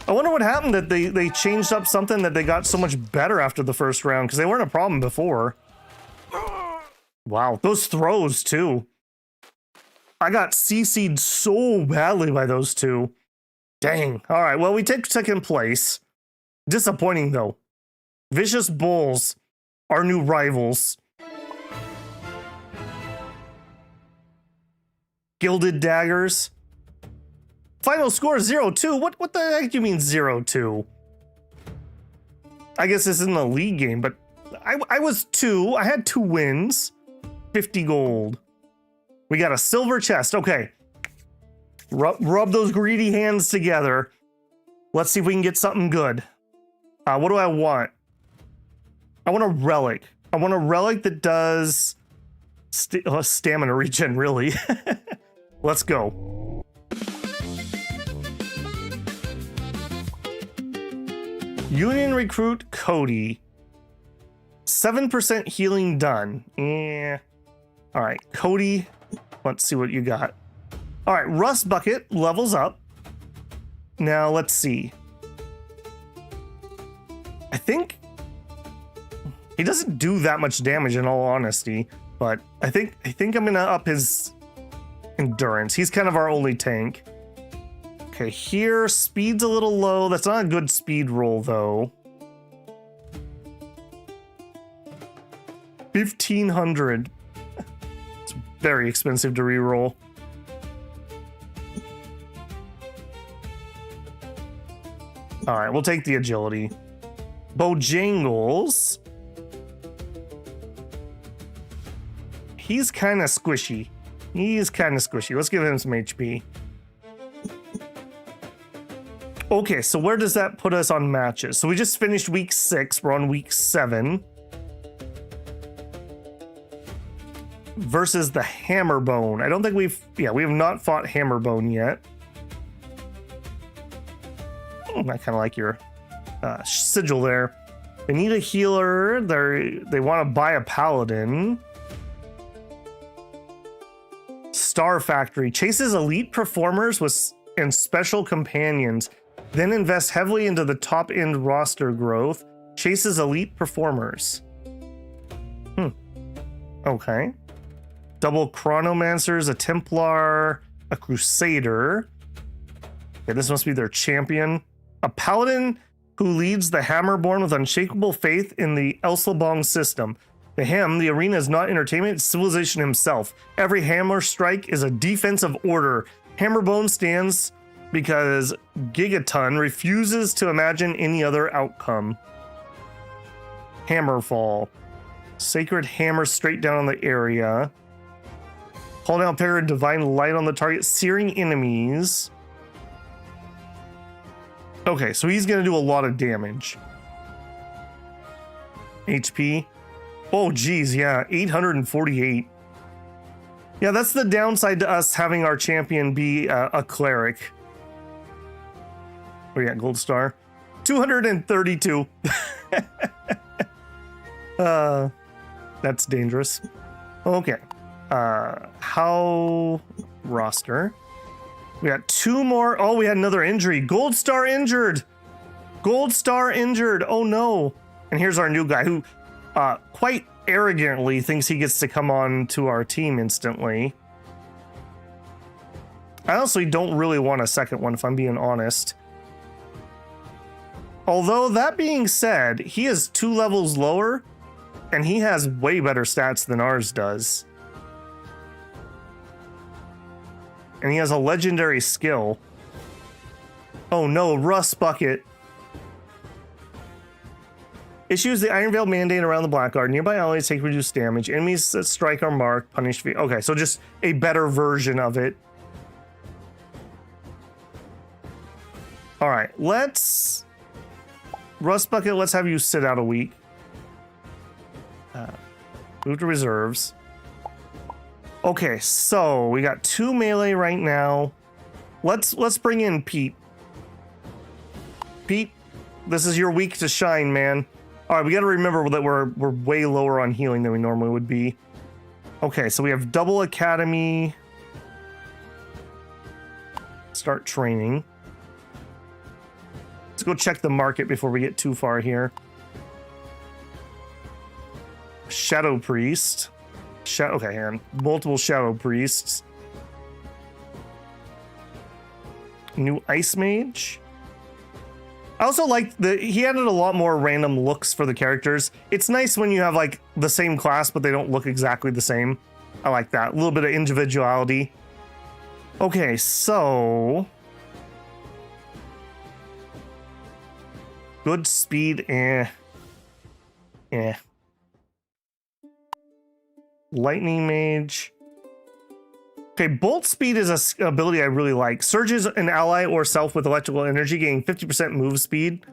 [SPEAKER 1] I wonder what happened that they changed up something that they got so much better after the first round, because they weren't a problem before. Wow, those throws too. I got CC'd so badly by those two. Dang. All right, well, we take second place. Disappointing though. Vicious Bulls, our new rivals. Gilded Daggers. Final score 0-2. What the heck do you mean 0-2? I guess this isn't a league game, but I was 2. I had 2 wins. 50 gold. We got a silver chest. Okay. Rub those greedy hands together. Let's see if we can get something good. What do I want? I want a relic. I want a relic that does stamina regen, really. Let's go. Union recruit Cody. 7% healing done. Yeah. All right, Cody. Let's see what you got. All right, Rust Bucket levels up. Now let's see. I think he doesn't do that much damage in all honesty, but I think I'm gonna up his endurance. He's kind of our only tank. Okay, here speed's a little low. That's not a good speed roll though. 1,500. It's very expensive to reroll. All right, we'll take the agility. Bojangles. He's kind of squishy. Let's give him some HP. Okay, so where does that put us on matches? So we just finished week 6. We're on week 7. Versus the Hammerbone. I don't think we have not fought Hammerbone yet. I kind of like your sigil there. They need a healer. They want to buy a paladin. Star Factory chases elite performers and special companions, then invest heavily into the top end roster growth. Chases elite performers. Okay. Double Chronomancers, a Templar, a Crusader. Okay, this must be their champion. A Paladin who leads the Hammerborn with unshakable faith in the Eslabong system. To him, the arena is not entertainment, it's civilization himself. Every hammer strike is a defensive order. Hammerbone stands because Gigaton refuses to imagine any other outcome. Hammerfall. Sacred hammer straight down on the area. Call down Parry divine light on the target, searing enemies. Okay, so he's gonna do a lot of damage. HP. Oh geez, yeah, 848. Yeah, that's the downside to us having our champion be a cleric. Oh yeah, gold star. 232. That's dangerous. Okay. How roster? We got 2 more. Oh, we had another injury. Gold star injured. Gold star injured. Oh no. And here's our new guy who quite arrogantly thinks he gets to come on to our team instantly. I honestly don't really want a second one if I'm being honest. Although that being said, he is 2 levels lower and he has way better stats than ours does. And he has a legendary skill. Oh no, Rust Bucket. Issues the Iron Veil mandate around the Blackguard. Nearby allies take reduced damage. Enemies that strike are marked, punished. Okay, so just a better version of it. All right, let's... Rust Bucket, let's have you sit out a week. Move to reserves. Okay, so we got 2 melee right now. Let's bring in Pete. Pete, this is your week to shine, man. All right, we got to remember that we're way lower on healing than we normally would be. Okay, so we have double academy. Start training. Let's go check the market before we get too far here. Shadow priest. Okay, hang on. Multiple shadow priests. New ice mage. I also like he added a lot more random looks for the characters. It's nice when you have like the same class, but they don't look exactly the same. I like that. A little bit of individuality. Okay, so good speed, lightning mage. Okay, bolt speed is an ability I really like. Surges an ally or self with electrical energy, gaining 50% move speed.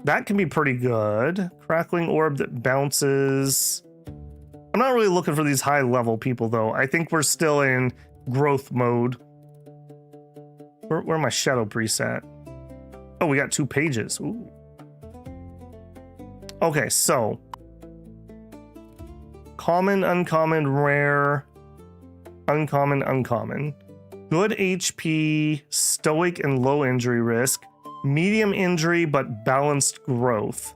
[SPEAKER 1] That can be pretty good. Crackling orb that bounces. I'm not really looking for these high level people though. I think we're still in growth mode. Where are my shadow priests at? Oh, we got 2 pages. Ooh. Okay, so common, uncommon, rare. Uncommon, uncommon. Good HP, stoic and low injury risk. Medium injury but balanced growth.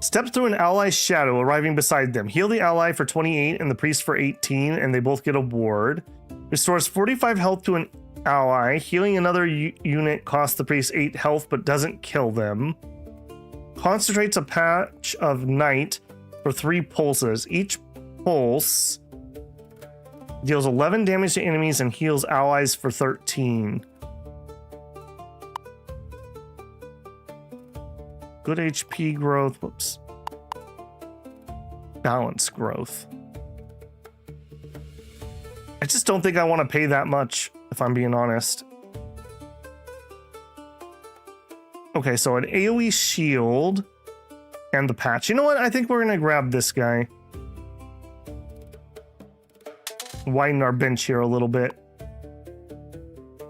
[SPEAKER 1] Step through an ally's shadow arriving beside them. Heal the ally for 28 and the priest for 18, and they both get a ward. Restores 45 health to an ally. Healing another unit costs the priest 8 health but doesn't kill them. Concentrates a patch of night for 3 pulses. Each pulse deals 11 damage to enemies and heals allies for 13. Good HP growth. Whoops. Balance growth. I just don't think I want to pay that much, if I'm being honest. Okay, so an AoE shield and the patch. You know what? I think we're gonna grab this guy. Widen our bench here a little bit.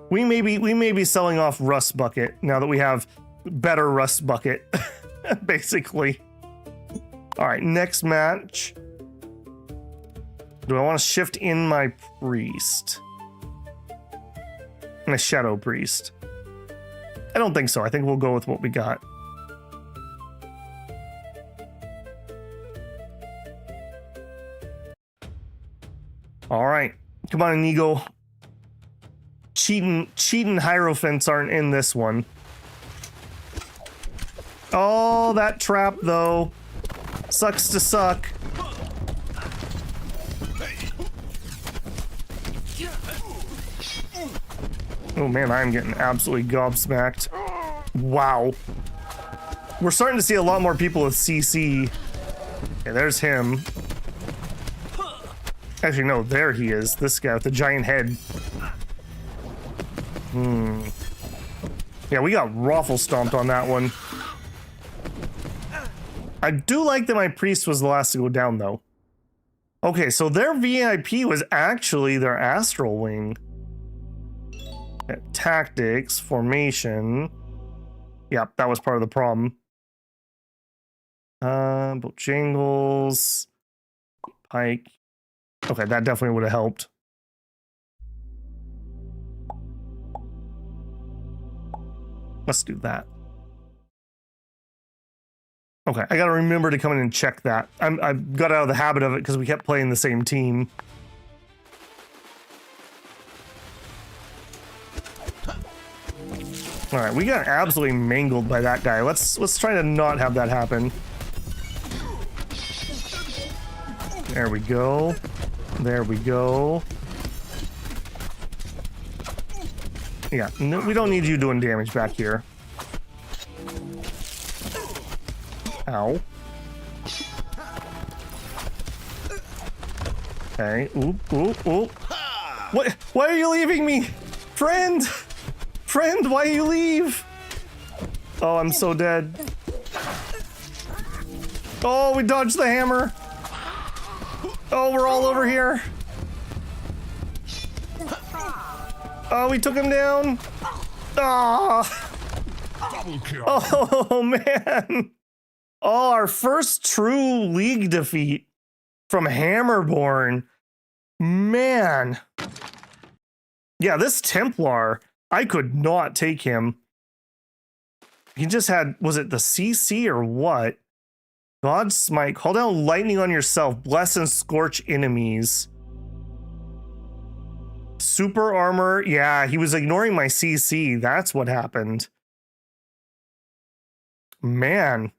[SPEAKER 1] We may be selling off Rust Bucket now that we have better Rust Bucket, basically. All right, next match. Do I want to shift in my priest? And a shadow priest? I don't think so. I think we'll go with what we got. All right, come on, Inigo. Cheating Hierophants aren't in this one. Oh, that trap though. Sucks to suck. Oh man, I'm getting absolutely gobsmacked. Wow. We're starting to see a lot more people with CC. Okay, there's him. Actually, no, there he is. This guy with the giant head. Yeah, we got raffle stomped on that one. I do like that my priest was the last to go down, though. Okay, so their VIP was actually their astral wing. Tactics, formation. Yep, that was part of the problem. Bojangles. Pike. Okay, that definitely would have helped. Let's do that. Okay, I gotta remember to come in and check that. I got out of the habit of it because we kept playing the same team. All right, we got absolutely mangled by that guy. Let's try to not have that happen. There we go. There we go. Yeah, no, we don't need you doing damage back here. Ow. Okay. Oop, oop, oop. What? Why are you leaving me? Friend! Friend, why you leave? Oh, I'm so dead. Oh, we dodged the hammer. Oh, we're all over here. Oh, we took him down. Oh. Oh, man. Oh, our first true league defeat from Hammerborn. Man. Yeah, this Templar, I could not take him. He just had, was it the CC or what? God's Smite. Call down lightning on yourself. Bless and scorch enemies. Super armor. Yeah, he was ignoring my CC. That's what happened. Man.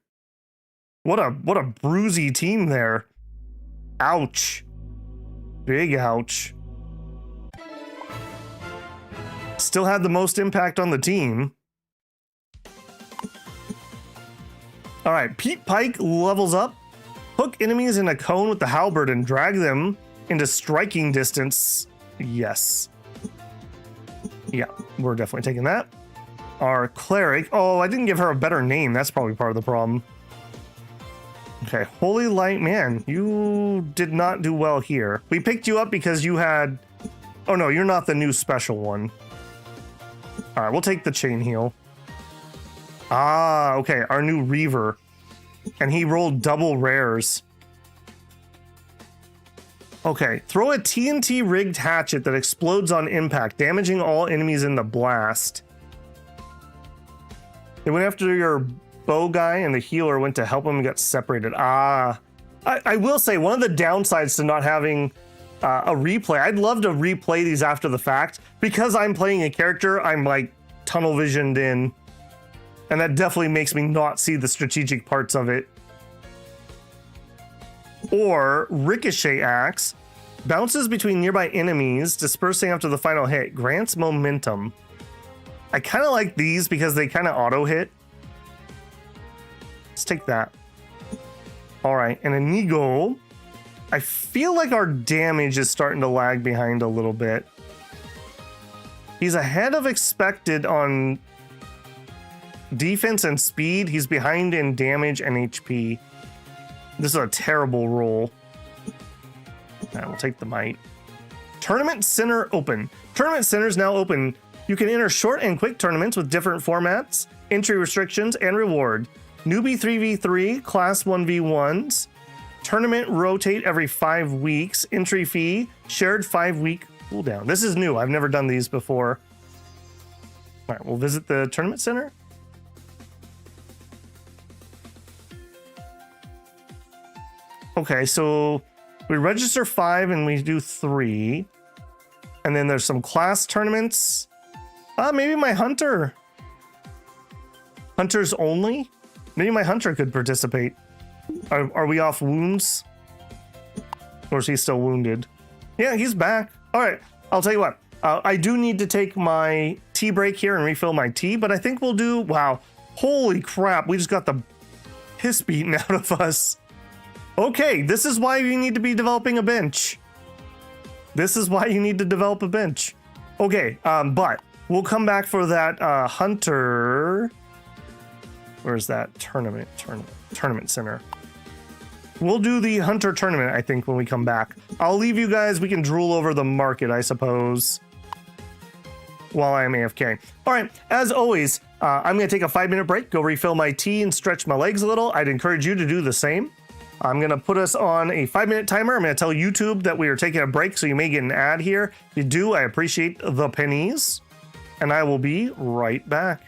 [SPEAKER 1] What a bruisey team there. Ouch. Big ouch. Still had the most impact on the team. All right, Pete Pike levels up. Hook enemies in a cone with the halberd and drag them into striking distance. Yes. Yeah, we're definitely taking that. Our cleric. Oh, I didn't give her a better name. That's probably part of the problem. Okay, Holy Light. Man, you did not do well here. We picked you up because you had... Oh no, you're not the new special one. All right, we'll take the chain heal. Ah, okay, our new Reaver. And he rolled double rares. Okay, throw a TNT rigged hatchet that explodes on impact, damaging all enemies in the blast. They went after your bow guy and the healer went to help him and got separated. Ah, I will say one of the downsides to not having a replay, I'd love to replay these after the fact. Because I'm playing a character, I'm like tunnel visioned in. And that definitely makes me not see the strategic parts of it. Or Ricochet Axe. Bounces between nearby enemies, dispersing after the final hit. Grants momentum. I kind of like these because they kind of auto hit. Let's take that. All right, and Inigo. I feel like our damage is starting to lag behind a little bit. He's ahead of expected on defense and speed. He's behind in damage and HP. This is a terrible roll. All right, we'll take the might. Tournament Center open. Tournament Center is now open. You can enter short and quick tournaments with different formats, entry restrictions, and reward. Newbie 3v3, class 1v1s. Tournament rotate every 5 weeks. Entry fee, shared 5-week cooldown. This is new. I've never done these before. All right, we'll visit the Tournament Center. Okay, so we register 5 and we do 3. And then there's some class tournaments. Maybe my hunter. Hunters only? Maybe my hunter could participate. Are we off wounds? Or is he still wounded? Yeah, he's back. All right, I'll tell you what. I do need to take my tea break here and refill my tea, but I think we'll do... Wow, holy crap, we just got the piss beaten out of us. Okay, this is why you need to be developing a bench. This is why you need to develop a bench. Okay, but we'll come back for that hunter. Where's that tournament center? We'll do the hunter tournament, I think, when we come back. I'll leave you guys. We can drool over the market, I suppose, while I'm AFK. All right, as always, I'm going to take a 5-minute break, go refill my tea and stretch my legs a little. I'd encourage you to do the same. I'm going to put us on a 5-minute timer. I'm going to tell YouTube that we are taking a break, so you may get an ad here. If you do, I appreciate the pennies. And I will be right back.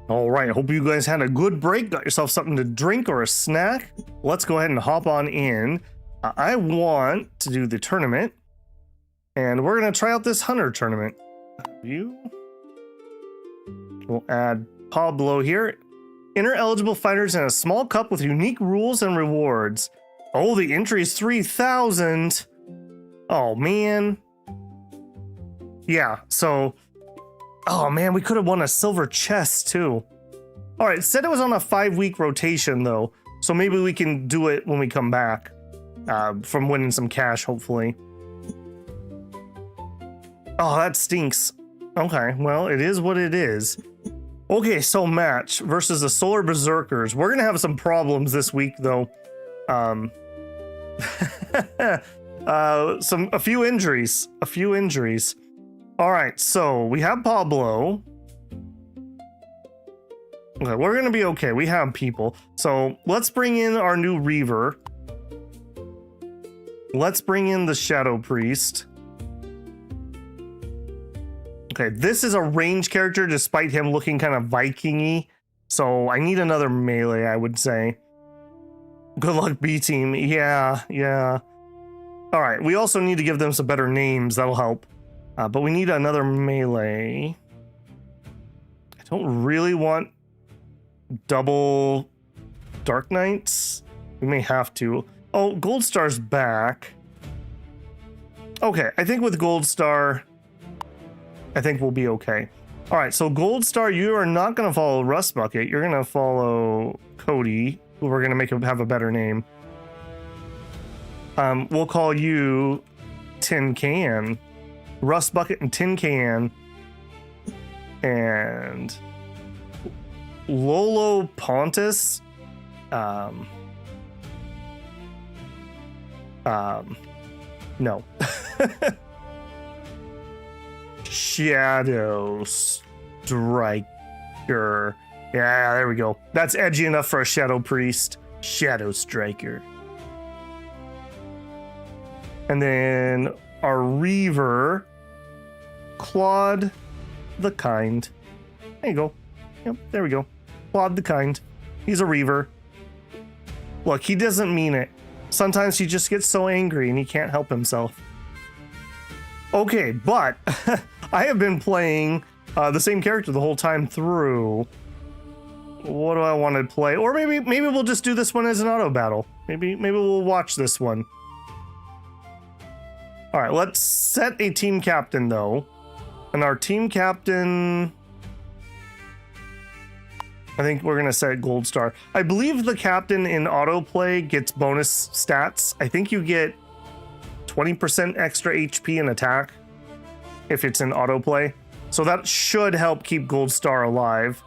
[SPEAKER 1] All right, hope you guys had a good break, got yourself something to drink or a snack. Let's go ahead and hop on in. I want to do the tournament, and we're gonna try out this hunter tournament. We'll add Pablo here. Enter eligible fighters in a small cup with unique rules and rewards. Oh, the entry is 3,000. Oh, man. Yeah, so... Oh, man, we could have won a silver chest, too. All right, it said it was on a 5-week rotation, though. So maybe we can do it when we come back. From winning some cash, hopefully. Oh, that stinks. Okay, well, it is what it is. Okay, so match versus the Solar Berserkers. We're gonna have some problems this week, though. A few injuries. All right, so we have Pablo. Okay, we're gonna be okay. We have people. So let's bring in our new Reaver. Let's bring in the Shadow Priest. Okay, this is a range character despite him looking kind of Viking-y. So I need another melee, I would say. Good luck, B-team. Yeah. All right, we also need to give them some better names. That'll help. But we need another melee. I don't really want double Dark Knights. We may have to. Oh, Gold Star's back. Okay, I think with Gold Star, I think we'll be okay. All right, so Gold Star, you are not going to follow Rust Bucket. You're going to follow Cody, who we're going to make him have a better name. We'll call you Tin Can. Rust Bucket and Tin Can. And Lolo Pontus. No. Shadow Striker. Yeah, there we go. That's edgy enough for a Shadow Priest. Shadow Striker. And then our Reaver, Claude the Kind. There you go. Yep, there we go. Claude the Kind. He's a Reaver. Look, he doesn't mean it. Sometimes he just gets so angry and he can't help himself. Okay, but I have been playing the same character the whole time through. What do I want to play? Or maybe we'll just do this one as an auto battle. Maybe we'll watch this one. All right, let's set a team captain though. And our team captain... I think we're gonna set Gold Star. I believe the captain in autoplay gets bonus stats. I think you get 20% extra HP and attack if it's in autoplay. So that should help keep Gold Star alive.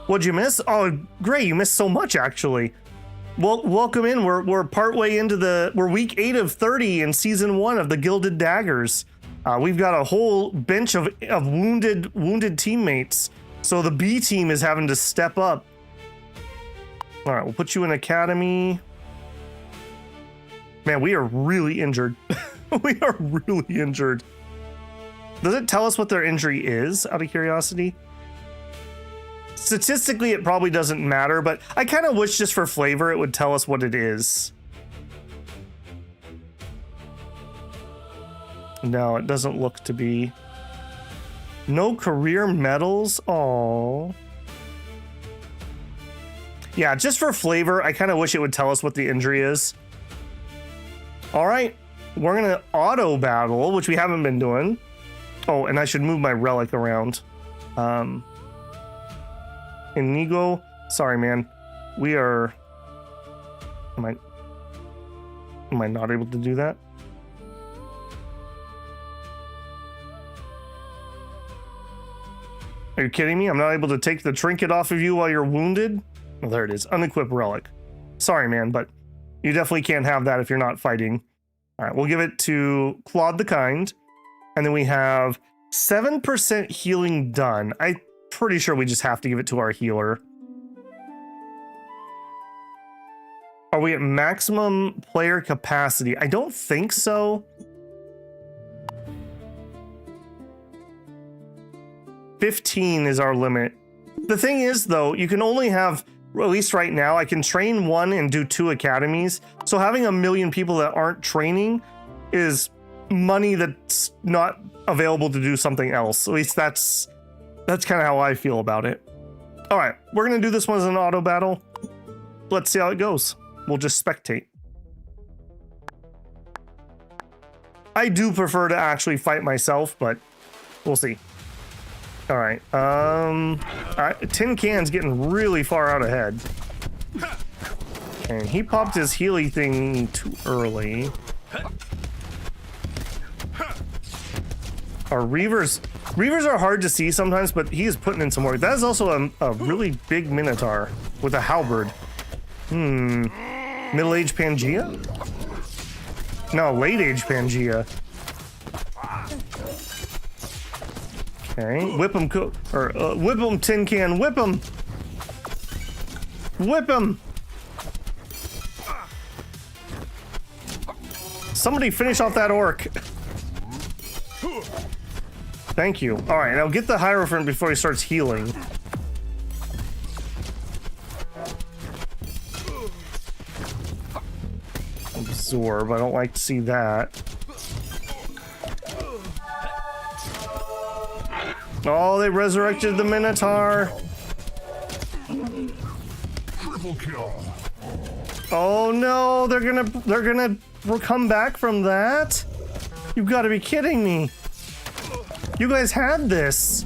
[SPEAKER 1] What'd you miss? Oh, great, you missed so much actually. Well, welcome in. We're partway into we're week 8 of 30 in season 1 of the Gilded Daggers. We've got a whole bench of wounded teammates. So the B team is having to step up. All right, we'll put you in academy. Man, we are really injured. We are really injured. Does it tell us what their injury is, out of curiosity? Statistically, it probably doesn't matter, but I kind of wish just for flavor it would tell us what it is. No, it doesn't look to be. No career medals? Oh. Yeah, just for flavor, I kind of wish it would tell us what the injury is. All right, we're gonna auto battle, which we haven't been doing. Oh, and I should move my relic around. Inigo, sorry, man. We are. Am I not able to do that? Are you kidding me? I'm not able to take the trinket off of you while you're wounded? Oh, there it is. Unequip relic. Sorry, man, but you definitely can't have that if you're not fighting. All right, we'll give it to Claude the Kind. And then we have 7% healing done. I'm pretty sure we just have to give it to our healer. Are we at maximum player capacity? I don't think so. 15 is our limit. The thing is, though, you can only have, at least right now, I can train 1 and do 2 academies. So having 1 million people that aren't training is money that's not available to do something else. At least that's kind of how I feel about it. All right, we're gonna do this one as an auto battle. Let's see how it goes. We'll just spectate. I do prefer to actually fight myself, but we'll see. All right, Tin Can's getting really far out ahead. And he popped his Healy thing too early. Our Reavers are hard to see sometimes, but he is putting in some work. That is also a really big Minotaur with a halberd. Middle-aged Pangea? No, late-age Pangea. Okay, whip him, whip him, Tin Can, whip him! Whip him! Somebody finish off that orc. Thank you. All right, now get the Hierophant before he starts healing. Absorb, I don't like to see that. Oh, they resurrected the Minotaur.
[SPEAKER 2] Triple kill.
[SPEAKER 1] Oh no, they're gonna come back from that? You've got to be kidding me. You guys had this.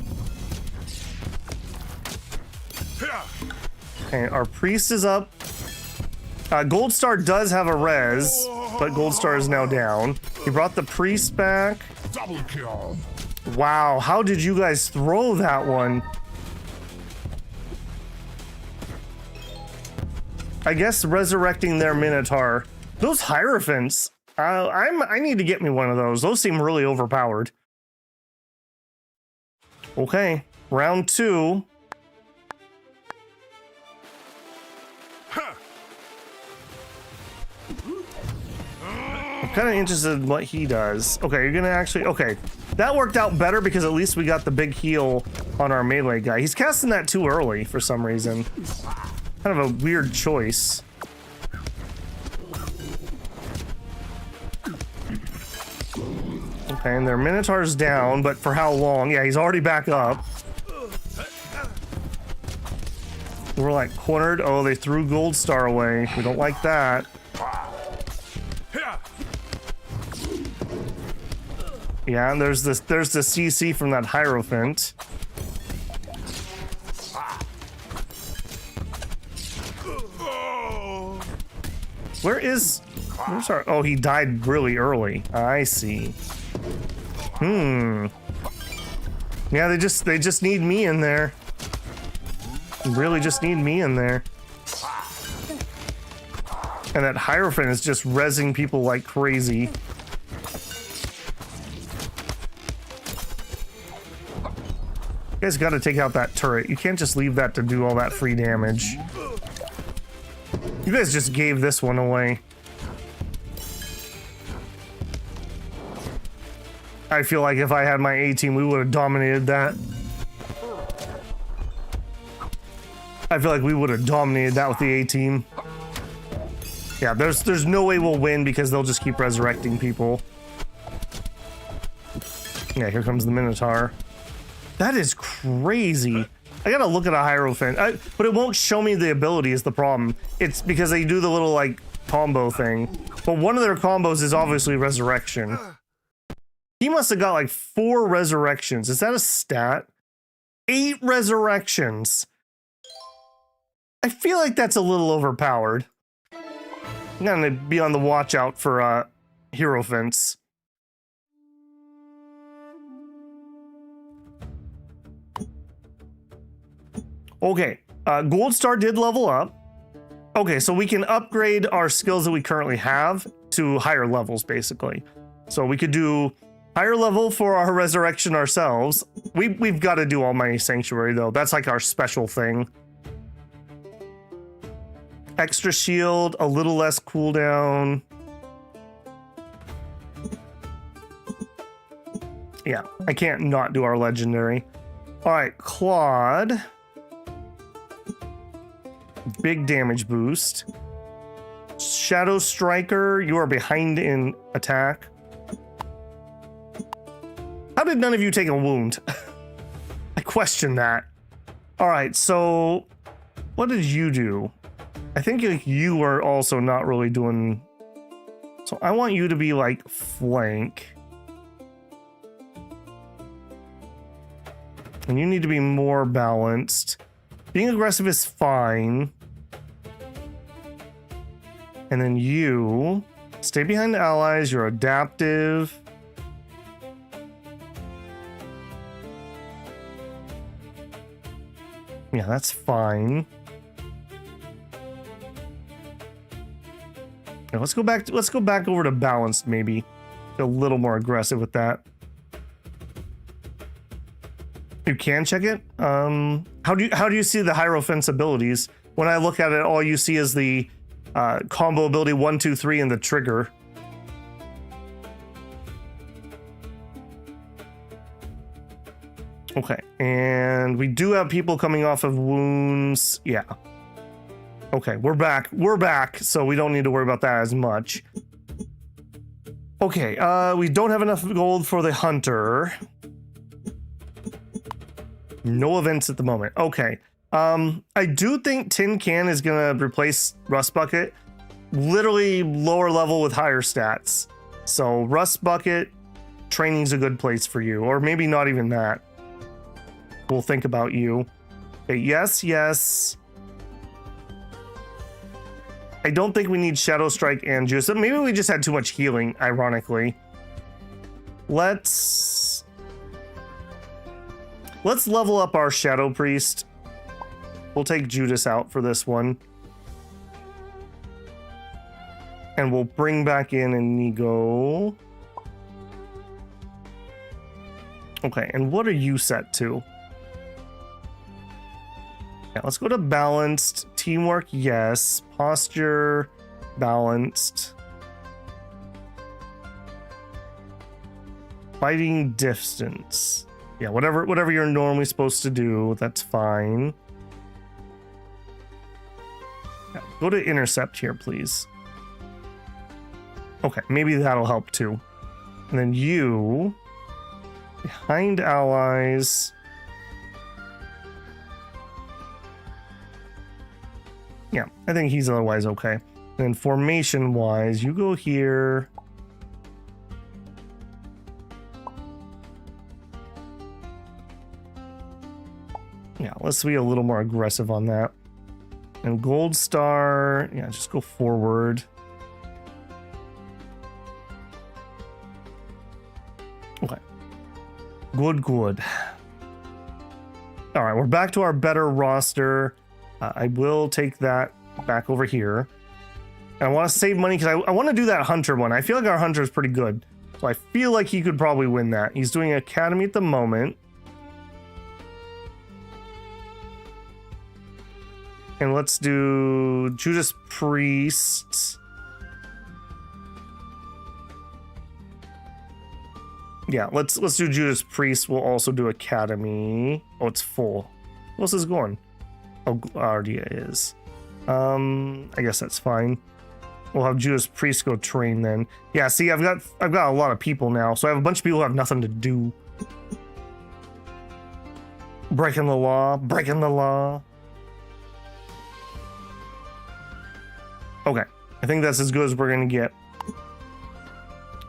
[SPEAKER 1] Okay, our priest is up. Gold Star does have a res, but Gold Star is now down. He brought the priest back.
[SPEAKER 2] Double kill.
[SPEAKER 1] Wow, how did you guys throw that one? I guess resurrecting their Minotaur. Those Hierophants, I need to get me one of those. Those seem really overpowered. Okay, round 2. I'm kind of interested in what he does. Okay, you're gonna actually, okay. That worked out better because at least we got the big heal on our melee guy. He's casting that too early for some reason. Kind of a weird choice. Okay, and their Minotaur's down, but for how long? Yeah, he's already back up. We're like cornered. Oh, they threw Gold Star away. We don't like that. Yeah, and there's the CC from that Hierophant. Where's our... Oh, he died really early. I see. Yeah, they just need me in there. Really just need me in there. And that Hierophant is just rezzing people like crazy. You guys gotta take out that turret. You can't just leave that to do all that free damage. You guys just gave this one away. I feel like if I had my A team, we would have dominated that. I feel like we would have dominated that with the A team. Yeah, there's no way we'll win because they'll just keep resurrecting people. Yeah, here comes the Minotaur. That is crazy. I gotta look at a Hierophant, but it won't show me the ability is the problem. It's because they do the little like combo thing. But one of their combos is obviously resurrection. He must have got like 4 resurrections. Is that a stat? 8 resurrections. I feel like that's a little overpowered. I'm gonna be on the watch out for Hierophants. Okay, Gold Star did level up. Okay, so we can upgrade our skills that we currently have to higher levels, basically. So we could do higher level for our resurrection ourselves. We've got to do Almighty Sanctuary, though. That's like our special thing. Extra shield, a little less cooldown. Yeah, I can't not do our legendary. All right, Claude. Big damage boost. Shadow Striker, you are behind in attack. How did none of you take a wound? I question that. All right, so what did you do? I think you were also not really doing... So I want you to be like flank. And you need to be more balanced. Being aggressive is fine. And then you stay behind the allies. You're adaptive. Yeah, that's fine. Now let's go back over to balanced, maybe. A little more aggressive with that. You can check it. How do you see the Hierophant's abilities? When I look at it, all you see is the combo ability 1, 2, 3 and the trigger. Okay, and we do have people coming off of wounds. Yeah. Okay, we're back. We're back, so we don't need to worry about that as much. Okay, we don't have enough gold for the hunter. No events at the moment. Okay. I do think Tin Can is gonna replace Rust Bucket. Literally lower level with higher stats. So Rust Bucket training's a good place for you, or maybe not even that. We'll think about you. Okay, yes, yes. I don't think we need Shadow Strike and Juice. Maybe we just had too much healing, ironically. Let's level up our Shadow Priest. We'll take Judas out for this one. And we'll bring back in Inigo. Okay, and what are you set to? Yeah, let's go to balanced. Teamwork, yes. Posture, balanced. Fighting distance. Yeah, whatever you're normally supposed to do, that's fine. Yeah, go to intercept here, please. Okay, maybe that'll help too. And then you, behind allies. Yeah, I think he's otherwise okay. And formation-wise, you go here. Yeah, let's be a little more aggressive on that. And Gold Star, yeah, just go forward. Okay. Good, good. All right, we're back to our better roster. I will take that back over here. And I want to save money because I want to do that hunter one. I feel like our hunter is pretty good. So I feel like he could probably win that. He's doing academy at the moment. And let's do Judas Priest. Yeah, let's do Judas Priest. We'll also do academy. Oh, it's full. What else is going? Oh, already is. I guess that's fine. We'll have Judas Priest go train then. Yeah, see, I've got a lot of people now, so I have a bunch of people who have nothing to do. Breaking the law, breaking the law. Okay, I think that's as good as we're gonna get.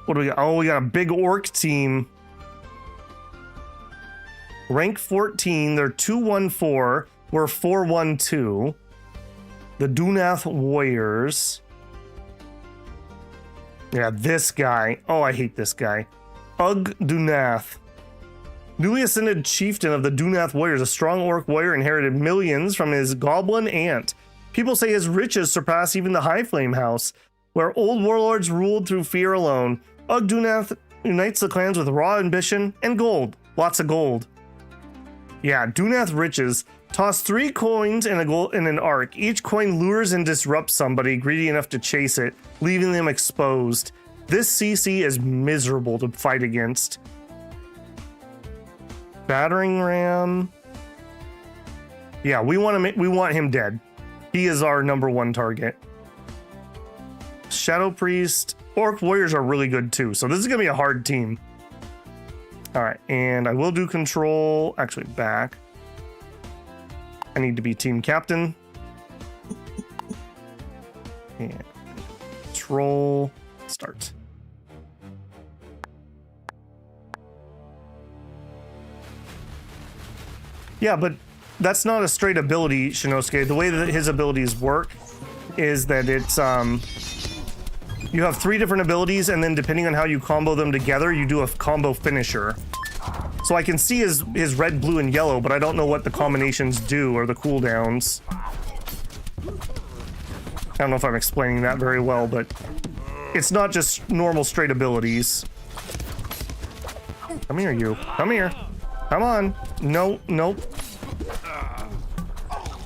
[SPEAKER 1] What do we got? Oh, we got a big orc team. Rank 14, they're 214. We're 412. The Dunath Warriors. Yeah, this guy. Oh, I hate this guy. Ugg Dunath. Newly ascended chieftain of the Dunath Warriors, a strong orc warrior inherited millions from his goblin aunt. People say his riches surpass even the High Flame House, where old warlords ruled through fear alone. Ugg Dunath unites the clans with raw ambition and gold. Lots of gold. Yeah, Dunath riches. Toss 3 coins in an arc. Each coin lures and disrupts somebody greedy enough to chase it, leaving them exposed. This CC is miserable to fight against. Battering ram. Yeah, we want him dead. He is our #1 target. Shadow Priest. Orc Warriors are really good too, so this is gonna be a hard team. All right, and I will do control. Actually, back. I need to be team captain. And control. Start. Yeah, but that's not a straight ability, Shinosuke. The way that his abilities work is that it's you have 3 different abilities, and then depending on how you combo them together, you do a combo finisher. So I can see his red, blue, and yellow, but I don't know what the combinations do or the cooldowns. I don't know if I'm explaining that very well, but it's not just normal straight abilities. Come here, you. Come here. Come on. No, nope.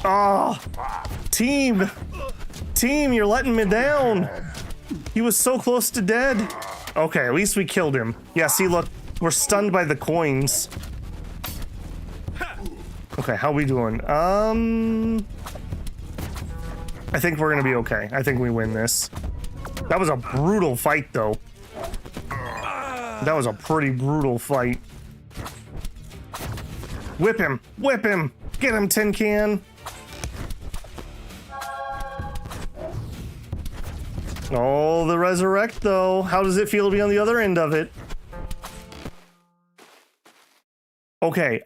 [SPEAKER 1] Oh, team, you're letting me down. He was so close to dead. Okay, at least we killed him. Yeah, see, look, we're stunned by the coins. Okay, how we doing? I think we're gonna be okay. I think we win this. That was a brutal fight, though. That was a pretty brutal fight. Whip him! Whip him! Get him, Tin Can! Oh, the resurrect, though. How does it feel to be on the other end of it? Okay,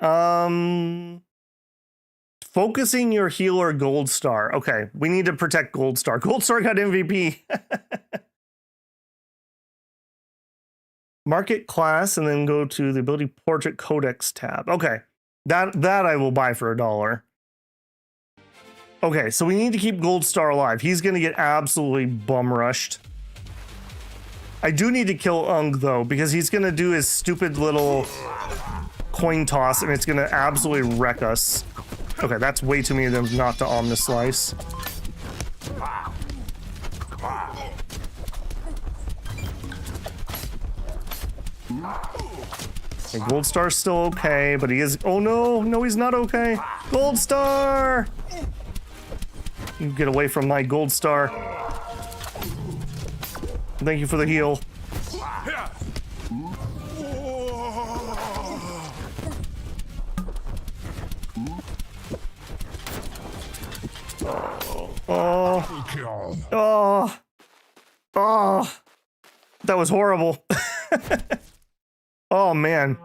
[SPEAKER 1] focusing your healer Gold Star. Okay, we need to protect Gold Star. Gold Star got MVP. Market class and then go to the ability portrait codex tab. Okay, that I will buy for $1. Okay, so we need to keep Gold Star alive. He's gonna get absolutely bum rushed. I do need to kill Ung though, because he's gonna do his stupid little coin toss and it's gonna absolutely wreck us. Okay, that's way too many of them not to Omnislice. Okay, Gold Star's still okay, but he is. Oh no, he's not okay. Gold Star! You get away from my Gold Star. Thank you for the heal. Oh, that was horrible. Oh man.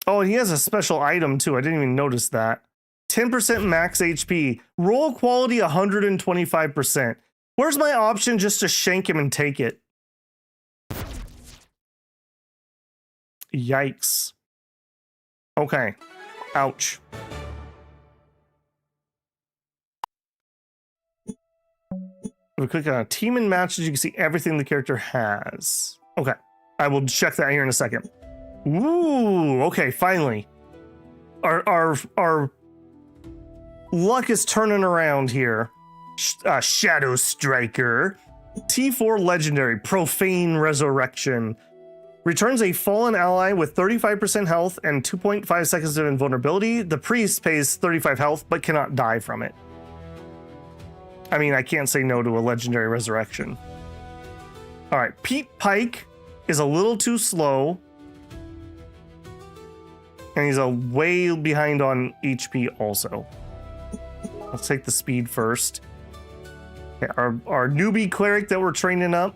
[SPEAKER 1] Oh, he has a special item too. I didn't even notice that. 10% max HP. Roll quality 125%. Where's my option just to shank him and take it? Yikes. Okay. Ouch. If we click on team and matches, you can see everything the character has. Okay. I will check that here in a second. Ooh, okay, finally. Our luck is turning around here. Shadow Striker. T4 Legendary, Profane Resurrection. Returns a fallen ally with 35% health and 2.5 seconds of invulnerability. The priest pays 35 health, but cannot die from it. I mean, I can't say no to a legendary resurrection. All right, Pete Pike is a little too slow. And he's a way behind on HP also. Let's take the speed first. Okay, our newbie cleric that we're training up.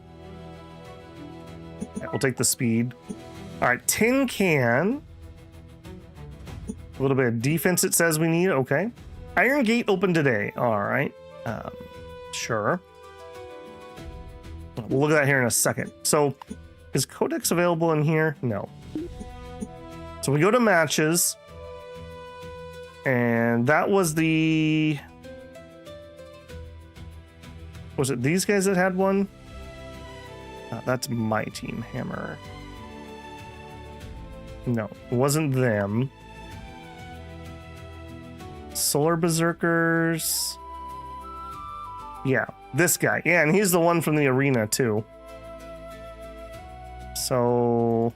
[SPEAKER 1] Yeah, we'll take the speed. All right, Tin Can. A little bit of defense it says we need. Okay. Iron Gate open today. All right. Sure. We'll look at that here in a second. So, is Codex available in here? No. So we go to matches. And that was the... Was it these guys that had one? That's my team, Hammer. No, it wasn't them. Solar Berserkers. Yeah, this guy. Yeah, and he's the one from the arena too. So...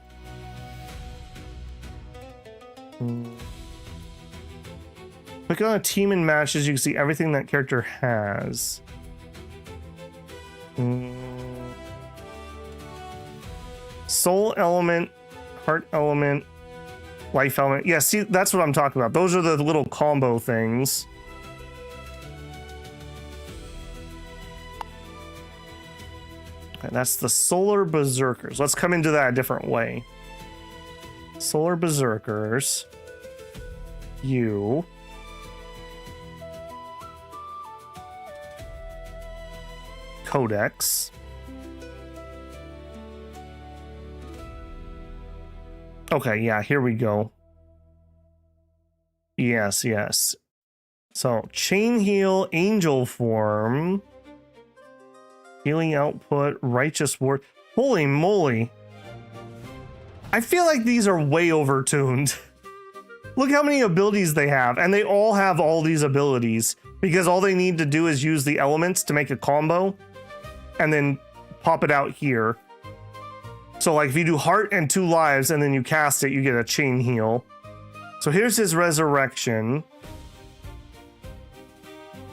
[SPEAKER 1] Click on a team and matches, you can see everything that character has. Soul element, heart element, life element. Yeah, see, that's what I'm talking about. Those are the little combo things. Okay, that's the Solar Berserkers. Let's come into that a different way. Solar Berserkers. You. Codex. Okay, yeah, here we go. Yes, yes. So, Chain Heal, Angel Form. Healing Output, Righteous Ward. Holy moly. I feel like these are way overtuned. Look how many abilities they have, and they all have all these abilities because all they need to do is use the elements to make a combo and then pop it out here. So like if you do heart and 2 lives and then you cast it, you get a chain heal. So here's his resurrection.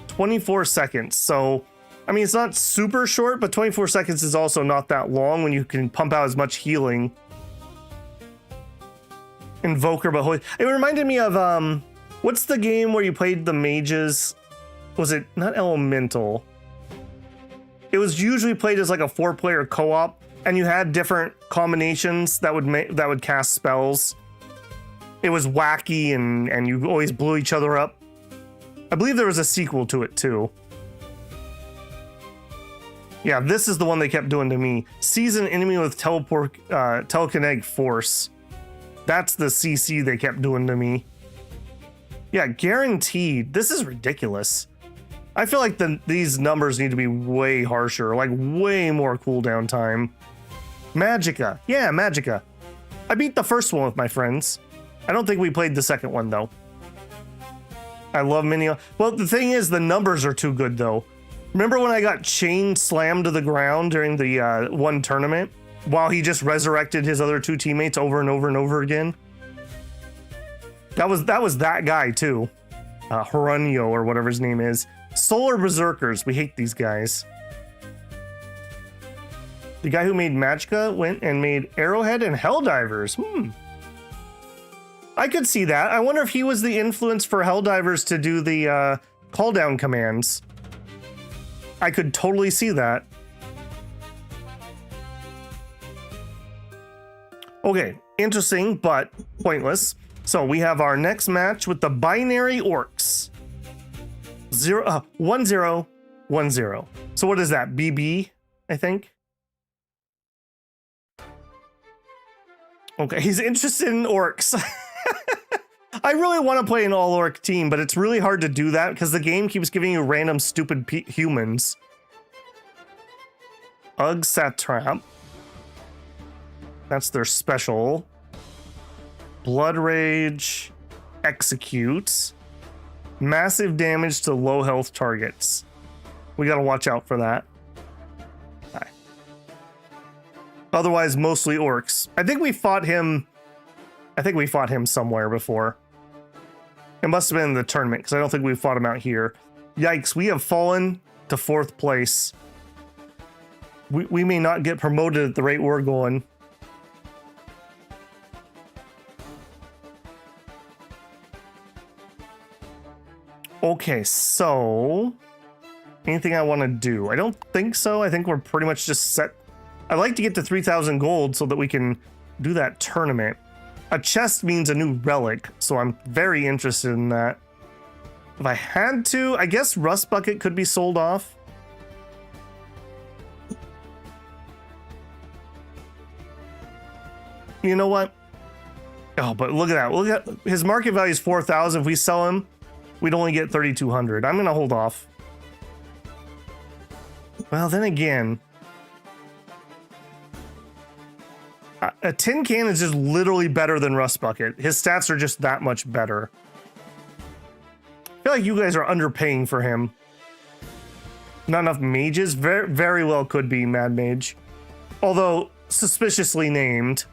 [SPEAKER 1] 24 seconds. So, I mean, it's not super short, but 24 seconds is also not that long when you can pump out as much healing. Invoker, but holy. It reminded me of, what's the game where you played the mages? Was it not Elemental? It was usually played as like a 4-player co-op, and you had different combinations that would cast spells. It was wacky, and you always blew each other up. I believe there was a sequel to it too. Yeah, this is the one they kept doing to me. Seize an enemy with telekinetic force. That's the CC they kept doing to me. Yeah, guaranteed. This is ridiculous. I feel like these numbers need to be way harsher, like way more cooldown time. Magicka. Yeah, Magicka. I beat the first one with my friends. I don't think we played the second one, though. I love mini. Well, the thing is, the numbers are too good, though. Remember when I got chain slammed to the ground during the one tournament? While he just resurrected his other 2 teammates over and over and over again? That was that guy, too. Haranyo, or whatever his name is. Solar Berserkers. We hate these guys. The guy who made Magicka went and made Arrowhead and Helldivers. I could see that. I wonder if he was the influence for Helldivers to do the call down commands. I could totally see that. Okay, interesting, but pointless. So we have our next match with the Binary Orcs. 1010. So what is that? BB, I think. Okay, he's interested in orcs. I really want to play an all-orc team, but it's really hard to do that because the game keeps giving you random stupid humans. Ugg Satrap. That's their special. Blood Rage. Execute. Massive damage to low health targets. We gotta watch out for that. Right. Otherwise, mostly orcs. I think we fought him somewhere before. It must have been in the tournament, because I don't think we fought him out here. Yikes, we have fallen to 4th place. We may not get promoted at the rate we're going. Okay, so... anything I want to do? I don't think so. I think we're pretty much just set. I'd like to get to 3,000 gold so that we can do that tournament. A chest means a new relic, so I'm very interested in that. If I had to, I guess Rust Bucket could be sold off. You know what? Oh, but look at that. Look at his market value is 4,000. If we sell him, we'd only get 3,200. I'm gonna hold off. Well, then again, a tin can is just literally better than Rust Bucket. His stats are just that much better. I feel like you guys are underpaying for him. Not enough mages? Very, very well could be Mad Mage. Although, suspiciously named.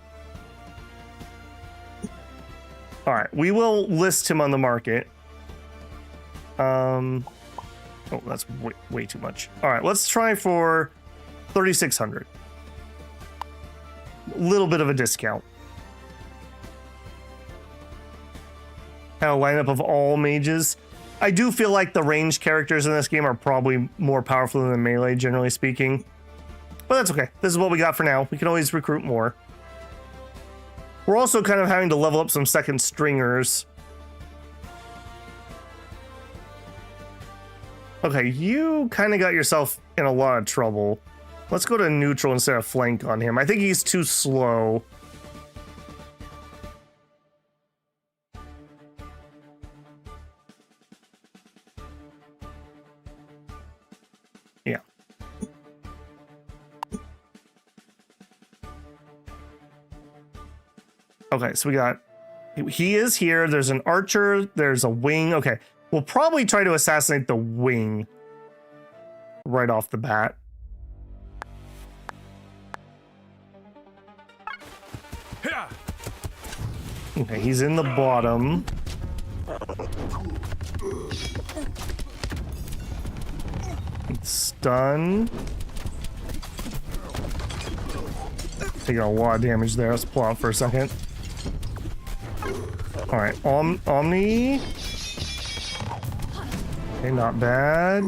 [SPEAKER 1] Alright, we will list him on the market. Oh, that's way too much. Alright, let's try for 3,600. A little bit of a discount. Have a lineup of all mages. I do feel like the ranged characters in this game are probably more powerful than melee, generally speaking. But that's okay. This is what we got for now. We can always recruit more. We're also kind of having to level up some second stringers. Okay, you kind of got yourself in a lot of trouble. Let's go to neutral instead of flank on him. I think he's too slow. Yeah. Okay, so we got... he is here. There's an archer. There's a wing. Okay, we'll probably try to assassinate the wing right off the bat. Okay, he's in the bottom. Stun. Taking a lot of damage there. Let's pull out for a second. Alright, Omni. Okay, not bad.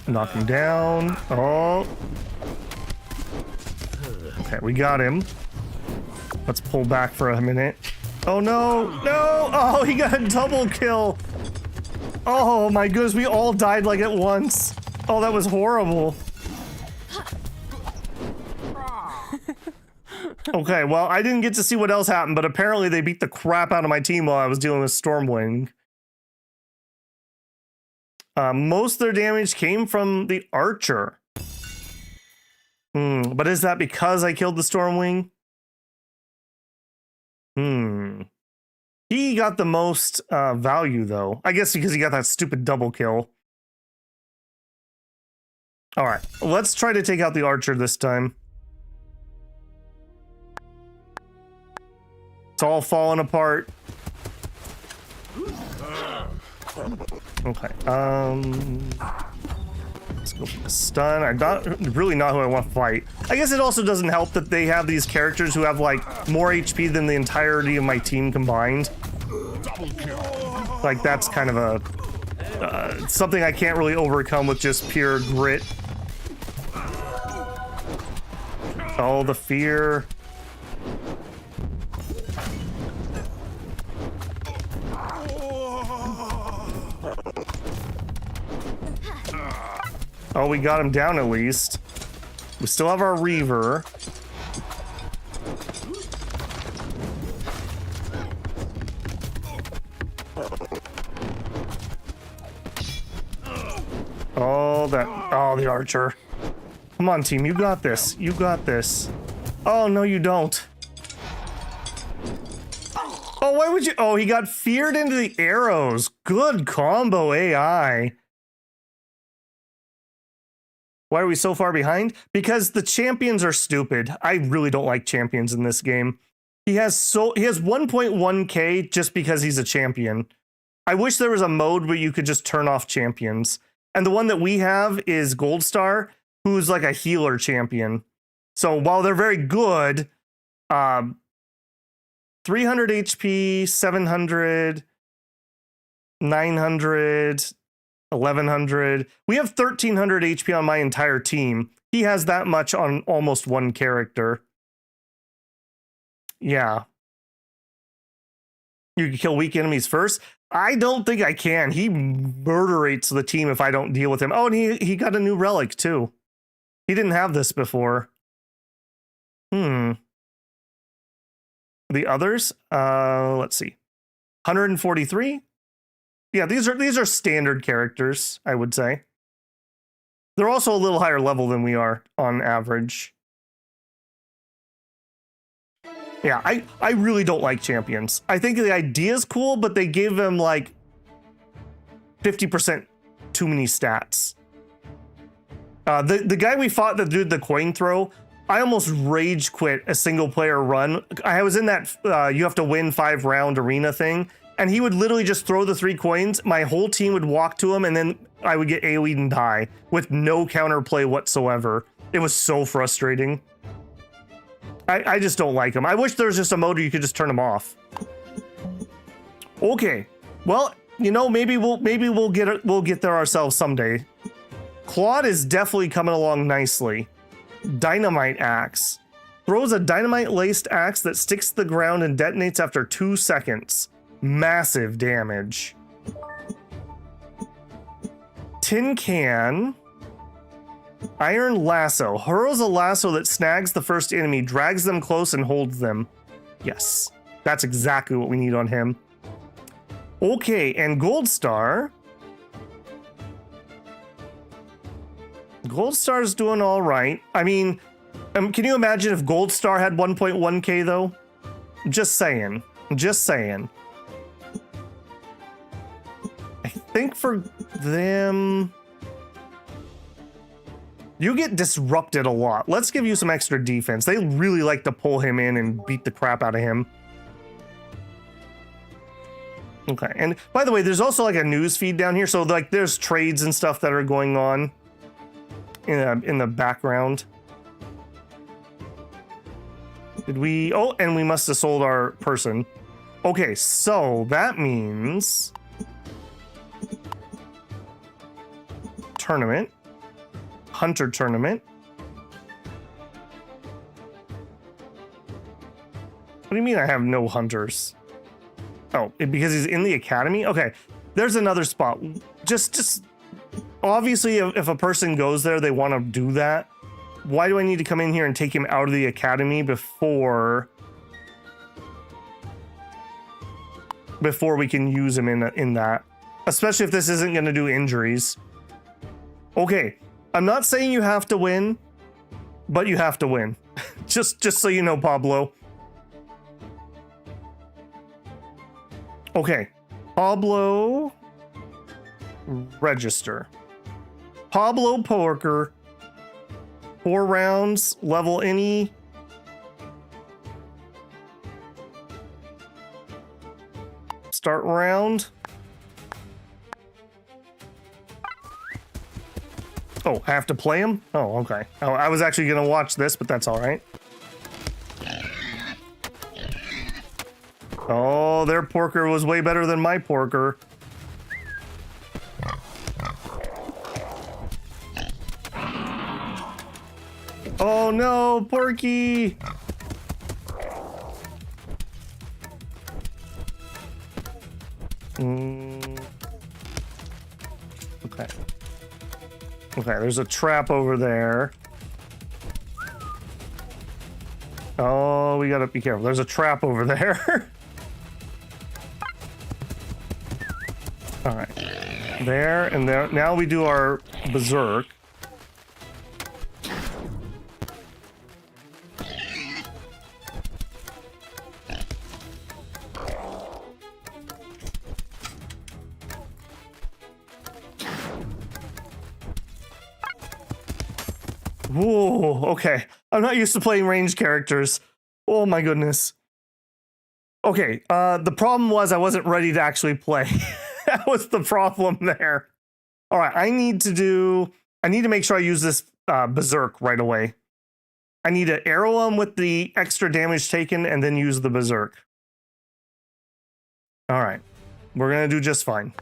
[SPEAKER 1] Knock him down. Oh. Okay, we got him. Let's pull back for a minute. Oh no, no! Oh, he got a double kill! Oh my goodness, we all died like at once. Oh, that was horrible. Okay, well, I didn't get to see what else happened, but apparently they beat the crap out of my team while I was dealing with Stormwind. Most of their damage came from the archer. But is that because I killed the Stormwing? He got the most value, though. I guess because he got that stupid double kill. Alright, let's try to take out the archer this time. It's all falling apart. Okay, let's go for the stun. I'm really not who I want to fight. I guess it also doesn't help that they have these characters who have like more HP than the entirety of my team combined. Like that's kind of a something I can't really overcome with just pure grit. Oh, the fear. Oh, we got him down at least. We still have our Reaver. Oh, the archer. Come on, team. You got this. You got this. Oh, no, you don't. Oh, why would you? Oh, he got feared into the arrows. Good combo, AI. Why are we so far behind? Because the champions are stupid. I really don't like champions in this game. He has 1.1k just because he's a champion. I wish there was a mode where you could just turn off champions. And the one that we have is Gold Star, who's like a healer champion. So while they're very good, 300 HP, 700, 900, 1100. We have 1300 HP on my entire team. He has that much on almost one character. Yeah. You can kill weak enemies first. I don't think I can. He murderates the team if I don't deal with him. Oh, and he got a new relic too. He didn't have this before. The others, let's see. 143. Yeah, these are standard characters, I would say. They're also a little higher level than we are on average. Yeah, I really don't like champions. I think the idea is cool, but they gave them like 50% too many stats. The guy we fought that did the coin throw, I almost rage quit a single player run. I was in that you have to win 5 round arena thing, and he would literally just throw the 3 coins. My whole team would walk to him, and then I would get AoE'd and die with no counterplay whatsoever. It was so frustrating. I just don't like him. I wish there was just a mode where you could just turn him off. Okay, well, you know, maybe we'll get there ourselves someday. Claude is definitely coming along nicely. Dynamite axe. Throws a dynamite laced axe that sticks to the ground and detonates after 2 seconds. Massive damage. Tin can. Iron lasso. Hurls a lasso that snags the first enemy, drags them close, and holds them. Yes, that's exactly what we need on him. Okay, and Gold Star. Gold Star's doing all right. I mean, can you imagine if Gold Star had 1.1k though? Just saying. Just saying. I think for them, you get disrupted a lot. Let's give you some extra defense. They really like to pull him in and beat the crap out of him. Okay, and by the way, there's also like a news feed down here. So like there's trades and stuff that are going on in the background. Did we? Oh, and we must have sold our person. Okay, so that means tournament, hunter tournament. What do you mean I have no hunters? Oh, because he's in the academy? Okay, there's another spot. Just obviously, if a person goes there, they want to do that. Why do I need to come in here and take him out of the academy before we can use him in that? Especially if this isn't going to do injuries. Okay, I'm not saying you have to win, but you have to win. just so you know, Pablo. Okay, Pablo, register. Pablo Porker, 4 rounds, level any. Start round. Oh, I have to play him? Oh, okay. Oh, I was actually gonna watch this, but that's all right. Oh, their porker was way better than my porker. Oh no, Porky! Okay. Okay, there's a trap over there. Oh, we gotta be careful. There's a trap over there. All right. There and there. Now we do our berserk. Whoa, okay. I'm not used to playing ranged characters. Oh my goodness. Okay, the problem was I wasn't ready to actually play. That was the problem there. All right, I need to make sure I use this berserk right away. I need to arrow him with the extra damage taken and then use the berserk. All right, we're gonna do just fine.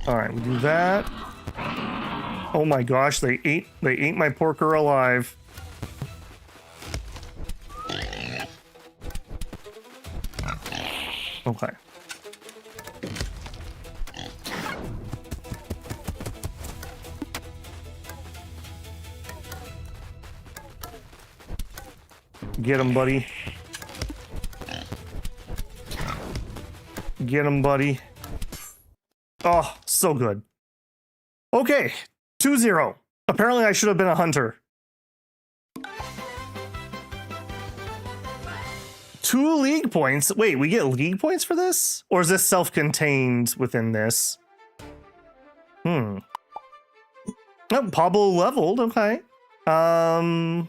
[SPEAKER 1] All right, we do that. Oh my gosh, they ate my porker alive. Okay. Get him, buddy. Get him, buddy. Oh, so good. Okay, 2-0. Apparently I should have been a hunter. 2 league points. Wait, we get league points for this? Or is this self-contained within this? Oh, Pablo leveled, okay. In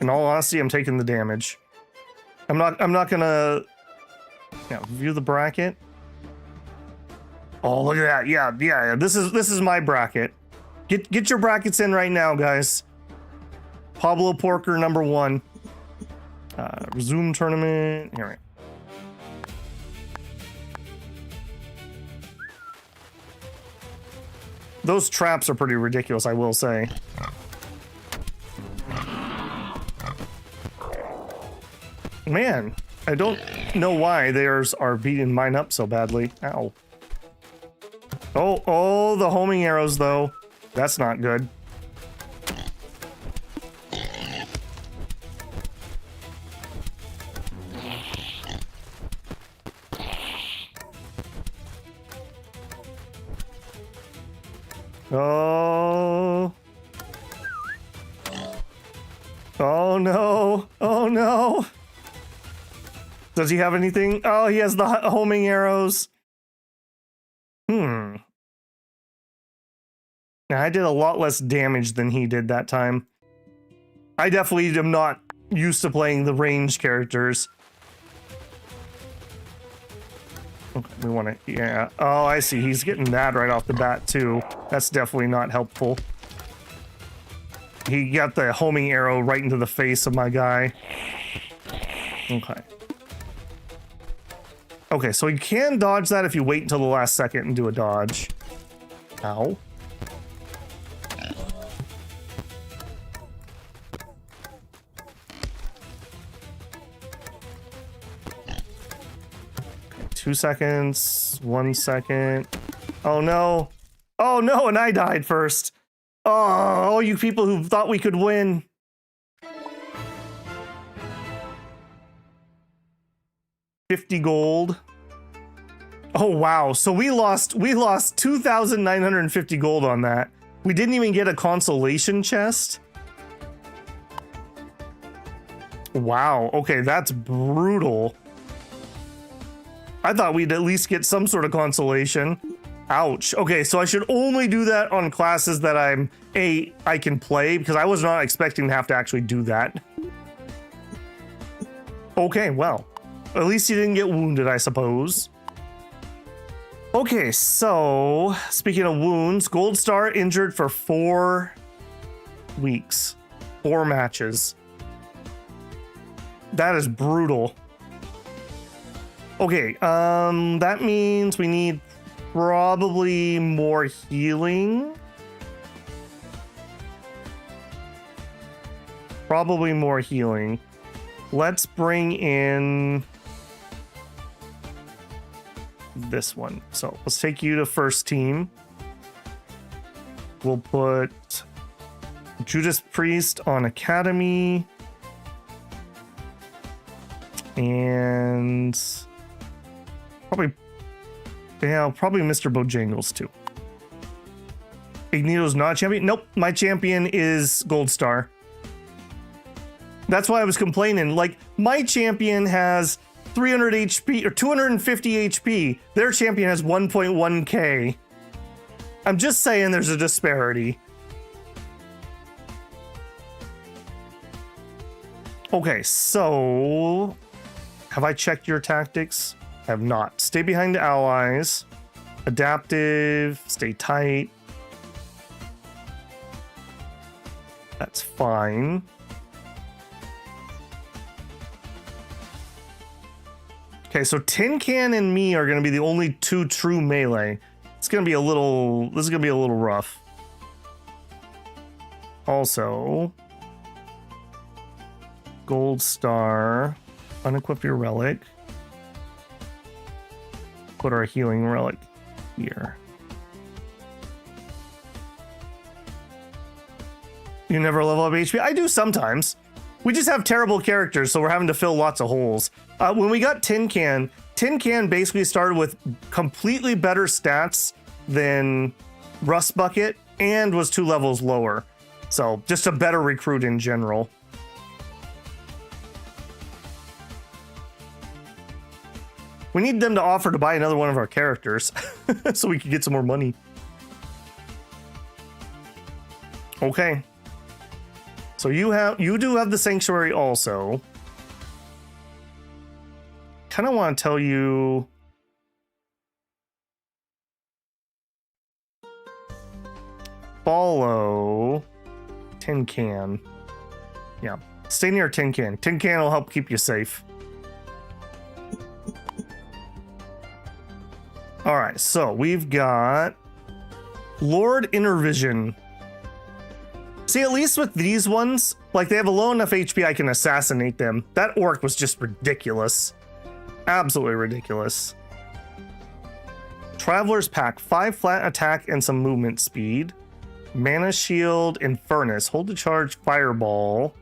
[SPEAKER 1] all honesty, I'm taking the damage. I'm not gonna view the bracket. Oh, look at that. Yeah. This is my bracket. Get your brackets in right now, guys. Pablo Porker #1. Resume tournament. Here. Those traps are pretty ridiculous, I will say. Man, I don't know why theirs are beating mine up so badly. Ow. Oh, the homing arrows, though. That's not good. Oh. Oh, no. Oh, no. Does he have anything? Oh, he has the homing arrows. I did a lot less damage than he did that time. I definitely am not used to playing the ranged characters. Okay, we want to, yeah. Oh, I see. He's getting that right off the bat, too. That's definitely not helpful. He got the homing arrow right into the face of my guy. Okay. Okay, so you can dodge that if you wait until the last second and do a dodge. Ow. Okay, 2 seconds, 1 second. Oh no. Oh no, and I died first. Oh, you people who thought we could win. $50 gold. Oh wow, so we lost 2,950 gold on that. We didn't even get a consolation chest. Wow, okay, that's brutal. I thought we'd at least get some sort of consolation. Ouch. Okay, so I should only do that on classes that I can play, because I was not expecting to have to actually do that. Okay, well, at least you didn't get wounded, I suppose. Okay, so speaking of wounds, Gold Star injured for 4 weeks, 4 matches. That is brutal. Okay, that means we need probably more healing. Probably more healing. Let's bring in this one. So let's take you to first team. We'll put Judas Priest on Academy. And probably, yeah, probably Mr. Bojangles too. Ignito's not a champion? Nope, my champion is Gold Star. That's why I was complaining. Like, my champion has 300 HP or 250 HP. Their champion has 1.1k. I'm just saying there's a disparity. Okay, so have I checked your tactics? I have not. Stay behind the allies. Adaptive, stay tight. That's fine. Okay, so Tin Can and me are going to be the only two true melee. It's going to be a little, this is going to be a little rough. Also, Gold Star, unequip your relic. Put our healing relic here. You never level up HP? I do sometimes. We just have terrible characters, so we're having to fill lots of holes. When we got Tin Can basically started with completely better stats than Rust Bucket and was 2 levels lower. So just a better recruit in general. We need them to offer to buy another one of our characters so we can get some more money. Okay. So you do have the Sanctuary also. Kind of want to tell you follow Tin Can. Yeah, stay near Tin Can. Tin Can will help keep you safe. All right, so we've got Lord Intervision. See, at least with these ones, like, they have a low enough HP I can assassinate them. That orc was just ridiculous. Absolutely ridiculous. Traveler's Pack, 5 flat attack and some movement speed. Mana Shield and Furnace. Hold to charge Fireball.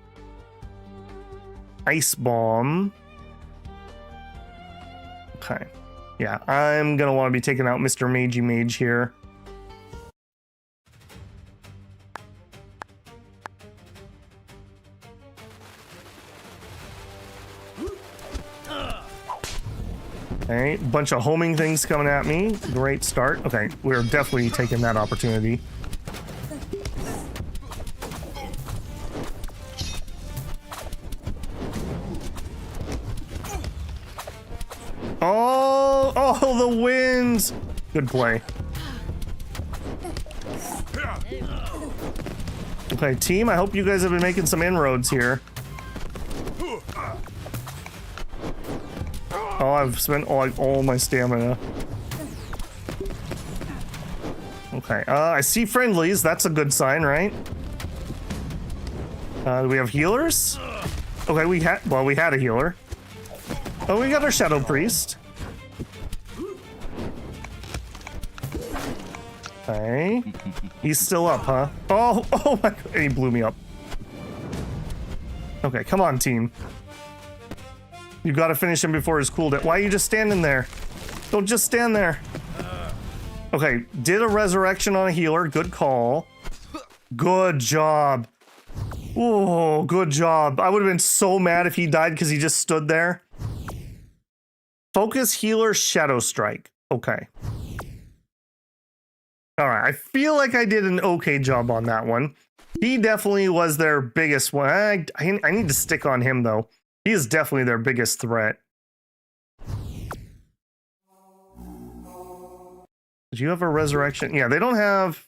[SPEAKER 1] Ice Bomb. Okay. Yeah, I'm gonna want to be taking out Mr. Magey Mage here. Okay, bunch of homing things coming at me. Great start. Okay, we're definitely taking that opportunity. Oh, the winds! Good play. Okay, team, I hope you guys have been making some inroads here. Oh, I've spent all my stamina. Okay, I see friendlies. That's a good sign, right? Do we have healers? Okay, we had a healer. Oh, we got our Shadow Priest. Okay. He's still up, huh? Oh my god, he blew me up. Okay, come on, team. You gotta finish him before his cooldown. Why are you just standing there? Don't just stand there. Okay, did a resurrection on a healer. Good call. Good job. Oh, good job. I would have been so mad if he died because he just stood there. Focus healer Shadow Strike. Okay. Alright, I feel like I did an okay job on that one. He definitely was their biggest one. I need to stick on him though. He is definitely their biggest threat. Did you have a resurrection? Yeah, they don't have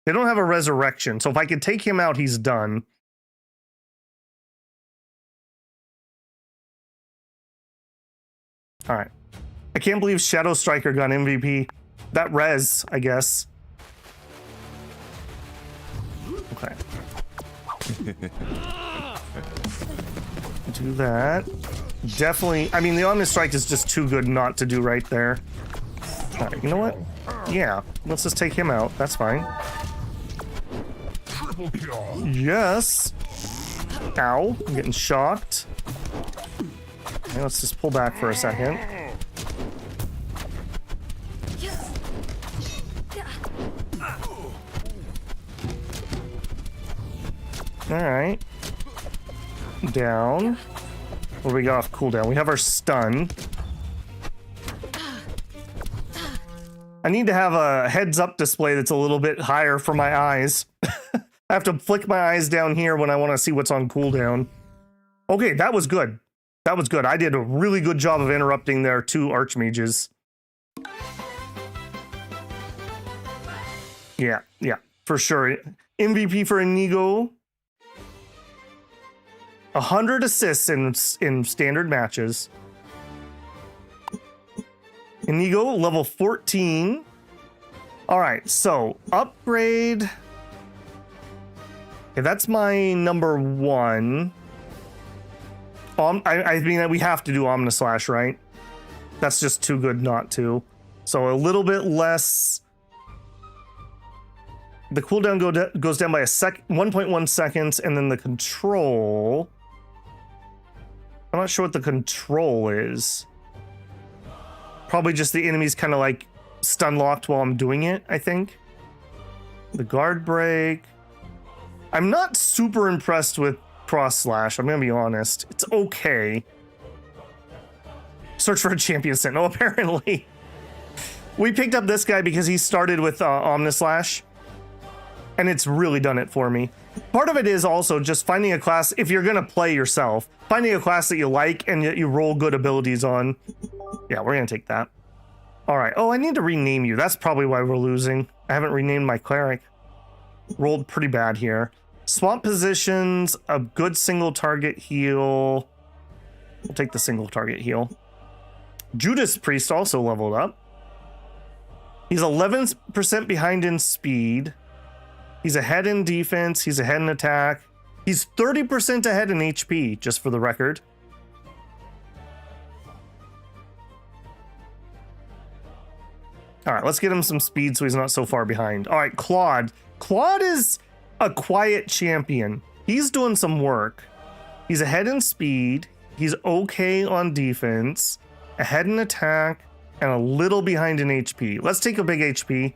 [SPEAKER 1] a resurrection. So if I could take him out, he's done. All right. I can't believe Shadow Striker got MVP. That res, I guess. Okay. Do that. Definitely. I mean, the Omni Strike is just too good not to do right there. All right, you know what? Yeah, let's just take him out. That's fine.
[SPEAKER 2] Triple kill.
[SPEAKER 1] Yes. Ow, I'm getting shocked. Okay, let's just pull back for a second. Alright. Down. What do we got off cooldown? We have our stun. I need to have a heads-up display that's a little bit higher for my eyes. I have to flick my eyes down here when I want to see what's on cooldown. Okay, that was good. That was good. I did a really good job of interrupting their two archmages. Yeah, for sure. MVP for Inigo. 100 assists in standard matches. Inigo, level 14. All right, so upgrade. Okay, that's my number 1. I mean, we have to do Omnislash, right? That's just too good not to. So a little bit less. The cooldown goes down by 1.1 seconds, and then the control. I'm not sure what the control is. Probably just the enemies kind of like stun locked while I'm doing it, I think. The guard break. I'm not super impressed with cross slash, I'm gonna be honest. It's okay. Search for a champion sentinel, apparently. We picked up this guy because he started with Omnislash, and it's really done it for me. Part of it is also just finding a class, if you're gonna play yourself, finding a class that you like and that you roll good abilities on. Yeah, we're gonna take that. All right. Oh, I need to rename you. That's probably why we're losing. I haven't renamed my cleric. Rolled pretty bad here. Swap positions, a good single target heal. We'll take the single target heal. Judas Priest also leveled up. He's 11% behind in speed. He's ahead in defense. He's ahead in attack. He's 30% ahead in HP, just for the record. All right, let's get him some speed so he's not so far behind. All right, Claude. Claude is a quiet champion. He's doing some work. He's ahead in speed. He's okay on defense, ahead in attack, and a little behind in HP. Let's take a big HP.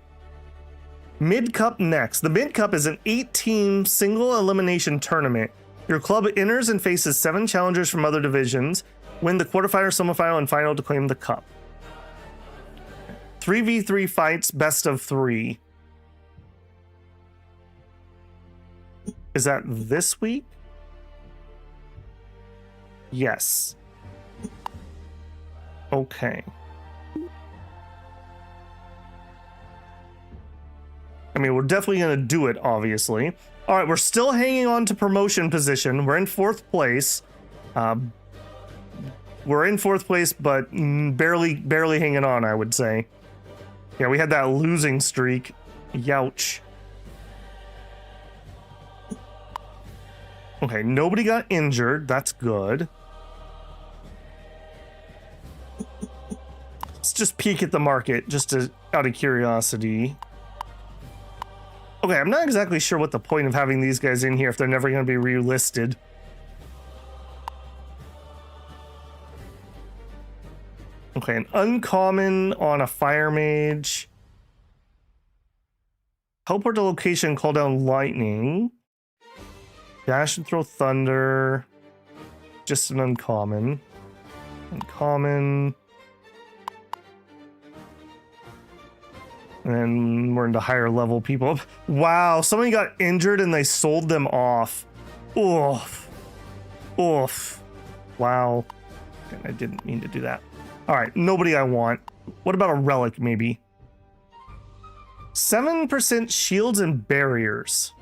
[SPEAKER 1] Mid Cup next. The Mid Cup is an 8-team single elimination tournament. Your club enters and faces 7 challengers from other divisions. Win the quarterfinal, semifinal, and final to claim the cup. 3v3 fights, best of 3. Is that this week? Yes. Okay. I mean, we're definitely going to do it, obviously. All right, we're still hanging on to promotion position. We're in 4th place. We're in 4th place, but barely hanging on, I would say. Yeah, we had that losing streak. Youch. Okay, nobody got injured. That's good. Let's just peek at the market, just out of curiosity. Okay, I'm not exactly sure what the point of having these guys in here if they're never going to be relisted. Okay, an uncommon on a fire mage. Teleport to location, call down lightning. Dash and throw thunder. Just an uncommon. Uncommon. And then we're into higher level people. Wow, somebody got injured and they sold them off. Oof. Oof. Wow. I didn't mean to do that. All right, nobody I want. What about a relic, maybe? 7% shields and barriers.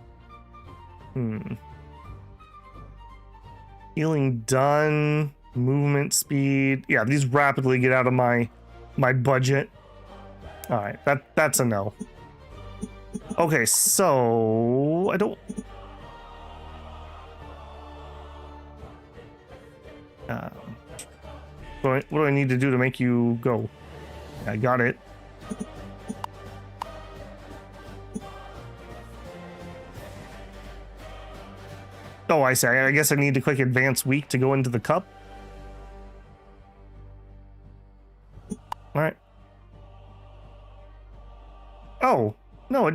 [SPEAKER 1] Healing done. Movement speed. Yeah, these rapidly get out of my budget. All right, that's a no. Okay, so I don't. What do I need to do to make you go? I got it. Oh, I see. I guess I need to click Advance Week to go into the cup.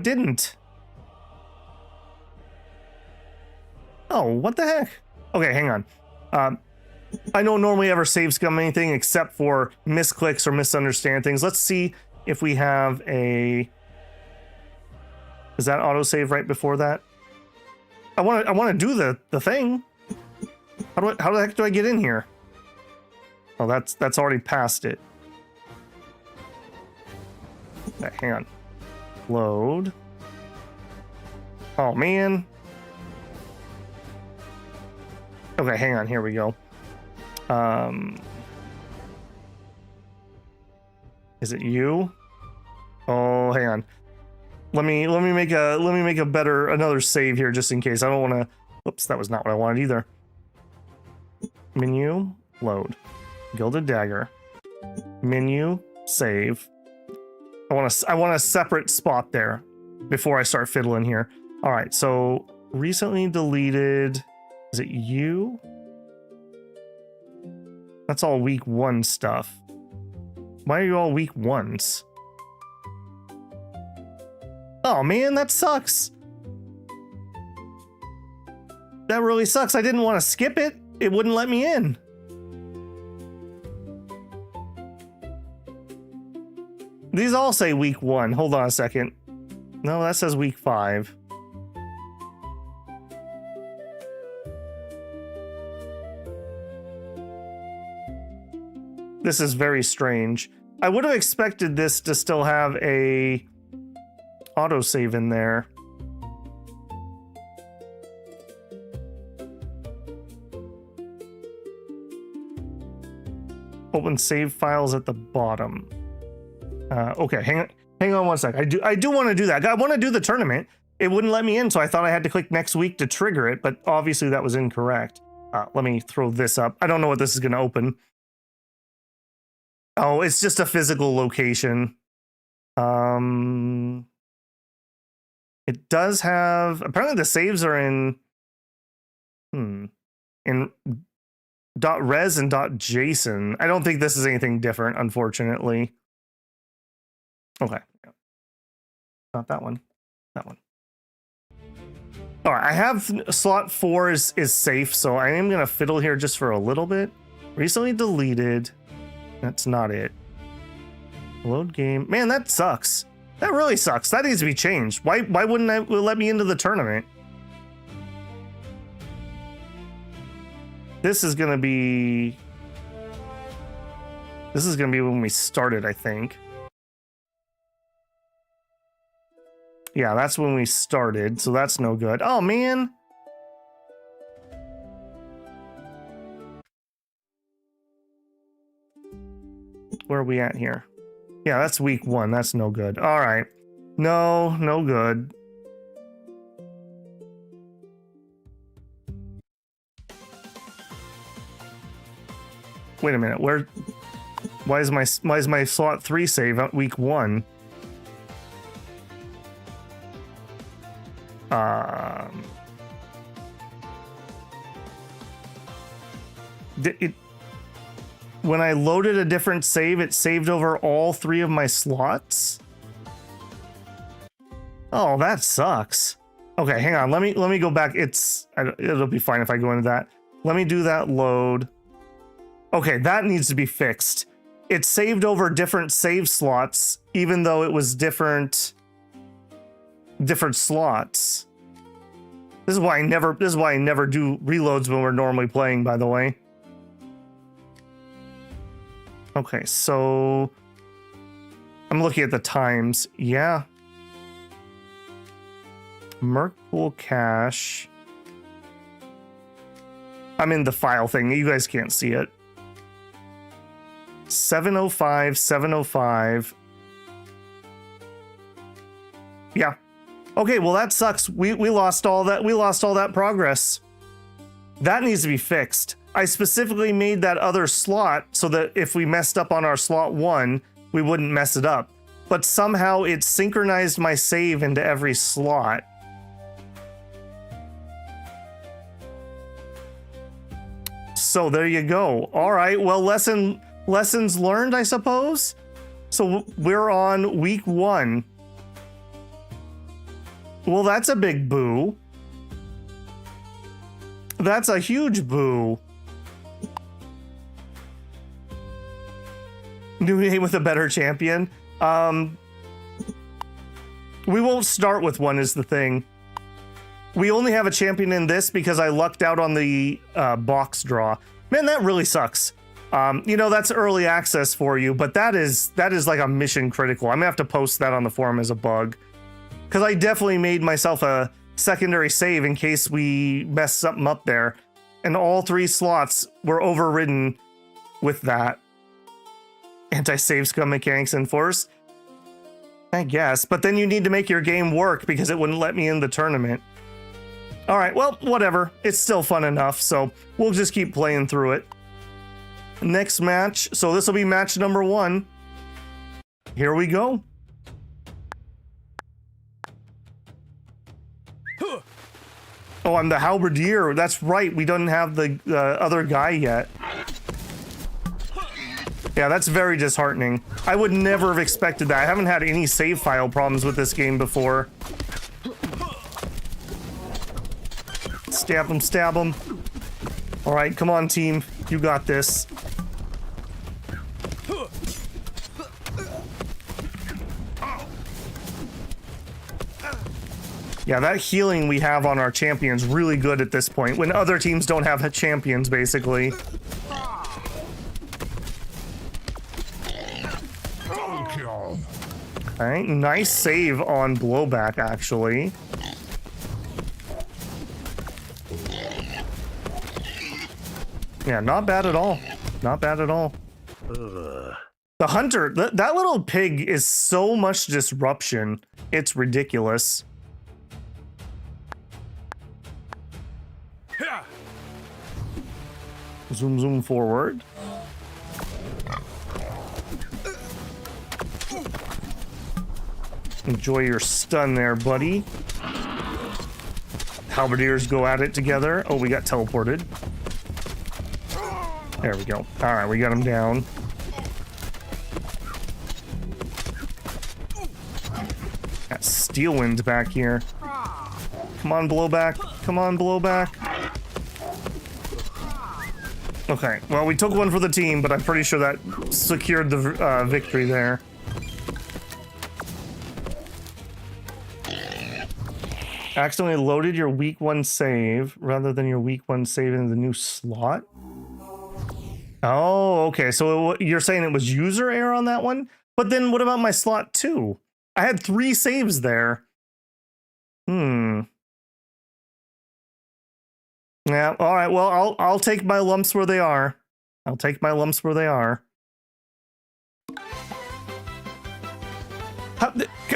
[SPEAKER 1] it didn't. Oh, what the heck? Okay, hang on. I don't normally ever save scum anything except for misclicks or misunderstand things. Let's see if we have a... Is that autosave right before that? I want to do the thing. How the heck do I get in here? Oh, that's already past it. Okay, hang on. Load. Oh man. Okay, hang on. Here we go. Is it you? Oh, hang on. Let me make another save here just in case. I don't want to. Oops, that was not what I wanted either. Menu, load, Gilded Dagger, menu, save. I want a separate spot there before I start fiddling here. All right, so recently deleted. Is it you? That's all week 1 stuff. Why are you all week 1s? Oh man, that sucks. That really sucks. I didn't want to skip it. It wouldn't let me in. These all say week 1. Hold on a second. No, that says week 5. This is very strange. I would have expected this to still have a autosave in there. Open save files at the bottom. Okay, hang on one sec. I do want to do that. I want to do the tournament. It wouldn't let me in, so I thought I had to click next week to trigger it, but obviously that was incorrect. Let me throw this up. I don't know what this is going to open. Oh, it's just a physical location. It does have, apparently the saves are in .res and .json. I don't think this is anything different, unfortunately. Okay. Not that one. That one. All right, I have slot 4 is safe, so I am going to fiddle here just for a little bit. Recently deleted. That's not it. Load game. Man, that sucks. That really sucks. That needs to be changed. Why wouldn't it let me into the tournament? This is gonna be when we started, I think. Yeah, that's when we started, so that's no good. Oh man. Where are we at here? Yeah, that's week 1. That's no good. All right. No good. Wait a minute. Why is my slot 3 save at week 1? When I loaded a different save, it saved over all 3 of my slots. Oh, that sucks. Okay, hang on. Let me go back. It'll be fine if I go into that. Let me do that load. Okay, that needs to be fixed. It saved over different save slots, even though it was different slots. This is why I never do reloads when we're normally playing, by the way. Okay, so I'm looking at the times. Yeah. Merc pool cache. I'm in the file thing. You guys can't see it. 705, 705. Yeah. Okay, well that sucks. We lost all that. We lost all that progress. That needs to be fixed. I specifically made that other slot so that if we messed up on our slot 1, we wouldn't mess it up. But somehow it synchronized my save into every slot. So there you go. All right, well, lessons learned, I suppose. So we're on week 1. Well, that's a big boo. That's a huge boo. New name with a better champion. We won't start with one is the thing. We only have a champion in this because I lucked out on the box draw. Man, that really sucks. You know, that's early access for you, but that is like a mission critical. I'm gonna have to post that on the forum as a bug. Because I definitely made myself a secondary save in case we mess something up there. And all 3 slots were overridden with that. Anti-save scum mechanics enforced. I guess, but then you need to make your game work because it wouldn't let me in the tournament. All right, well, whatever. It's still fun enough, so we'll just keep playing through it. Next match, so this will be match number 1. Here we go. Oh, I'm the halberdier. That's right, we don't have the other guy yet. Yeah, that's very disheartening. I would never have expected that. I haven't had any save file problems with this game before. Stab him, stab him. All right, come on, team. You got this. Yeah, that healing we have on our champion's really good at this point, when other teams don't have champions, basically. Alright, nice save on blowback, actually. Yeah, not bad at all. Not bad at all. Ugh. The hunter, that little pig is so much disruption. It's ridiculous. Zoom, zoom forward. Enjoy your stun there, buddy. Halberdiers go at it together. Oh, we got teleported. There we go. All right, we got him down. Got steel wind back here. Come on, blowback. Come on, blowback. Okay, well, we took one for the team, but I'm pretty sure that secured the victory there. Accidentally loaded your week 1 save rather than your week 1 save in the new slot. Oh, okay. So you're saying it was user error on that one? But then what about my slot 2? I had 3 saves there. Yeah, all right. Well, I'll take my lumps where they are. I'll take my lumps where they are.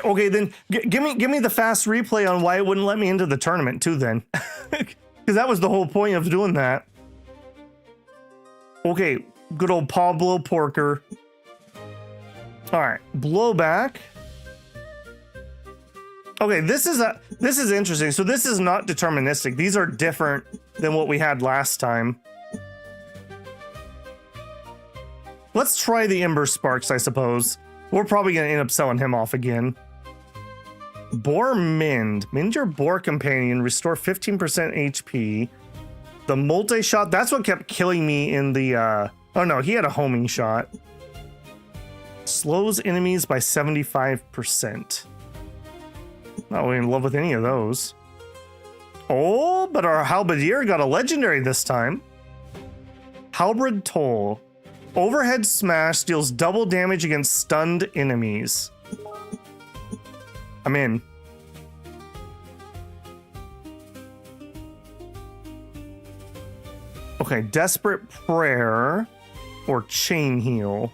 [SPEAKER 1] Okay, then give me the fast replay on why it wouldn't let me into the tournament too then. Because that was the whole point of doing that. Okay, good old Pablo Porker. All right, blowback. Okay, this is interesting. So this is not deterministic. These are different than what we had last time. Let's try the Ember Sparks, I suppose. We're probably going to end up selling him off again. Boar Mend. Mend your boar companion. Restore 15% HP. The multi-shot. That's what kept killing me in the... Oh, no. He had a homing shot. Slows enemies by 75%. Not really in love with any of those. Oh, but our Halberdier got a legendary this time. Halberd Toll. Overhead smash deals double damage against stunned enemies. I'm in. Okay, Desperate Prayer or Chain Heal.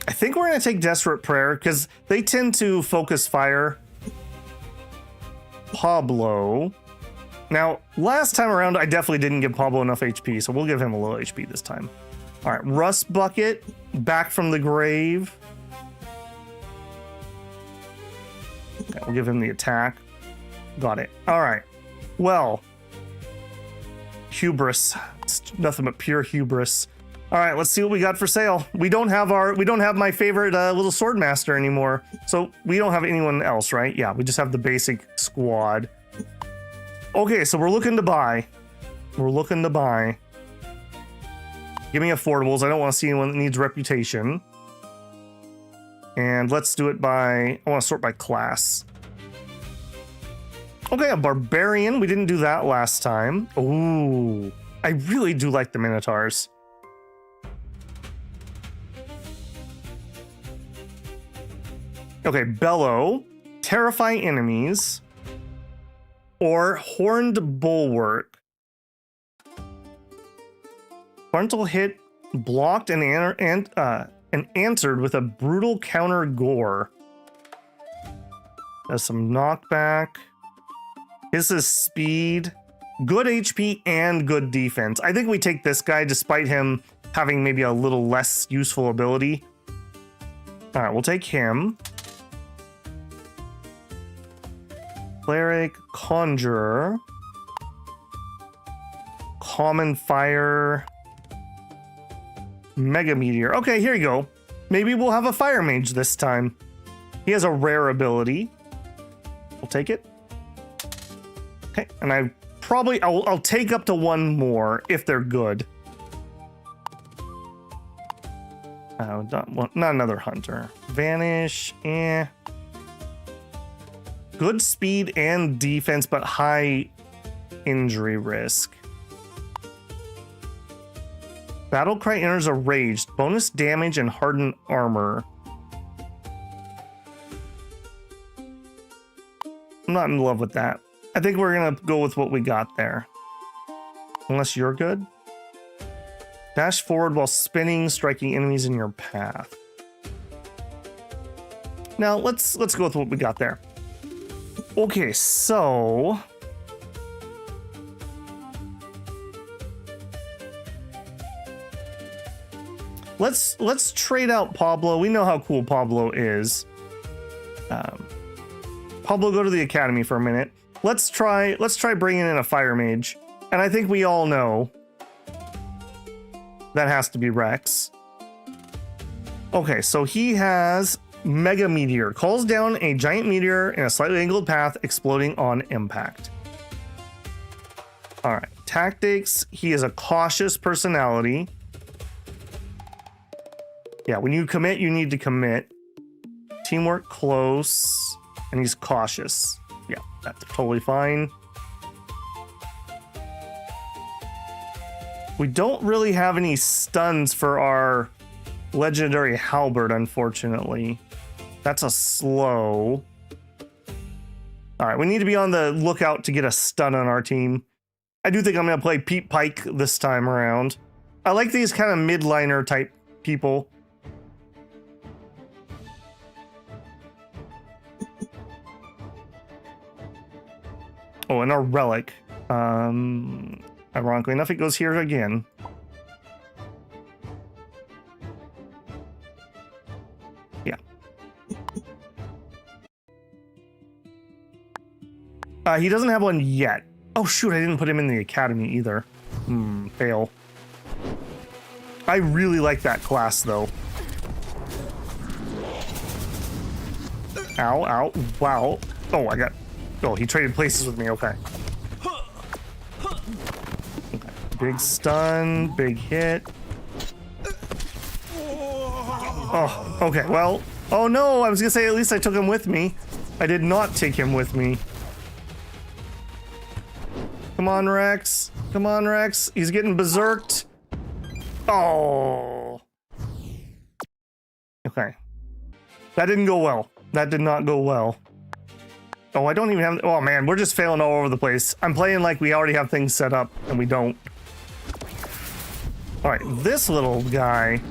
[SPEAKER 1] I think we're going to take Desperate Prayer because they tend to focus fire. Pablo. Now, last time around, I definitely didn't give Pablo enough HP, so we'll give him a little HP this time. All right, Rust Bucket, back from the grave. Okay, we'll give him the attack. Got it. All right. Well, hubris. It's nothing but pure hubris. All right, let's see what we got for sale. We don't have my favorite little sword master anymore. So we don't have anyone else, right? Yeah, we just have the basic squad. Okay, so we're looking to buy. We're looking to buy. Give me affordables. I don't want to see anyone that needs reputation. And let's do it by, I want to sort by class. Okay, a barbarian. We didn't do that last time. Ooh, I really do like the minotaurs. Okay, bellow, terrify enemies, or horned bulwark. Frontal hit blocked and answered with a brutal counter gore. There's some knockback. This is speed, good HP, and good defense. I think we take this guy despite him having maybe a little less useful ability. All right, we'll take him. Cleric, Conjurer, Common Fire, Mega Meteor. Okay, here you go. Maybe we'll have a Fire Mage this time. He has a rare ability. We'll take it. Okay, and I'll take up to one more if they're good. Not another Hunter. Vanish, eh. Good speed and defense, but high injury risk. Battlecry enters a rage. Bonus damage and hardened armor. I'm not in love with that. I think we're gonna go with what we got there. Unless you're good. Dash forward while spinning, striking enemies in your path. Now let's go with what we got there. Okay, so let's trade out Pablo. We know how cool Pablo is. Pablo, go to the academy for a minute. Let's try bringing in a fire mage, and I think we all know that has to be Rex. Okay, so he has Mega Meteor. Calls down a giant meteor in a slightly angled path, exploding on impact. All right, tactics. He is a cautious personality. Yeah, when you commit, you need to commit. Teamwork, close, and he's cautious. Yeah, that's totally fine. We don't really have any stuns for our legendary halberd, unfortunately. That's a slow. All right, we need to be on the lookout to get a stun on our team. I do think I'm going to play Pete Pike this time around. I like these kind of midliner type people. Oh, and our relic. Ironically enough, it goes here again. Yeah. He doesn't have one yet. Oh shoot, I didn't put him in the academy either. Fail. I really like that class though. Ow, ow, wow. Oh, he traded places with me, okay. Big stun, big hit. Oh, okay, well. Oh no, I was gonna say at least I took him with me. I did not take him with me. Come on, Rex. Come on, Rex. He's getting berserked. Oh. Okay. That didn't go well. That did not go well. Oh, I don't even have... Oh, man, we're just failing all over the place. I'm playing like we already have things set up, and we don't. All right, this little guy...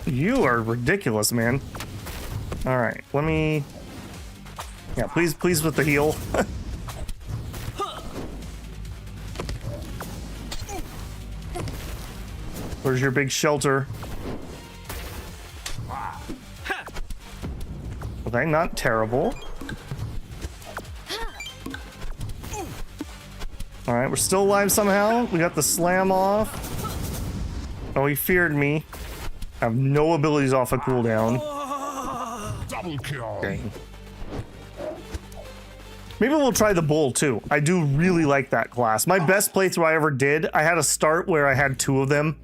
[SPEAKER 1] You are ridiculous, man. All right, let me... Yeah, please with the heal. Where's your big shelter? Okay, not terrible. All right, we're still alive somehow. We got the slam off. Oh, he feared me. I have no abilities off a cooldown.
[SPEAKER 2] Double kill.
[SPEAKER 1] Okay. Maybe we'll try the bull too. I do really like that class. My best playthrough I ever did, I had a start where I had 2 of them,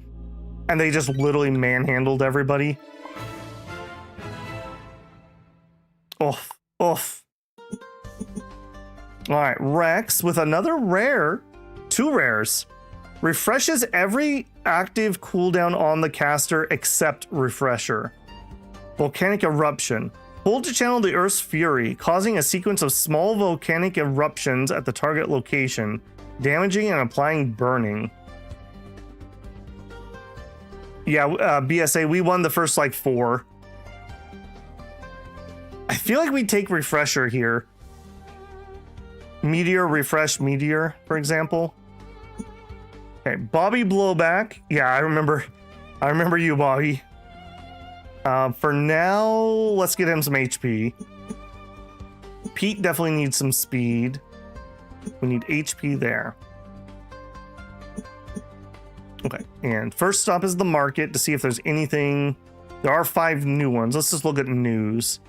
[SPEAKER 1] and they just literally manhandled everybody. Oof, oof. All right, Rex with another rare, 2 rares. Refreshes every active cooldown on the caster except Refresher. Volcanic Eruption. Hold to channel the Earth's fury, causing a sequence of small volcanic eruptions at the target location, damaging and applying burning. Yeah, BSA, we won the first like 4. I feel like we take Refresher here. Meteor, refresh, meteor, for example. Okay, Bobby Blowback. Yeah, I remember you, Bobby. For now, let's get him some HP. Pete definitely needs some speed. We need HP there. Okay, and first stop is the market to see if there's anything. There are 5 new ones. Let's just look at news.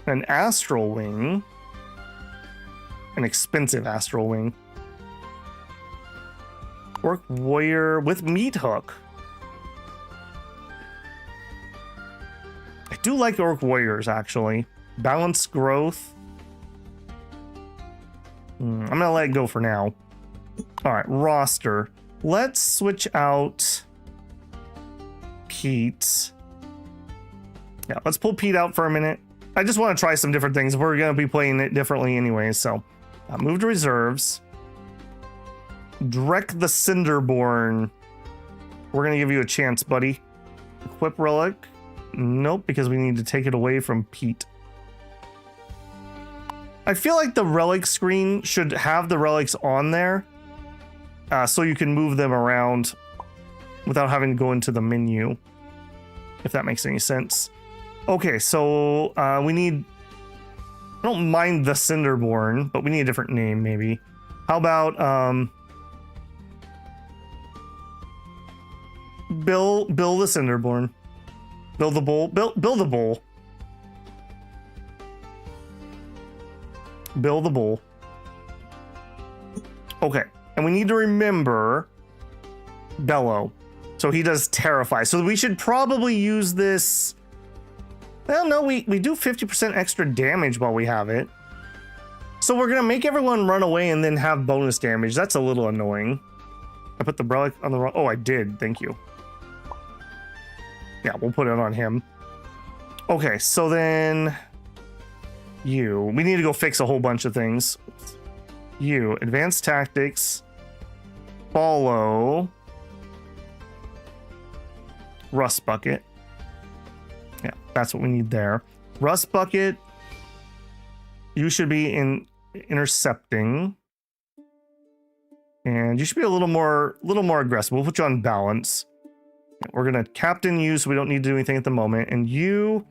[SPEAKER 1] An Astral Wing. An expensive Astral Wing. Orc Warrior with Meat Hook. I do like Orc Warriors, actually. Balanced Growth. I'm gonna let it go for now. All right, roster. Let's switch out Pete. Yeah, let's pull Pete out for a minute. I just want to try some different things. We're gonna be playing it differently anyway, so move to reserves. Drek the Cinderborn. We're gonna give you a chance, buddy. Equip relic. Nope, because we need to take it away from Pete. I feel like the relic screen should have the relics on there, so you can move them around without having to go into the menu, if that makes any sense. Okay, so we need... I don't mind the Cinderborn, but we need a different name, maybe. How about Bill the Cinderborn? Bill the Bull? Bill the Bull. Bill the Bull. Okay, and we need to remember Bellow. So he does Terrify. So we should probably use this... Well, no, we do 50% extra damage while we have it. So we're going to make everyone run away and then have bonus damage. That's a little annoying. I put the relic on the wrong... Oh, I did. Thank you. Yeah, we'll put it on him. Okay, so then... You. We need to go fix a whole bunch of things. You. Advanced Tactics. Follow. Rust Bucket. Yeah, that's what we need there. Rust Bucket. You should be in intercepting. And you should be a little more aggressive. We'll put you on balance. We're gonna captain you, so we don't need to do anything at the moment. And you...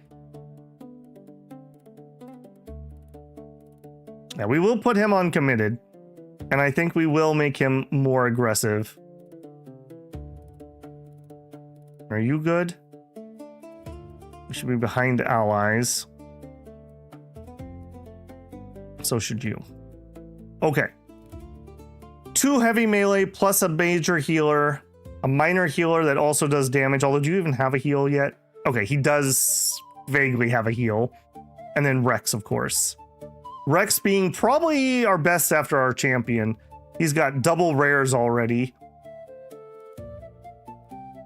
[SPEAKER 1] Yeah, we will put him on committed. And I think we will make him more aggressive. Are you good? We should be behind allies. So should you. Okay. 2 heavy melee plus a major healer. A minor healer that also does damage. Although, do you even have a heal yet? Okay, he does vaguely have a heal. And then Rex, of course. Rex being probably our best after our champion. He's got double rares already.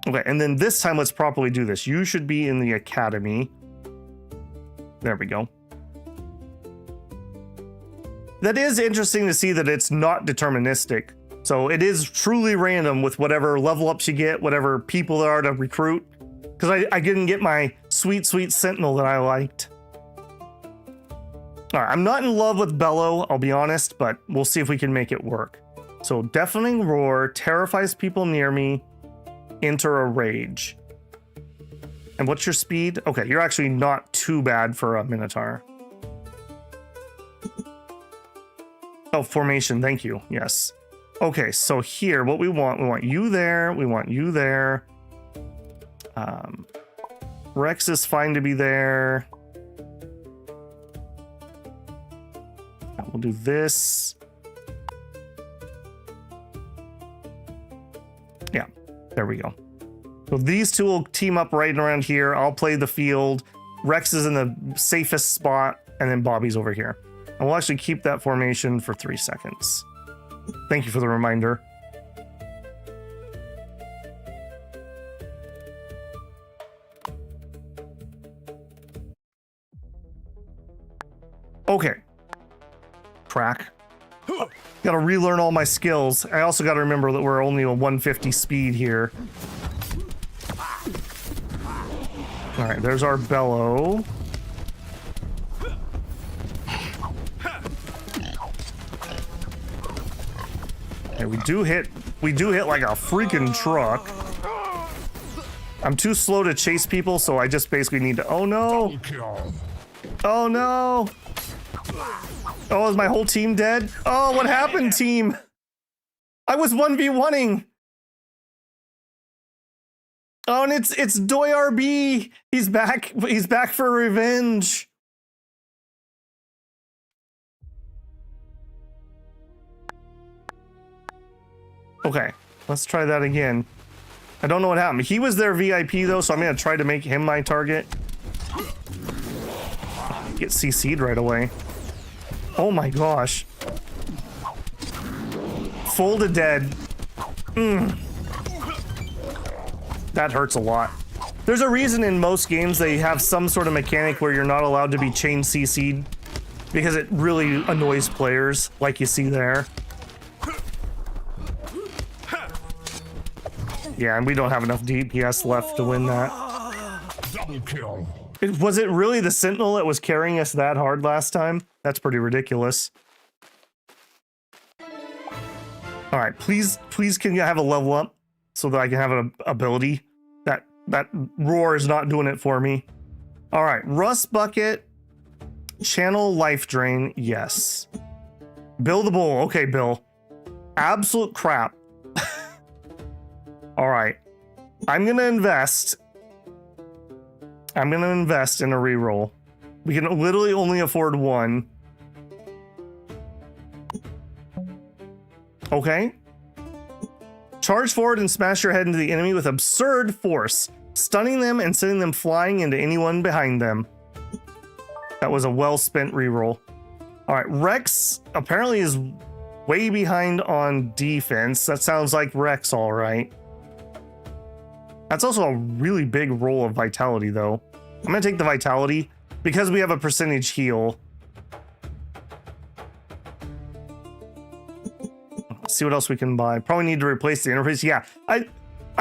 [SPEAKER 1] Okay, and then this time let's properly do this. You should be in the academy. There we go. That is interesting to see that it's not deterministic. So it is truly random with whatever level ups you get, whatever people there are to recruit. Because I didn't get my sweet Sentinel that I liked. All right, I'm not in love with Bellow, I'll be honest, but we'll see if we can make it work. So Deafening Roar terrifies people near me. Enter a rage. And what's your speed? Okay, you're actually not too bad for a Minotaur. Oh, formation. Thank you. Yes. Okay, so here, what we want you there. We want you there. Rex is fine to be there. We'll do this. Yeah, there we go. So these two will team up right around here. I'll play the field. Rex is in the safest spot, and then Bobby's over here. And we'll actually keep that formation for 3 seconds. Thank you for the reminder. Okay. Crack. Gotta relearn all my skills. I also gotta remember that we're only a 150 speed here. Alright, there's our bellow. Okay, we do hit like a freaking truck. I'm too slow to chase people, so I just basically need to. Oh no!
[SPEAKER 2] Double kill.
[SPEAKER 1] Oh no! Oh, is my whole team dead? Oh, what happened, team? I was 1v1ing. Oh, and it's Doy RB. He's back. He's back for revenge. Okay, let's try that again. I don't know what happened. He was their VIP though, so I'm gonna try to make him my target. Get CC'd right away. Oh my gosh. Full to dead. That hurts a lot. There's a reason in most games they have some sort of mechanic where you're not allowed to be chain CC'd because it really annoys players, like you see there. Yeah, and we don't have enough DPS left to win that.
[SPEAKER 2] Double kill.
[SPEAKER 1] Was it really the Sentinel that was carrying us that hard last time? That's pretty ridiculous. All right, please can you have a level up so that I can have an ability? That roar is not doing it for me. All right, Rust Bucket, Channel Life Drain, yes. Bill the Bull, okay, Bill. Absolute crap. All right, I'm gonna invest in a reroll. We can literally only afford one. Okay. Charge forward and smash your head into the enemy with absurd force, stunning them and sending them flying into anyone behind them. That was a well-spent reroll. All right, Rex apparently is way behind on defense. That sounds like Rex, all right. That's also a really big roll of vitality, though. I'm gonna take the vitality because we have a percentage heal. Let's see what else we can buy. Probably need to replace the Ember Priest. Yeah, I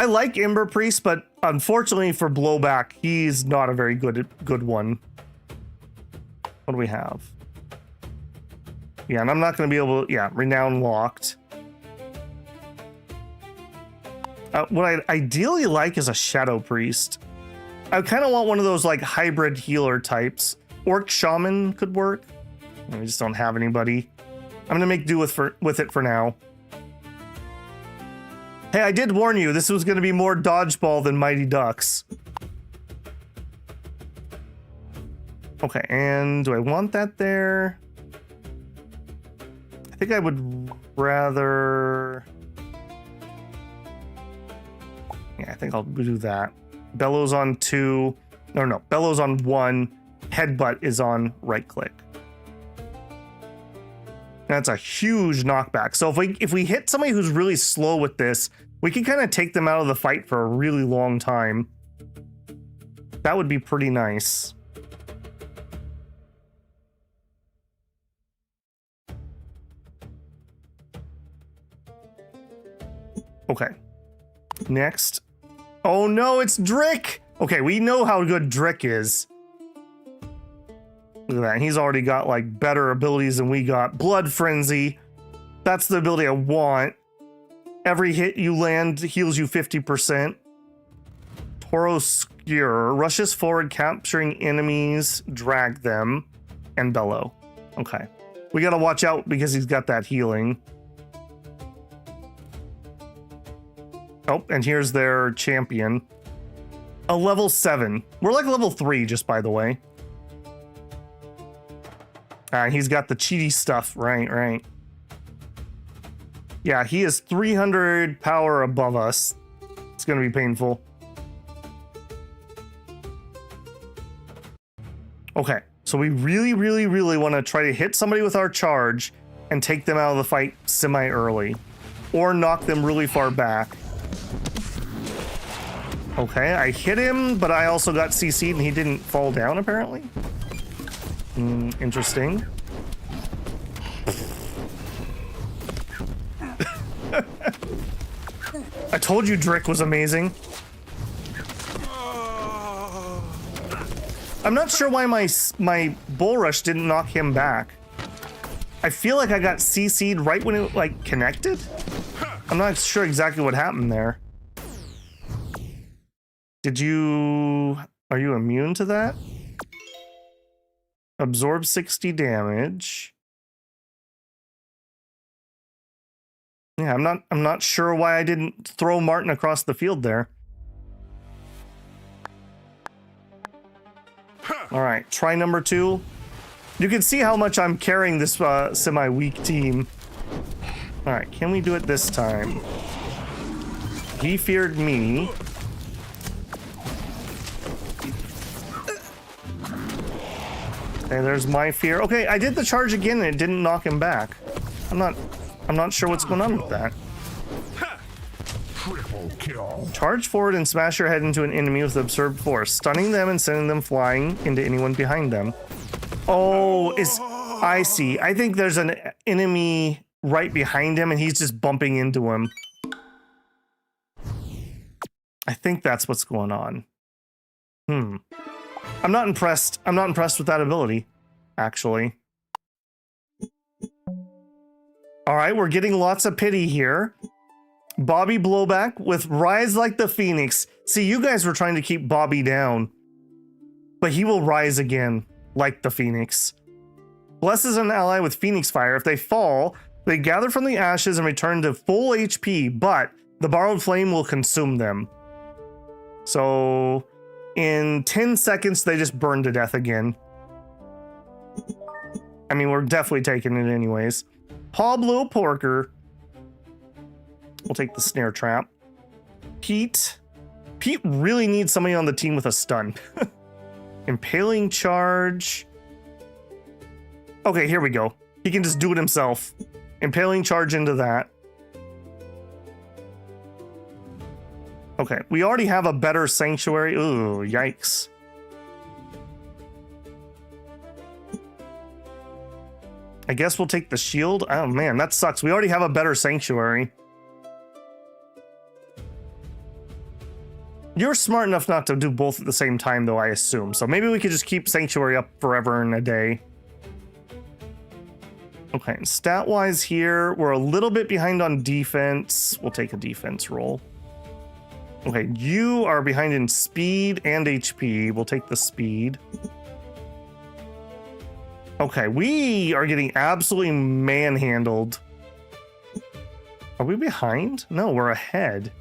[SPEAKER 1] like Ember Priest, but unfortunately for blowback, he's not a very good one. What do we have? Yeah, and I'm not gonna be able to. Yeah, Renown locked. What I ideally like is a Shadow Priest. I kind of want one of those like hybrid healer types. Orc Shaman could work. We just don't have anybody. I'm gonna make do with it for now. Hey, I did warn you, this was gonna be more dodgeball than Mighty Ducks. Okay, and do I want that there? I think I would rather... Yeah, I think I'll do that. Bellows on 2. No, Bellows on 1. Headbutt is on right click. That's a huge knockback. So if we hit somebody who's really slow with this, we can kind of take them out of the fight for a really long time. That would be pretty nice. Okay. Next. Oh no, it's Drick! Okay, we know how good Drick is. Look at that, he's already got like better abilities than we got. Blood Frenzy. That's the ability I want. Every hit you land heals you 50%. Toro Skewer. Rushes forward, capturing enemies, drag them, and bellow. Okay. We gotta watch out because he's got that healing. Oh, and here's their champion. A level 7. We're like level 3, just by the way. He's got the cheaty stuff. Right. Yeah, he is 300 power above us. It's gonna be painful. Okay, so we really want to try to hit somebody with our charge and take them out of the fight semi-early. Or knock them really far back. Okay, I hit him, but I also got CC'd and he didn't fall down, apparently. Interesting. I told you Drick was amazing. I'm not sure why my bull rush didn't knock him back. I feel like I got CC'd right when it like connected. I'm not sure exactly what happened there. Are you immune to that? Absorb 60 damage. Yeah, I'm not sure why I didn't throw Martin across the field there. All right, try number 2. You can see how much I'm carrying this semi-weak team. All right, can we do it this time? He feared me. Okay, there's my fear. Okay, I did the charge again and it didn't knock him back. I'm not sure what's going on with that.
[SPEAKER 2] Triple kill.
[SPEAKER 1] Charge forward and smash your head into an enemy with absurd force, stunning them and sending them flying into anyone behind them. Oh, I see. I think there's an enemy right behind him and he's just bumping into him. I think that's what's going on. I'm not impressed. I'm not impressed with that ability, actually. All right, we're getting lots of pity here. Bobby Blowback with Rise Like the Phoenix. See, you guys were trying to keep Bobby down, but he will rise again like the Phoenix. Blesses an ally with Phoenix Fire. If they fall, they gather from the ashes and return to full HP, but the borrowed flame will consume them. So in 10 seconds, they just burn to death again. I mean, we're definitely taking it anyways. Pablo Porker. We'll take the snare trap. Pete really needs somebody on the team with a stun. Impaling charge. Okay, here we go. He can just do it himself. Impaling charge into that. Okay, we already have a better sanctuary. Ooh, yikes. I guess we'll take the shield. Oh man, that sucks. We already have a better sanctuary. You're smart enough not to do both at the same time, though, I assume. So maybe we could just keep sanctuary up forever and a day. Okay, and stat-wise here, we're a little bit behind on defense. We'll take a defense roll. Okay, you are behind in speed and HP. We'll take the speed. Okay, we are getting absolutely manhandled. Are we behind? No, we're ahead.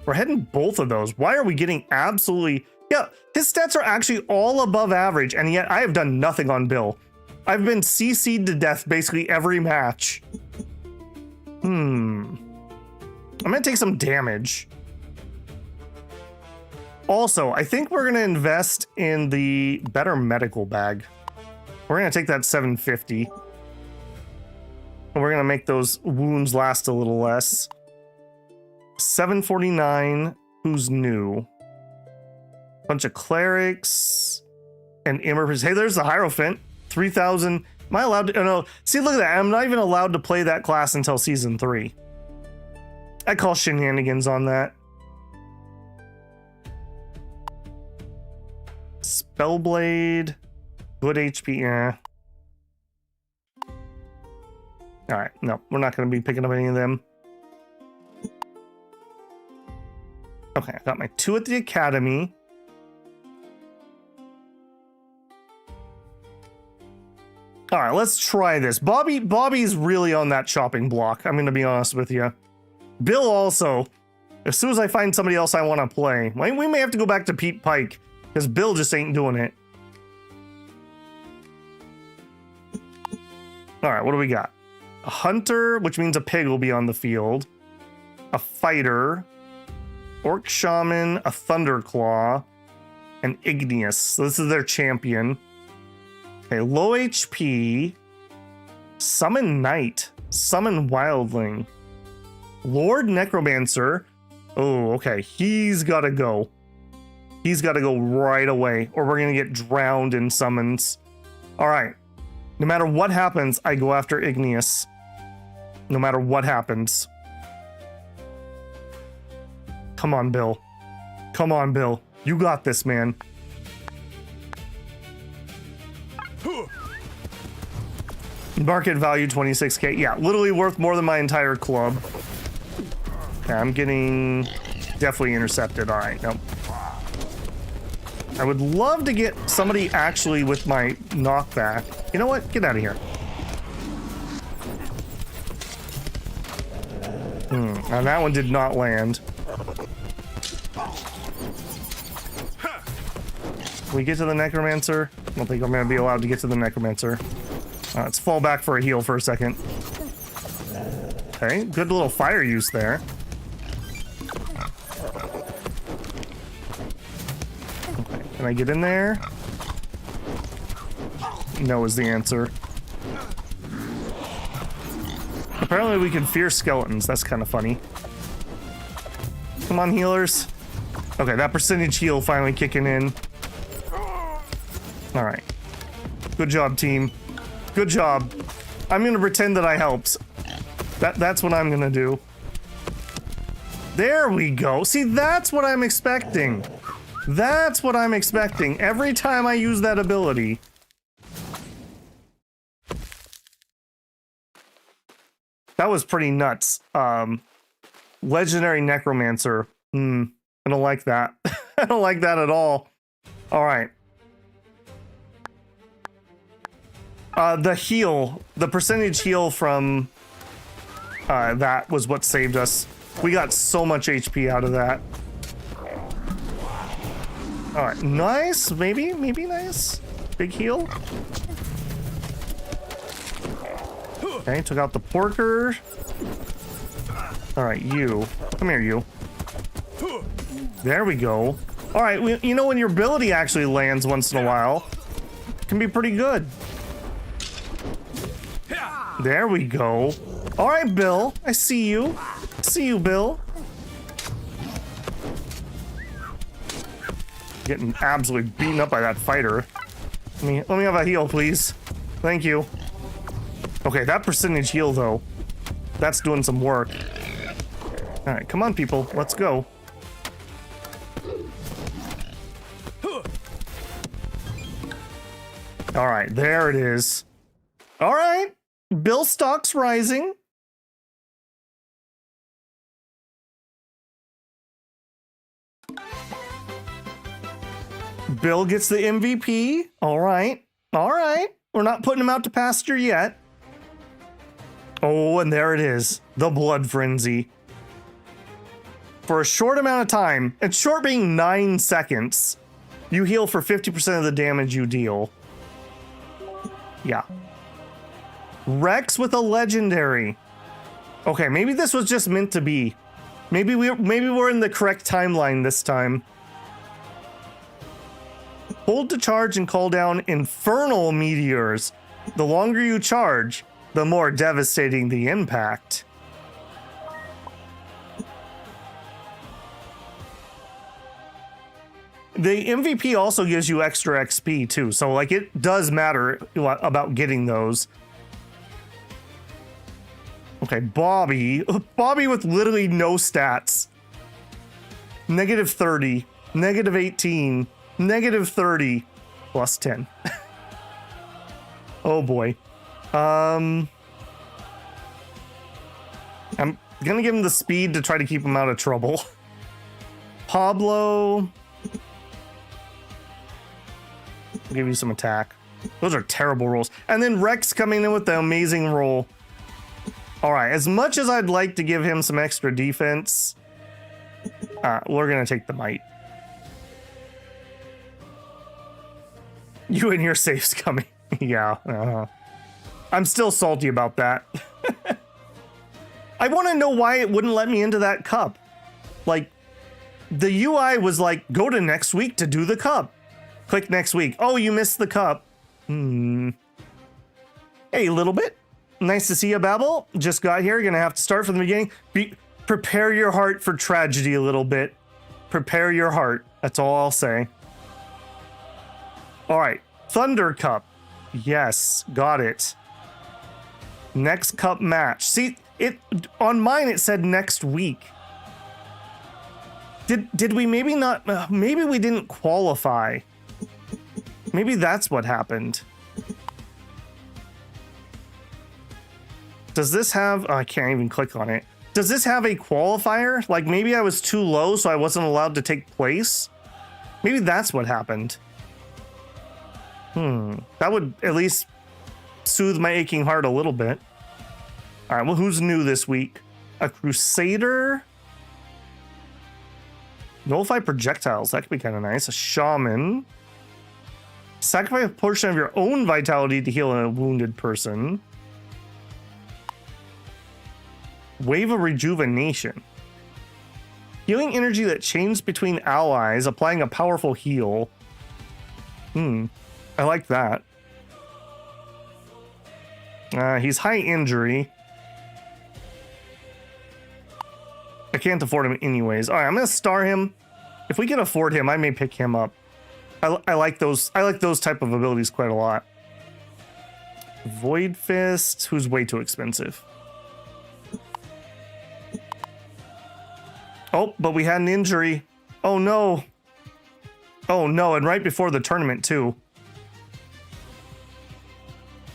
[SPEAKER 1] We're ahead in both of those. Why are we getting absolutely... Yeah, his stats are actually all above average, and yet I have done nothing on Bill. I've been CC'd to death basically every match. I'm gonna take some damage. Also, I think we're gonna invest in the better medical bag. We're gonna take that 750. And we're gonna make those wounds last a little less. 749, who's new? Bunch of clerics and immerpers. Hey, there's the Hierophant. 3,000. Am I allowed to? Oh, no. See, look at that. I'm not even allowed to play that class until season 3. I call shenanigans on that. Spellblade. Good HP. Yeah. All right. No, we're not going to be picking up any of them. Okay, I got my 2 at the academy. All right, let's try this. Bobby's really on that chopping block. I'm going to be honest with you. Bill also. As soon as I find somebody else I want to play, we may have to go back to Pete Pike because Bill just ain't doing it. All right, what do we got? A hunter, which means a pig will be on the field. A fighter, orc shaman, a thunderclaw, and igneous. So this is their champion. Okay, low HP, summon knight, summon wildling, lord necromancer. Oh, okay, he's gotta go. He's gotta go right away, or we're gonna get drowned in summons. All right, no matter what happens, I go after igneous. No matter what happens. Come on, Bill. Come on, Bill. You got this, man. Market value 26k. Yeah, literally worth more than my entire club. Okay, I'm getting definitely intercepted. All right, nope. I would love to get somebody actually with my knockback. You know what? Get out of here. Now that one did not land. Can we get to the necromancer? I don't think I'm going to be allowed to get to the necromancer. Let's fall back for a heal for a second. Okay, good little fire use there. Okay, can I get in there? No is the answer. Apparently we can fear skeletons. That's kind of funny. Come on, healers. Okay, that percentage heal finally kicking in. All right. Good job, team. Good job. I'm gonna pretend that I helped. That's what I'm gonna do. There we go. See, that's what I'm expecting. That's what I'm expecting every time I use that ability. That was pretty nuts. Legendary necromancer. I don't like that. I don't like that at all. All right. The heal, the percentage heal from that was what saved us. We got so much HP out of that. All right, nice. Maybe nice. Big heal. Okay, took out the porker. All right, you. Come here, you. There we go. All right, you know when your ability actually lands once in a while, it can be pretty good. There we go. All right, Bill. I see you. See you, Bill. Getting absolutely beaten up by that fighter. Let me have a heal, please. Thank you. Okay, that percentage heal, though. That's doing some work. All right, come on, people. Let's go. All right, there it is. All right. Bill stock's rising. Bill gets the MVP. All right. All right. We're not putting him out to pasture yet. Oh, and there it is. The blood frenzy. For a short amount of time, and short being 9 seconds, you heal for 50% of the damage you deal. Yeah. Rex with a legendary. Okay, maybe this was just meant to be. Maybe we're in the correct timeline this time. Hold to charge and call down infernal meteors. The longer you charge, the more devastating the impact. The MVP also gives you extra XP too, so like it does matter about getting those. Okay, Bobby with literally no stats. -30, -18, -30, +10. Oh boy. I'm gonna give him the speed to try to keep him out of trouble. Pablo. I'll give you some attack. Those are terrible rolls. And then Rex coming in with the amazing roll. All right, as much as I'd like to give him some extra defense, we're going to take the might. You and your safe's coming. Yeah. I'm still salty about that. I want to know why it wouldn't let me into that cup. Like, the UI was like, go to next week to do the cup. Click next week. Oh, you missed the cup. Hey, little bit. Nice to see you, Babel. Just got here. You're going to have to start from the beginning. Prepare your heart for tragedy a little bit. Prepare your heart. That's all I'll say. All right. Thunder Cup. Yes, got it. Next cup match. See, it on mine it said next week. Did we maybe not? Maybe we didn't qualify. Maybe that's what happened. Does this have? Oh, I can't even click on it. Does this have a qualifier? Like maybe I was too low, so I wasn't allowed to take place. Maybe that's what happened. That would at least soothe my aching heart a little bit. All right, well, who's new this week? A Crusader? Nullify projectiles. That could be kind of nice. A Shaman. Sacrifice a portion of your own vitality to heal a wounded person. Wave of Rejuvenation. Healing energy that changes between allies, applying a powerful heal. I like that. He's high injury. I can't afford him anyways. All right, I'm gonna star him. If we can afford him, I may pick him up. I like those. I like those type of abilities quite a lot. Void Fist, who's way too expensive. Oh, but we had an injury. Oh no. Oh no, and right before the tournament too.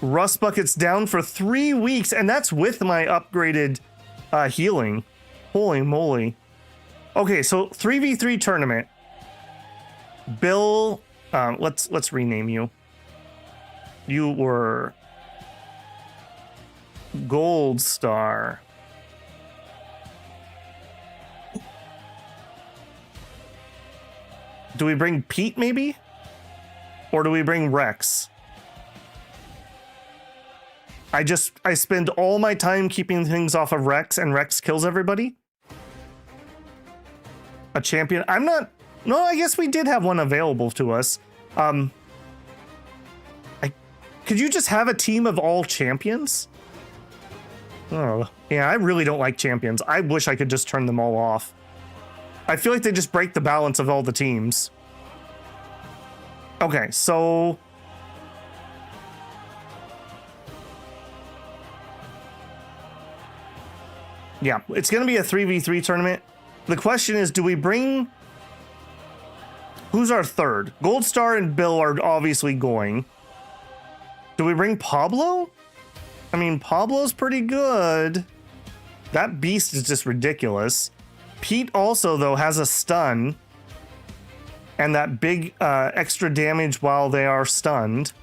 [SPEAKER 1] Rust Bucket's down for 3 weeks, and that's with my upgraded healing. Holy moly. Okay, so 3v3 tournament. Bill, let's rename you. You were Gold Star. Do we bring Pete maybe? Or do we bring Rex? I spend all my time keeping things off of Rex, and Rex kills everybody. A champion. No, I guess we did have one available to us. Could you just have a team of all champions? Oh, yeah, I really don't like champions. I wish I could just turn them all off. I feel like they just break the balance of all the teams. Okay, so... yeah, it's going to be a 3v3 tournament. The question is, do we bring... who's our third? Gold Star and Bill are obviously going. Do we bring Pablo? I mean, Pablo's pretty good. That beast is just ridiculous. Pete also, though, has a stun. And that big extra damage while they are stunned.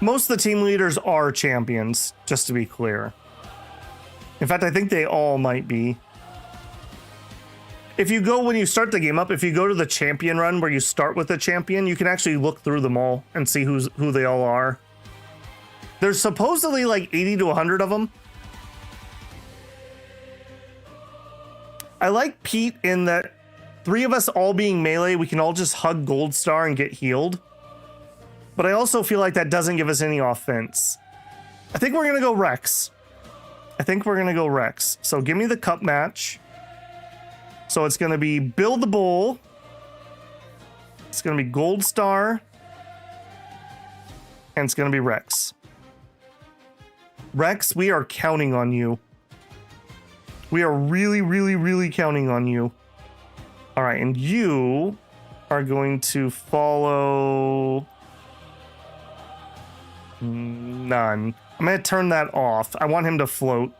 [SPEAKER 1] Most of the team leaders are champions, just to be clear. In fact, I think they all might be. If you go, when you start the game up, if you go to the champion run where you start with a champion, you can actually look through them all and see who they all are. There's supposedly like 80 to 100 of them. I like Pete in that 3 of us all being melee, we can all just hug Gold Star and get healed. But I also feel like that doesn't give us any offense. I think we're going to go Rex. So give me the cup match. So it's going to be Bill the Bull. It's going to be Gold Star. And it's going to be Rex. Rex, we are counting on you. We are really, really, really counting on you. All right, and you are going to follow... none. I'm going to turn that off. I want him to float.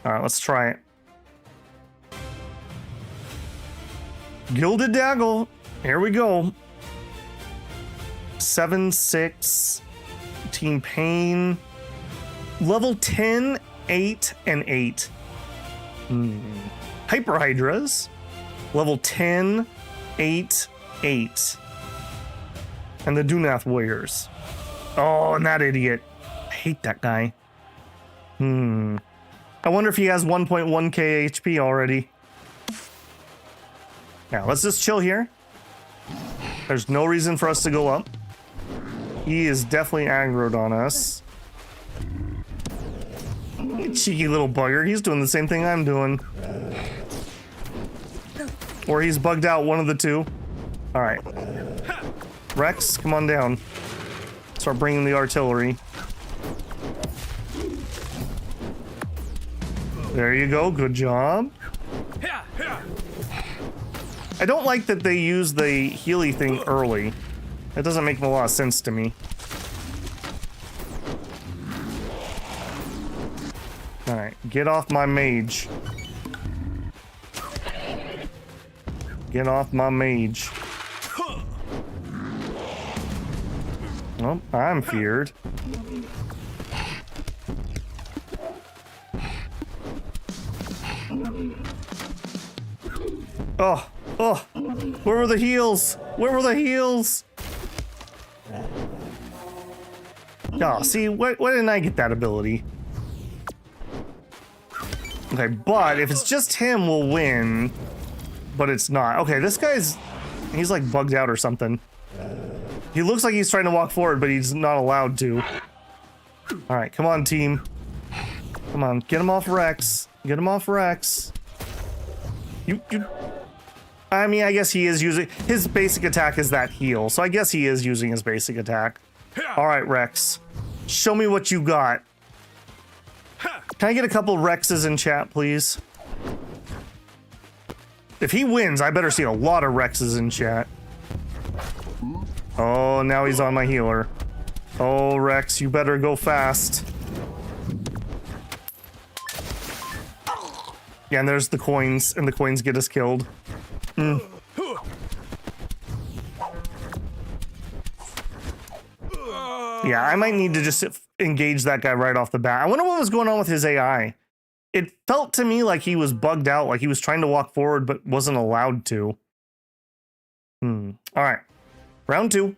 [SPEAKER 1] All right, let's try it. Gilded Dagger. Here we go. 7-6. Team Pain. Level 10, 8, and 8. Hyper Hydras. Level 10, 8, 8. And the Dunath Warriors. Oh, and that idiot. I hate that guy. I wonder if he has 1.1k HP already. Now, let's just chill here. There's no reason for us to go up. He is definitely aggroed on us. Cheeky little bugger. He's doing the same thing I'm doing. Or he's bugged out, one of the two. Alright. Rex, come on down. Start bringing the artillery. There you go, good job. I don't like that they use the Healy thing early. That doesn't make a lot of sense to me. Alright, get off my mage. Get off my mage. Oh, I'm feared. Oh, oh, where were the heals? Where were the heals? Oh, see, why didn't I get that ability? Okay, but if it's just him, we'll win. But it's not. Okay, this guy's... he's like bugged out or something. He looks like he's trying to walk forward, but he's not allowed to. Alright, come on, team. Come on, get him off Rex. Get him off Rex. You... I mean, I guess he is using... his basic attack is that heal, so I guess he is using his basic attack. Alright, Rex. Show me what you got. Can I get a couple Rexes in chat, please? If he wins, I better see a lot of Rexes in chat. Oh, now he's on my healer. Oh, Rex, you better go fast. Yeah, and there's the coins, and the coins get us killed. Yeah, I might need to just engage that guy right off the bat. I wonder what was going on with his AI. It felt to me like he was bugged out, like he was trying to walk forward but wasn't allowed to. All right, round 2.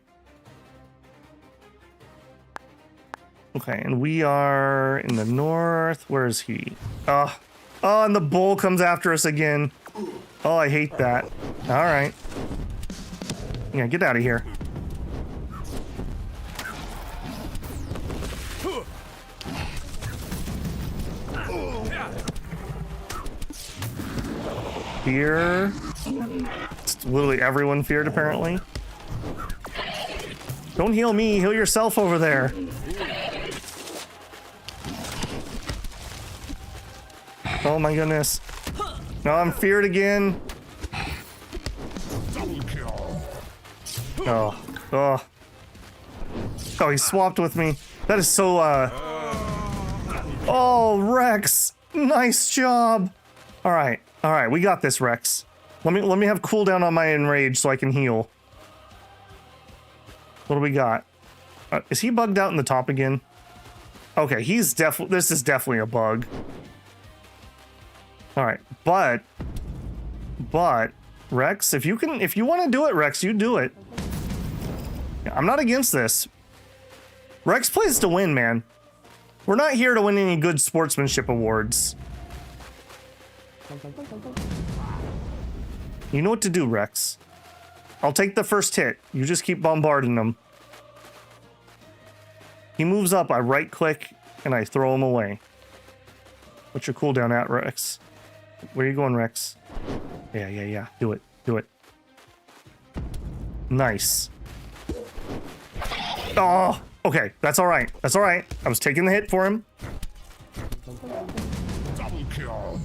[SPEAKER 1] Okay, and we are in the north. Where is he? Oh, and the bull comes after us again. Oh, I hate that. All right. Yeah, get out of here. Fear. It's literally everyone feared, apparently. Don't heal me, heal yourself over there. Oh my goodness. No, I'm feared again. Oh, oh. Oh, he swapped with me. That is so, Oh, Rex! Nice job! Alright, we got this, Rex. Let me have cooldown on my enrage so I can heal. What do we got? Is he bugged out in the top again? Okay, he's definitely... this is definitely a bug. Alright, but... Rex, if you want to do it, Rex, you do it. I'm not against this. Rex plays to win, man. We're not here to win any good sportsmanship awards. You know what to do, Rex. I'll take the first hit. You just keep bombarding him. He moves up, I right click, and I throw him away. What's your cooldown at, Rex? Where are you going, Rex? Yeah. Do it. Nice. Oh, okay. That's all right. I was taking the hit for him.
[SPEAKER 2] Double kill.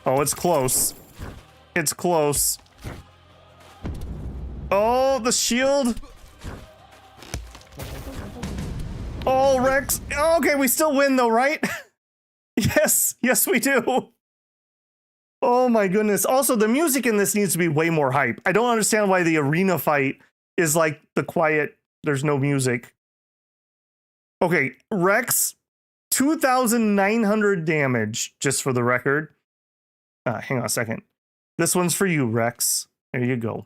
[SPEAKER 1] Oh, it's close. It's close. Oh, the shield. Oh, Rex. Okay, we still win though, right? Yes, we do. Oh my goodness. Also, the music in this needs to be way more hype. I don't understand why the arena fight is like the quiet, there's no music. Okay, Rex, 2,900 damage, just for the record. Hang on a second. This one's for you, Rex. There you go.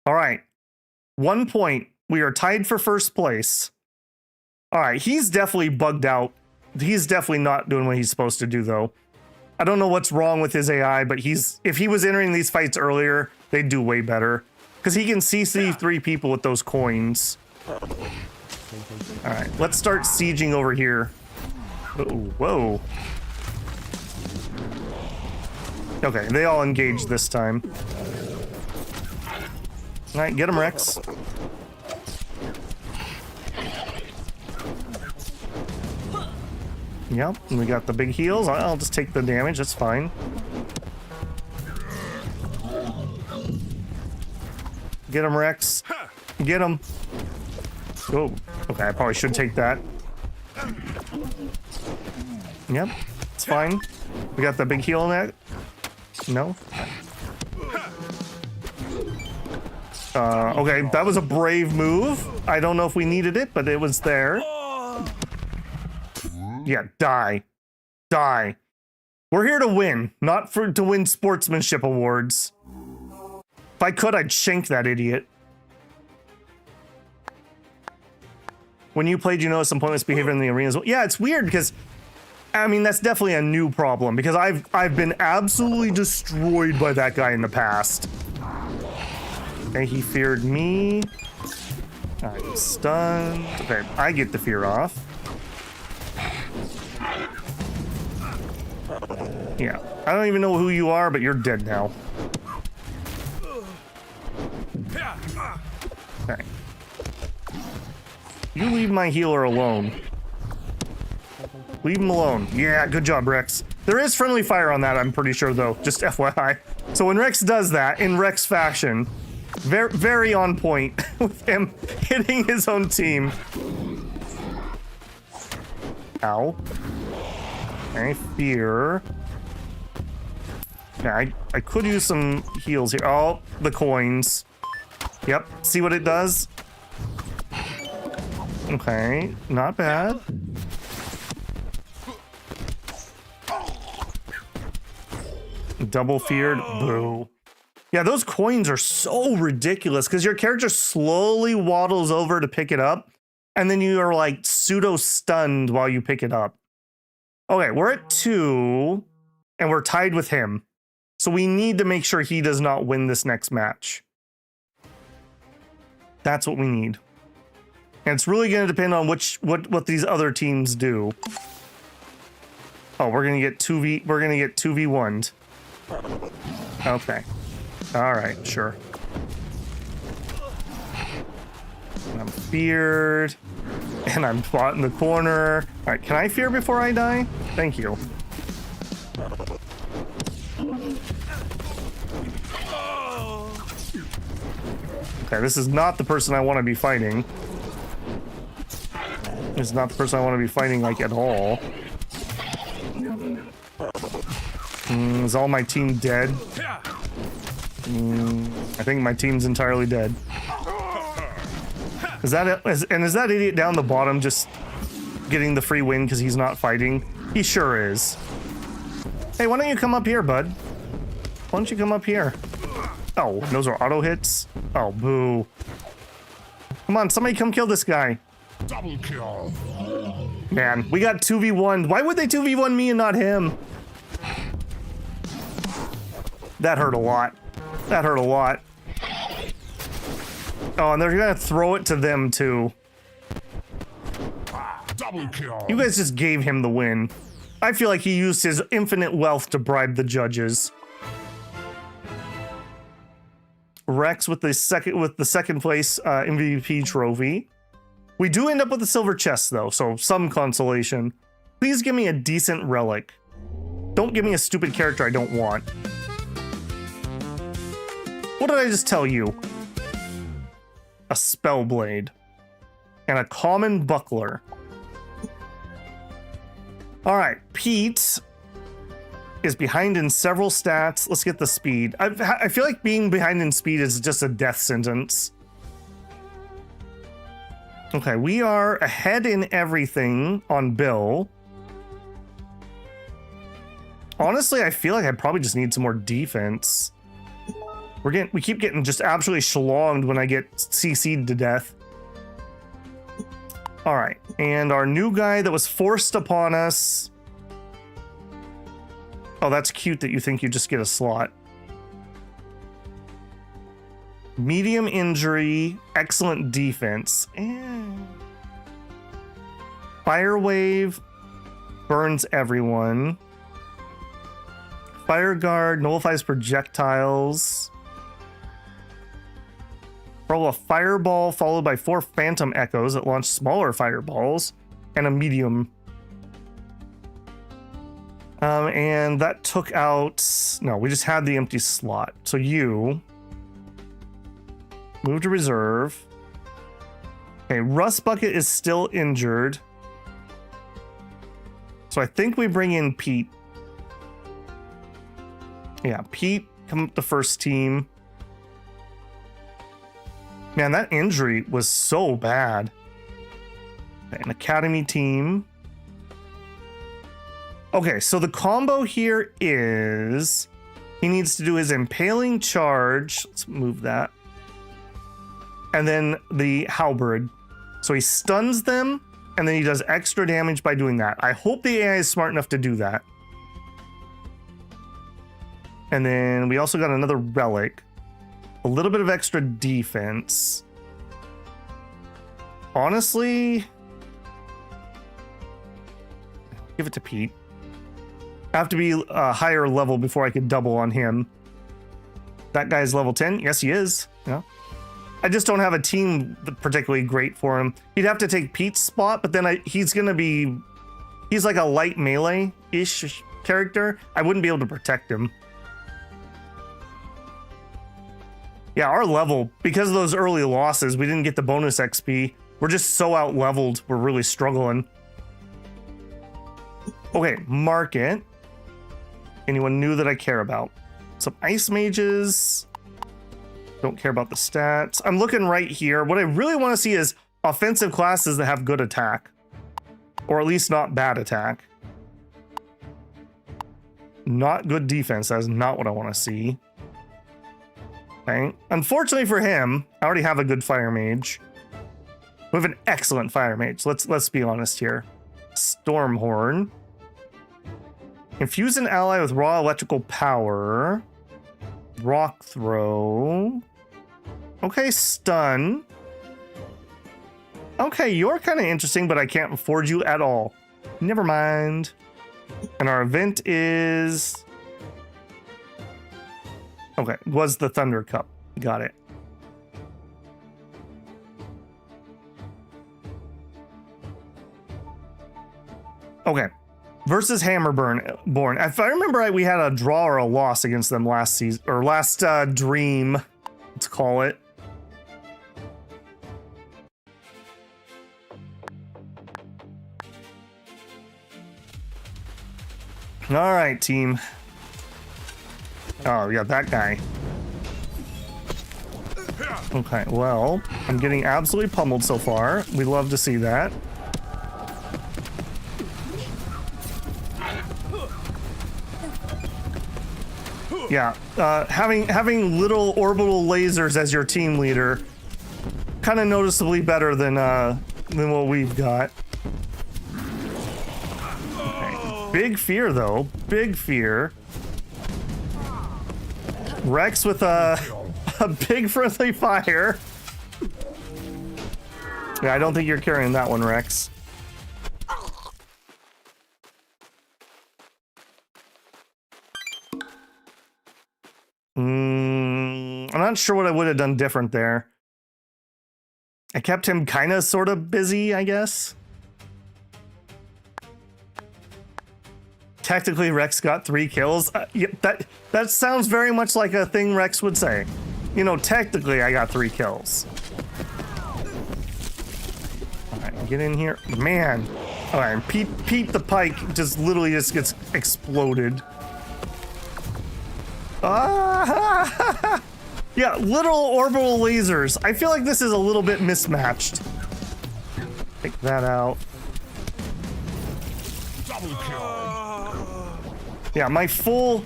[SPEAKER 1] All right. 1 point. We are tied for first place. All right, he's definitely bugged out. He's definitely not doing what he's supposed to do, though. I don't know what's wrong with his AI, but if he was entering these fights earlier, they'd do way better. Because he can CC 3 people with those coins. All right, let's start sieging over here. Oh, whoa. Okay, they all engaged this time. All right, get him, Rex. Yep, and we got the big heals. I'll just take the damage, that's fine. Get him, Rex. Get him. Oh, okay, I probably should take that. Yep, it's fine. We got the big heal in that. No? Okay, that was a brave move. I don't know if we needed it, but it was there. Yeah, die. Die. We're here to win, not to win sportsmanship awards. If I could, I'd shank that idiot. When you played, you noticed some pointless behavior in the arena as well. Yeah, it's weird because, I mean, that's definitely a new problem because I've been absolutely destroyed by that guy in the past. Okay, he feared me. I'm stunned. Okay, I get the fear off. Yeah, I don't even know who you are, but you're dead now. Okay. You leave my healer alone. Leave him alone. Yeah, good job, Rex. There is friendly fire on that, I'm pretty sure, though. Just FYI. So when Rex does that, in Rex fashion, very, very on point with him hitting his own team. Ow. Okay, fear. Yeah, I could use some heals here. Oh, the coins. Yep, see what it does? Okay, not bad. Double feared, boo. Yeah, those coins are so ridiculous because your character slowly waddles over to pick it up, and then you are like pseudo stunned while you pick it up. Okay, we're at 2, and we're tied with him. So we need to make sure he does not win this next match. That's what we need. And it's really going to depend on what these other teams do. Oh, we're going to get 2v1'd. Okay. All right, sure. I'm feared. And I'm fought in the corner. All right, can I fear before I die? Thank you. Okay, this is not the person I want to be fighting. This is not the person I want to be fighting, like, at all. Is all my team dead? I think my team's entirely dead. Is that it? And is that idiot down the bottom just getting the free win because he's not fighting? He sure is. Hey, why don't you come up here, bud? Why don't you come up here? Oh, those are auto hits? Oh, boo. Come on, somebody come kill this guy.
[SPEAKER 2] Double kill.
[SPEAKER 1] Man, we got 2v1. Why would they 2v1 me and not him? That hurt a lot. That hurt a lot. Oh, and they're gonna throw it to them too.
[SPEAKER 2] Double kill.
[SPEAKER 1] You guys just gave him the win. I feel like he used his infinite wealth to bribe the judges. Rex with the second place MVP trophy. We do end up with a silver chest though, so some consolation. Please give me a decent relic. Don't give me a stupid character I don't want. What did I just tell you? A spell blade and a common buckler. All right, Pete. is behind in several stats. Let's get the speed. I feel like being behind in speed is just a death sentence. Okay, we are ahead in everything on Bill. Honestly, I feel like I probably just need some more defense. We keep getting just absolutely schlonged when I get CC'd to death. All right, and our new guy that was forced upon us. Oh, that's cute that you think you just get a slot. Medium injury, excellent defense. Fire wave burns everyone. Fire guard nullifies projectiles. Roll a fireball followed by 4 phantom echoes that launch smaller fireballs and a medium. And that took out... No, we just had the empty slot. So you... move to reserve. Okay, Rust Bucket is still injured. So I think we bring in Pete. Yeah, Pete, come up the first team. Man, that injury was so bad. Okay, an academy team. Okay, so the combo here is he needs to do his impaling charge. Let's move that. And then the halberd. So he stuns them, and then he does extra damage by doing that. I hope the AI is smart enough to do that. And then we also got another relic. A little bit of extra defense. Honestly, give it to Pete. I have to be a higher level before I could double on him. That guy's level 10. Yes, he is. Yeah. I just don't have a team particularly great for him. He'd have to take Pete's spot, but then he's like a light melee-ish character. I wouldn't be able to protect him. Yeah, our level, because of those early losses, we didn't get the bonus XP. We're just so out-leveled, we're really struggling. Okay, market. Anyone new that I care about? Some ice mages. Don't care about the stats. I'm looking right here. What I really want to see is offensive classes that have good attack. Or at least not bad attack. Not good defense. That is not what I want to see. Okay. Unfortunately for him, I already have a good fire mage. We have an excellent fire mage. Let's be honest here. Stormhorn. Infuse an ally with raw electrical power. Rock throw. Okay, stun. Okay, you're kind of interesting, but I can't afford you at all. Never mind. And our event is... Okay, was the Thunder Cup. Got it. Okay. Versus Hammerborn. If I remember right, we had a draw or a loss against them last season, or last dream, let's call it. All right, team. Oh, yeah, that guy. Okay, well, I'm getting absolutely pummeled so far. We'd love to see that. Yeah, having little orbital lasers as your team leader, kind of noticeably better than what we've got. Okay. Big fear though, big fear. Rex with a big friendly fire. Yeah, I don't think you're carrying that one, Rex. I'm not sure what I would have done different there. I kept him kind of sort of busy, I guess. Technically, Rex got 3 kills. Yeah, that sounds very much like a thing Rex would say. You know, technically, I got 3 kills. All right, get in here. Man. All right, Pete the Pike just literally just gets exploded. Yeah, little orbital lasers. I feel like this is a little bit mismatched. Take that out.
[SPEAKER 2] Double kill.
[SPEAKER 1] Yeah, my full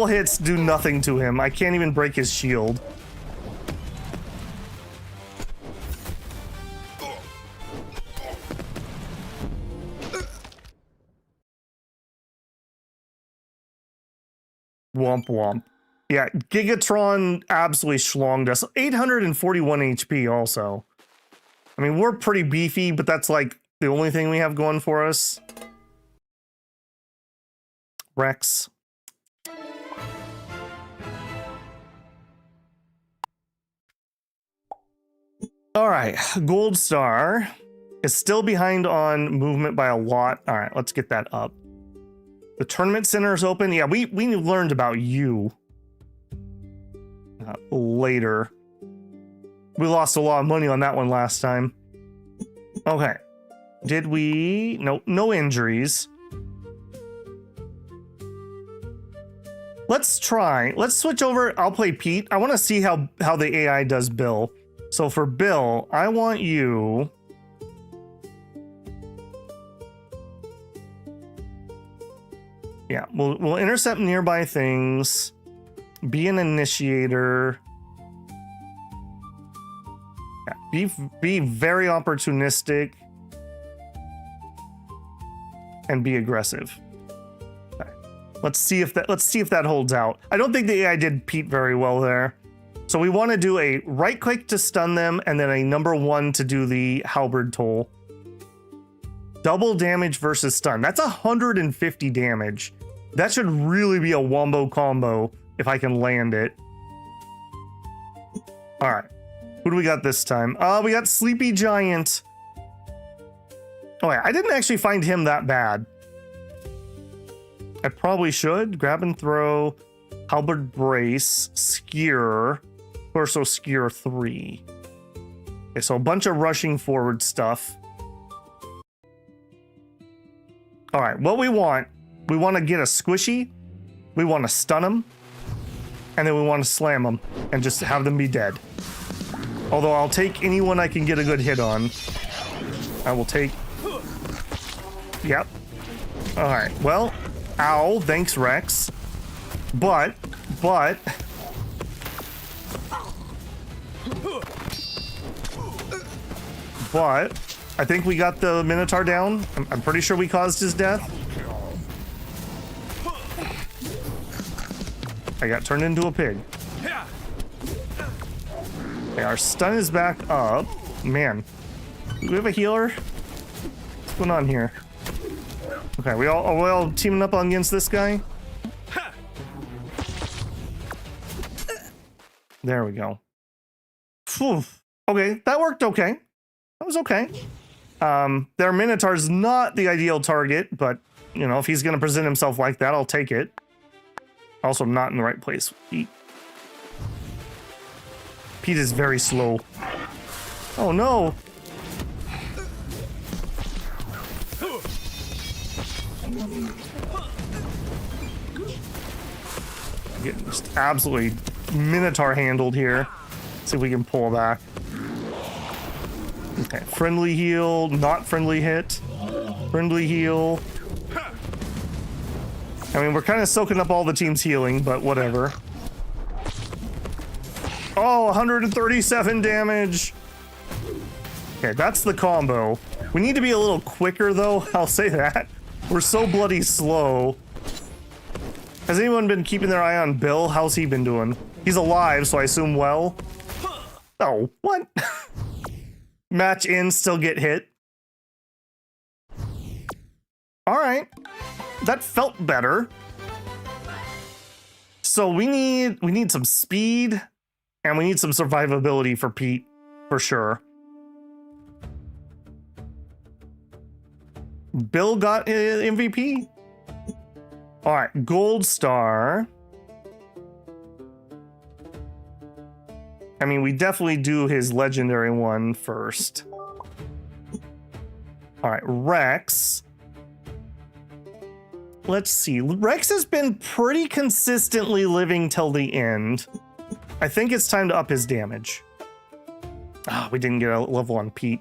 [SPEAKER 1] hits do nothing to him. I can't even break his shield. Womp womp. Yeah, Gigatron absolutely schlonged us. 841 HP also. I mean, we're pretty beefy, but that's like the only thing we have going for us. Rex. All right, Gold Star is still behind on movement by a lot. All right, let's get that up. The tournament center is open. Yeah, we learned about you later. We lost a lot of money on that one last time. Okay. Did we? No injuries. Let's switch over. I'll play Pete. I want to see how the AI does Bill. So for Bill, I want you... Yeah, we'll intercept nearby things. Be an initiator. Yeah, be very opportunistic. And be aggressive. Okay. Let's see if that holds out. I don't think the AI did Pete very well there. So we want to do a right click to stun them and then a #1 to do the halberd toll. Double damage versus stun. That's 150 damage. That should really be a wombo combo if I can land it. All right. Who do we got this time? We got Sleepy Giant. Oh yeah, I didn't actually find him that bad. I probably should. Grab and throw, halberd brace, skewer, torso skewer 3. Okay, so a bunch of rushing forward stuff. All right, what we want to get a squishy, we want to stun them, and then we want to slam them and just have them be dead. Although I'll take anyone I can get a good hit on. I will take... Yep. All right, well, ow, thanks Rex. But... I think we got the Minotaur down. I'm pretty sure we caused his death. I got turned into a pig. Okay, our stun is back up. Man, do we have a healer? What's going on here? Okay, are we all teaming up against this guy? There we go. Phew. Okay, that worked okay. That was okay. Their Minotaur's not the ideal target, but, you know, if he's going to present himself like that, I'll take it. Also, I'm not in the right place. Pete is very slow. Oh, no. Getting just absolutely Minotaur handled here. See if we can pull back. Okay, friendly heal, not friendly hit. Friendly heal. I mean, we're kind of soaking up all the team's healing, but whatever. Oh, 137 damage. Okay, that's the combo. We need to be a little quicker, though. I'll say that. We're so bloody slow. Has anyone been keeping their eye on Bill? How's he been doing? He's alive, so I assume well. Oh, what? Match in, still get hit. All right, that felt better. So we need some speed, and we need some survivability for Pete, for sure. Bill got MVP. All right, Gold Star. I mean, we definitely do his legendary one first. All right, Rex. let's see. Rex has been pretty consistently living till the end. I think it's time to up his damage. Ah, we didn't get a level on Pete.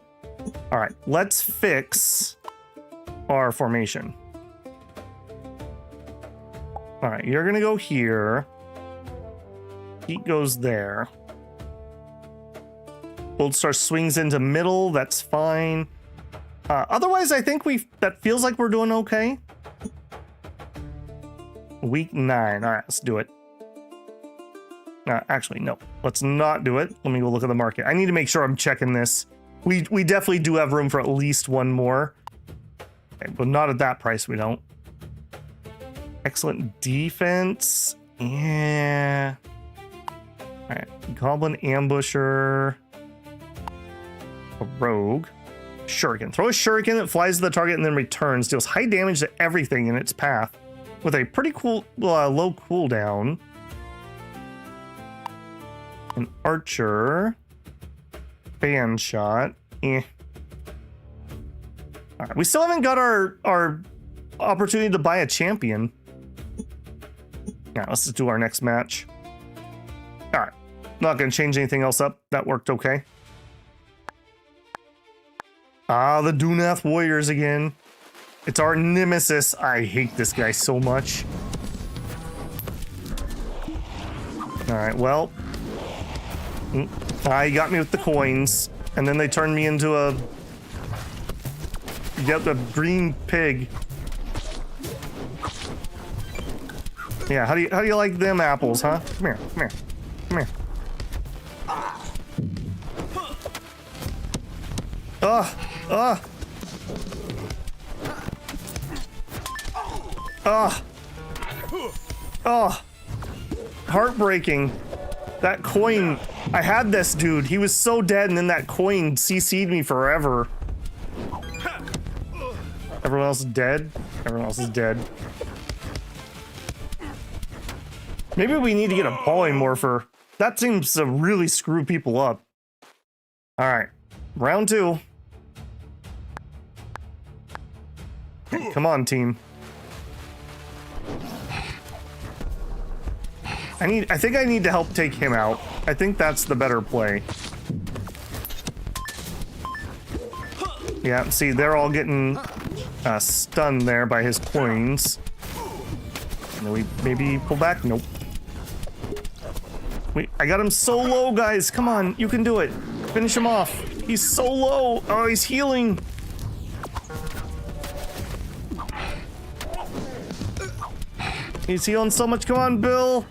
[SPEAKER 1] All right, let's fix our formation. All right, you're gonna go here. Pete goes there. Gold Star swings into middle. That's fine. Otherwise, I think that feels like we're doing okay. Week 9. All right, let's do it. Actually, no. Let's not do it. Let me go look at the market. I need to make sure I'm checking this. We definitely do have room for at least one more. Okay, but not at that price, we don't. Excellent defense. Yeah. All right, Goblin Ambusher. A Rogue. Shuriken. Throw a Shuriken that flies to the target and then returns. Deals high damage to everything in its path with a pretty cool low cooldown. An Archer. Fan Shot. Eh. All right, we still haven't got our opportunity to buy a champion. Yeah, let's just do our next match. All right, not gonna change anything else up. That worked okay. Ah, the Dunath Warriors again. It's our nemesis. I hate this guy so much. All right, well. He got me with the coins, and then they turned me into a green pig. Yeah, how do you like them apples, huh? Come here, come here, come here. Ugh. Ugh. Ugh. Oh. Heartbreaking. That coin. I had this dude. He was so dead, and then that coin CC'd me forever. Everyone else is dead? Everyone else is dead. Maybe we need to get a polymorpher. That seems to really screw people up. Alright. Round 2. Okay, come on, team. I think I need to help take him out. I think that's the better play. Yeah, see, they're all getting stunned there by his coins. And then we maybe pull back? Nope. I got him so low, guys. Come on, you can do it. Finish him off. He's so low. Oh, he's healing. He's healing so much. Come on, Bill.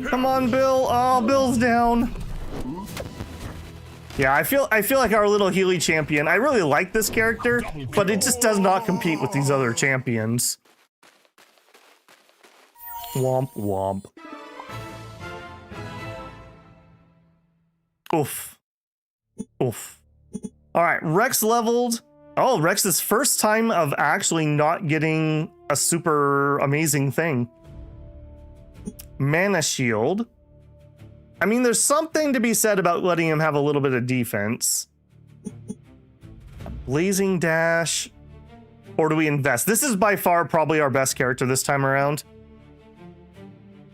[SPEAKER 1] Come on, Bill. Oh, Bill's down. Yeah, I feel like our little Healy champion. I really like this character, but it just does not compete with these other champions. Womp womp. Oof. Oof. All right, Rex leveled. Oh, Rex's first time of actually not getting a super amazing thing. Mana Shield. I mean, there's something to be said about letting him have a little bit of defense. Blazing Dash. Or do we invest? This is by far probably our best character this time around.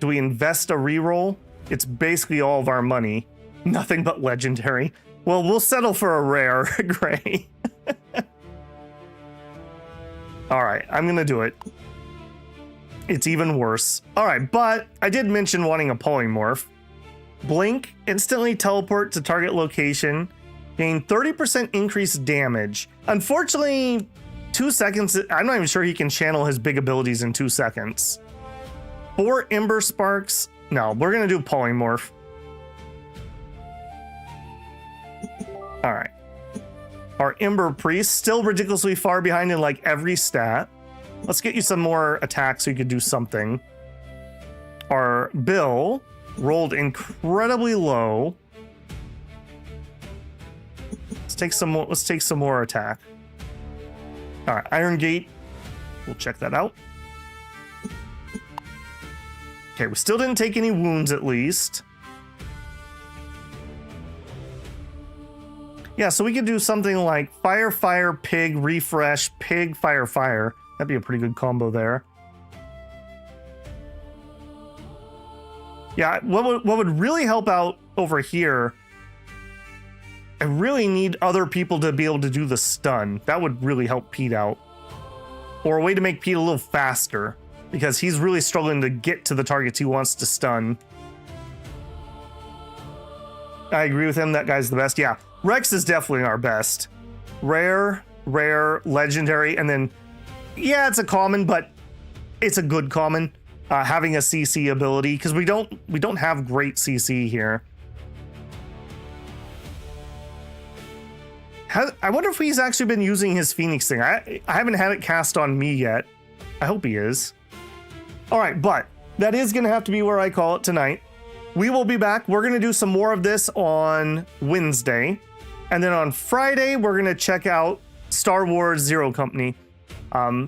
[SPEAKER 1] Do we invest a reroll? It's basically all of our money. Nothing but legendary. Well, we'll settle for a rare gray. All right, I'm gonna do it. It's even worse. All right, but I did mention wanting a polymorph. Blink, instantly teleport to target location, gain 30% increased damage. Unfortunately, 2 seconds, I'm not even sure he can channel his big abilities in 2 seconds. 4 Ember Sparks. No, we're gonna do polymorph. All right. Our Ember Priest, still ridiculously far behind in like every stat. Let's get you some more attacks so you could do something. Our Bill rolled incredibly low. Let's take some more attack. All right, Iron Gate. We'll check that out. Okay, we still didn't take any wounds at least. Yeah, so we could do something like fire, fire, pig, refresh, pig, fire, fire. That'd be a pretty good combo there. Yeah, what would really help out over here, I really need other people to be able to do the stun. That would really help Pete out. Or a way to make Pete a little faster, because he's really struggling to get to the targets he wants to stun. I agree with him, that guy's the best. Yeah, Rex is definitely our best. Rare, legendary, and then, yeah, it's a common, but it's a good common. Having a CC ability, because we don't have great CC here. I wonder if he's actually been using his Phoenix thing. I haven't had it cast on me yet. I hope he is. All right, but that is going to have to be where I call it tonight. We will be back. We're going to do some more of this on Wednesday. And then on Friday, we're going to check out Star Wars Zero Company.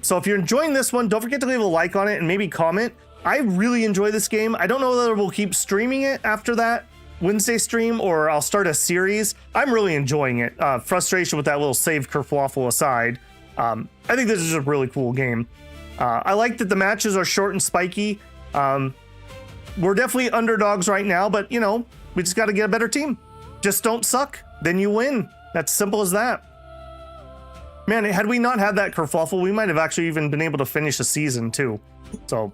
[SPEAKER 1] So if you're enjoying this one, don't forget to leave a like on it and maybe comment. I really enjoy this game. I don't know whether we'll keep streaming it after that Wednesday stream or I'll start a series. I'm really enjoying it. Frustration with that little save kerfluffle aside. I think this is a really cool game. I like that the matches are short and spiky. We're definitely underdogs right now, but you know, we just got to get a better team. Just don't suck, then you win. That's simple as that. Man, had we not had that kerfuffle, we might have actually even been able to finish a season too. So,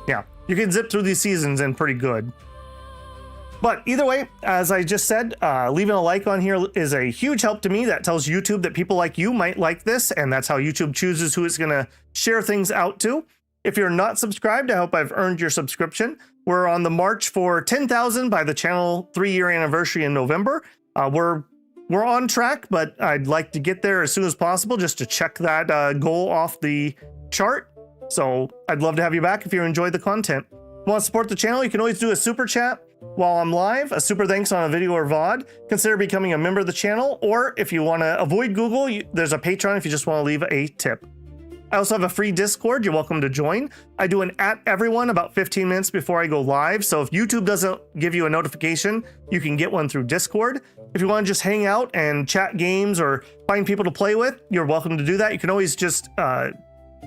[SPEAKER 1] yeah, you can zip through these seasons and pretty good. But either way, as I just said, leaving a like on here is a huge help to me. That tells YouTube that people like you might like this, and that's how YouTube chooses who it's going to share things out to. If you're not subscribed, I hope I've earned your subscription. We're on the march for 10,000 by the channel 3-year anniversary in November. We're on track, but I'd like to get there as soon as possible just to check that goal off the chart. So I'd love to have you back if you enjoyed the content. If you want to support the channel, you can always do a super chat while I'm live, a super thanks on a video or VOD. Consider becoming a member of the channel, or if you want to avoid Google, there's a Patreon if you just want to leave a tip. I also have a free Discord. You're welcome to join. I do an @everyone about 15 minutes before I go live. So if YouTube doesn't give you a notification, you can get one through Discord. If you want to just hang out and chat games or find people to play with, you're welcome to do that. You can always just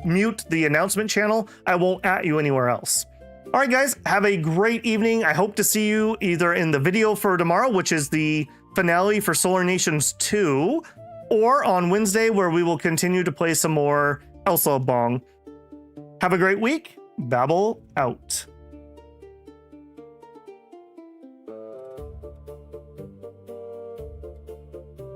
[SPEAKER 1] mute the announcement channel. I won't @ you anywhere else. All right, guys, have a great evening. I hope to see you either in the video for tomorrow, which is the finale for Solar Nations 2, or on Wednesday, where we will continue to play some more Eslabong. Have a great week. Babble out.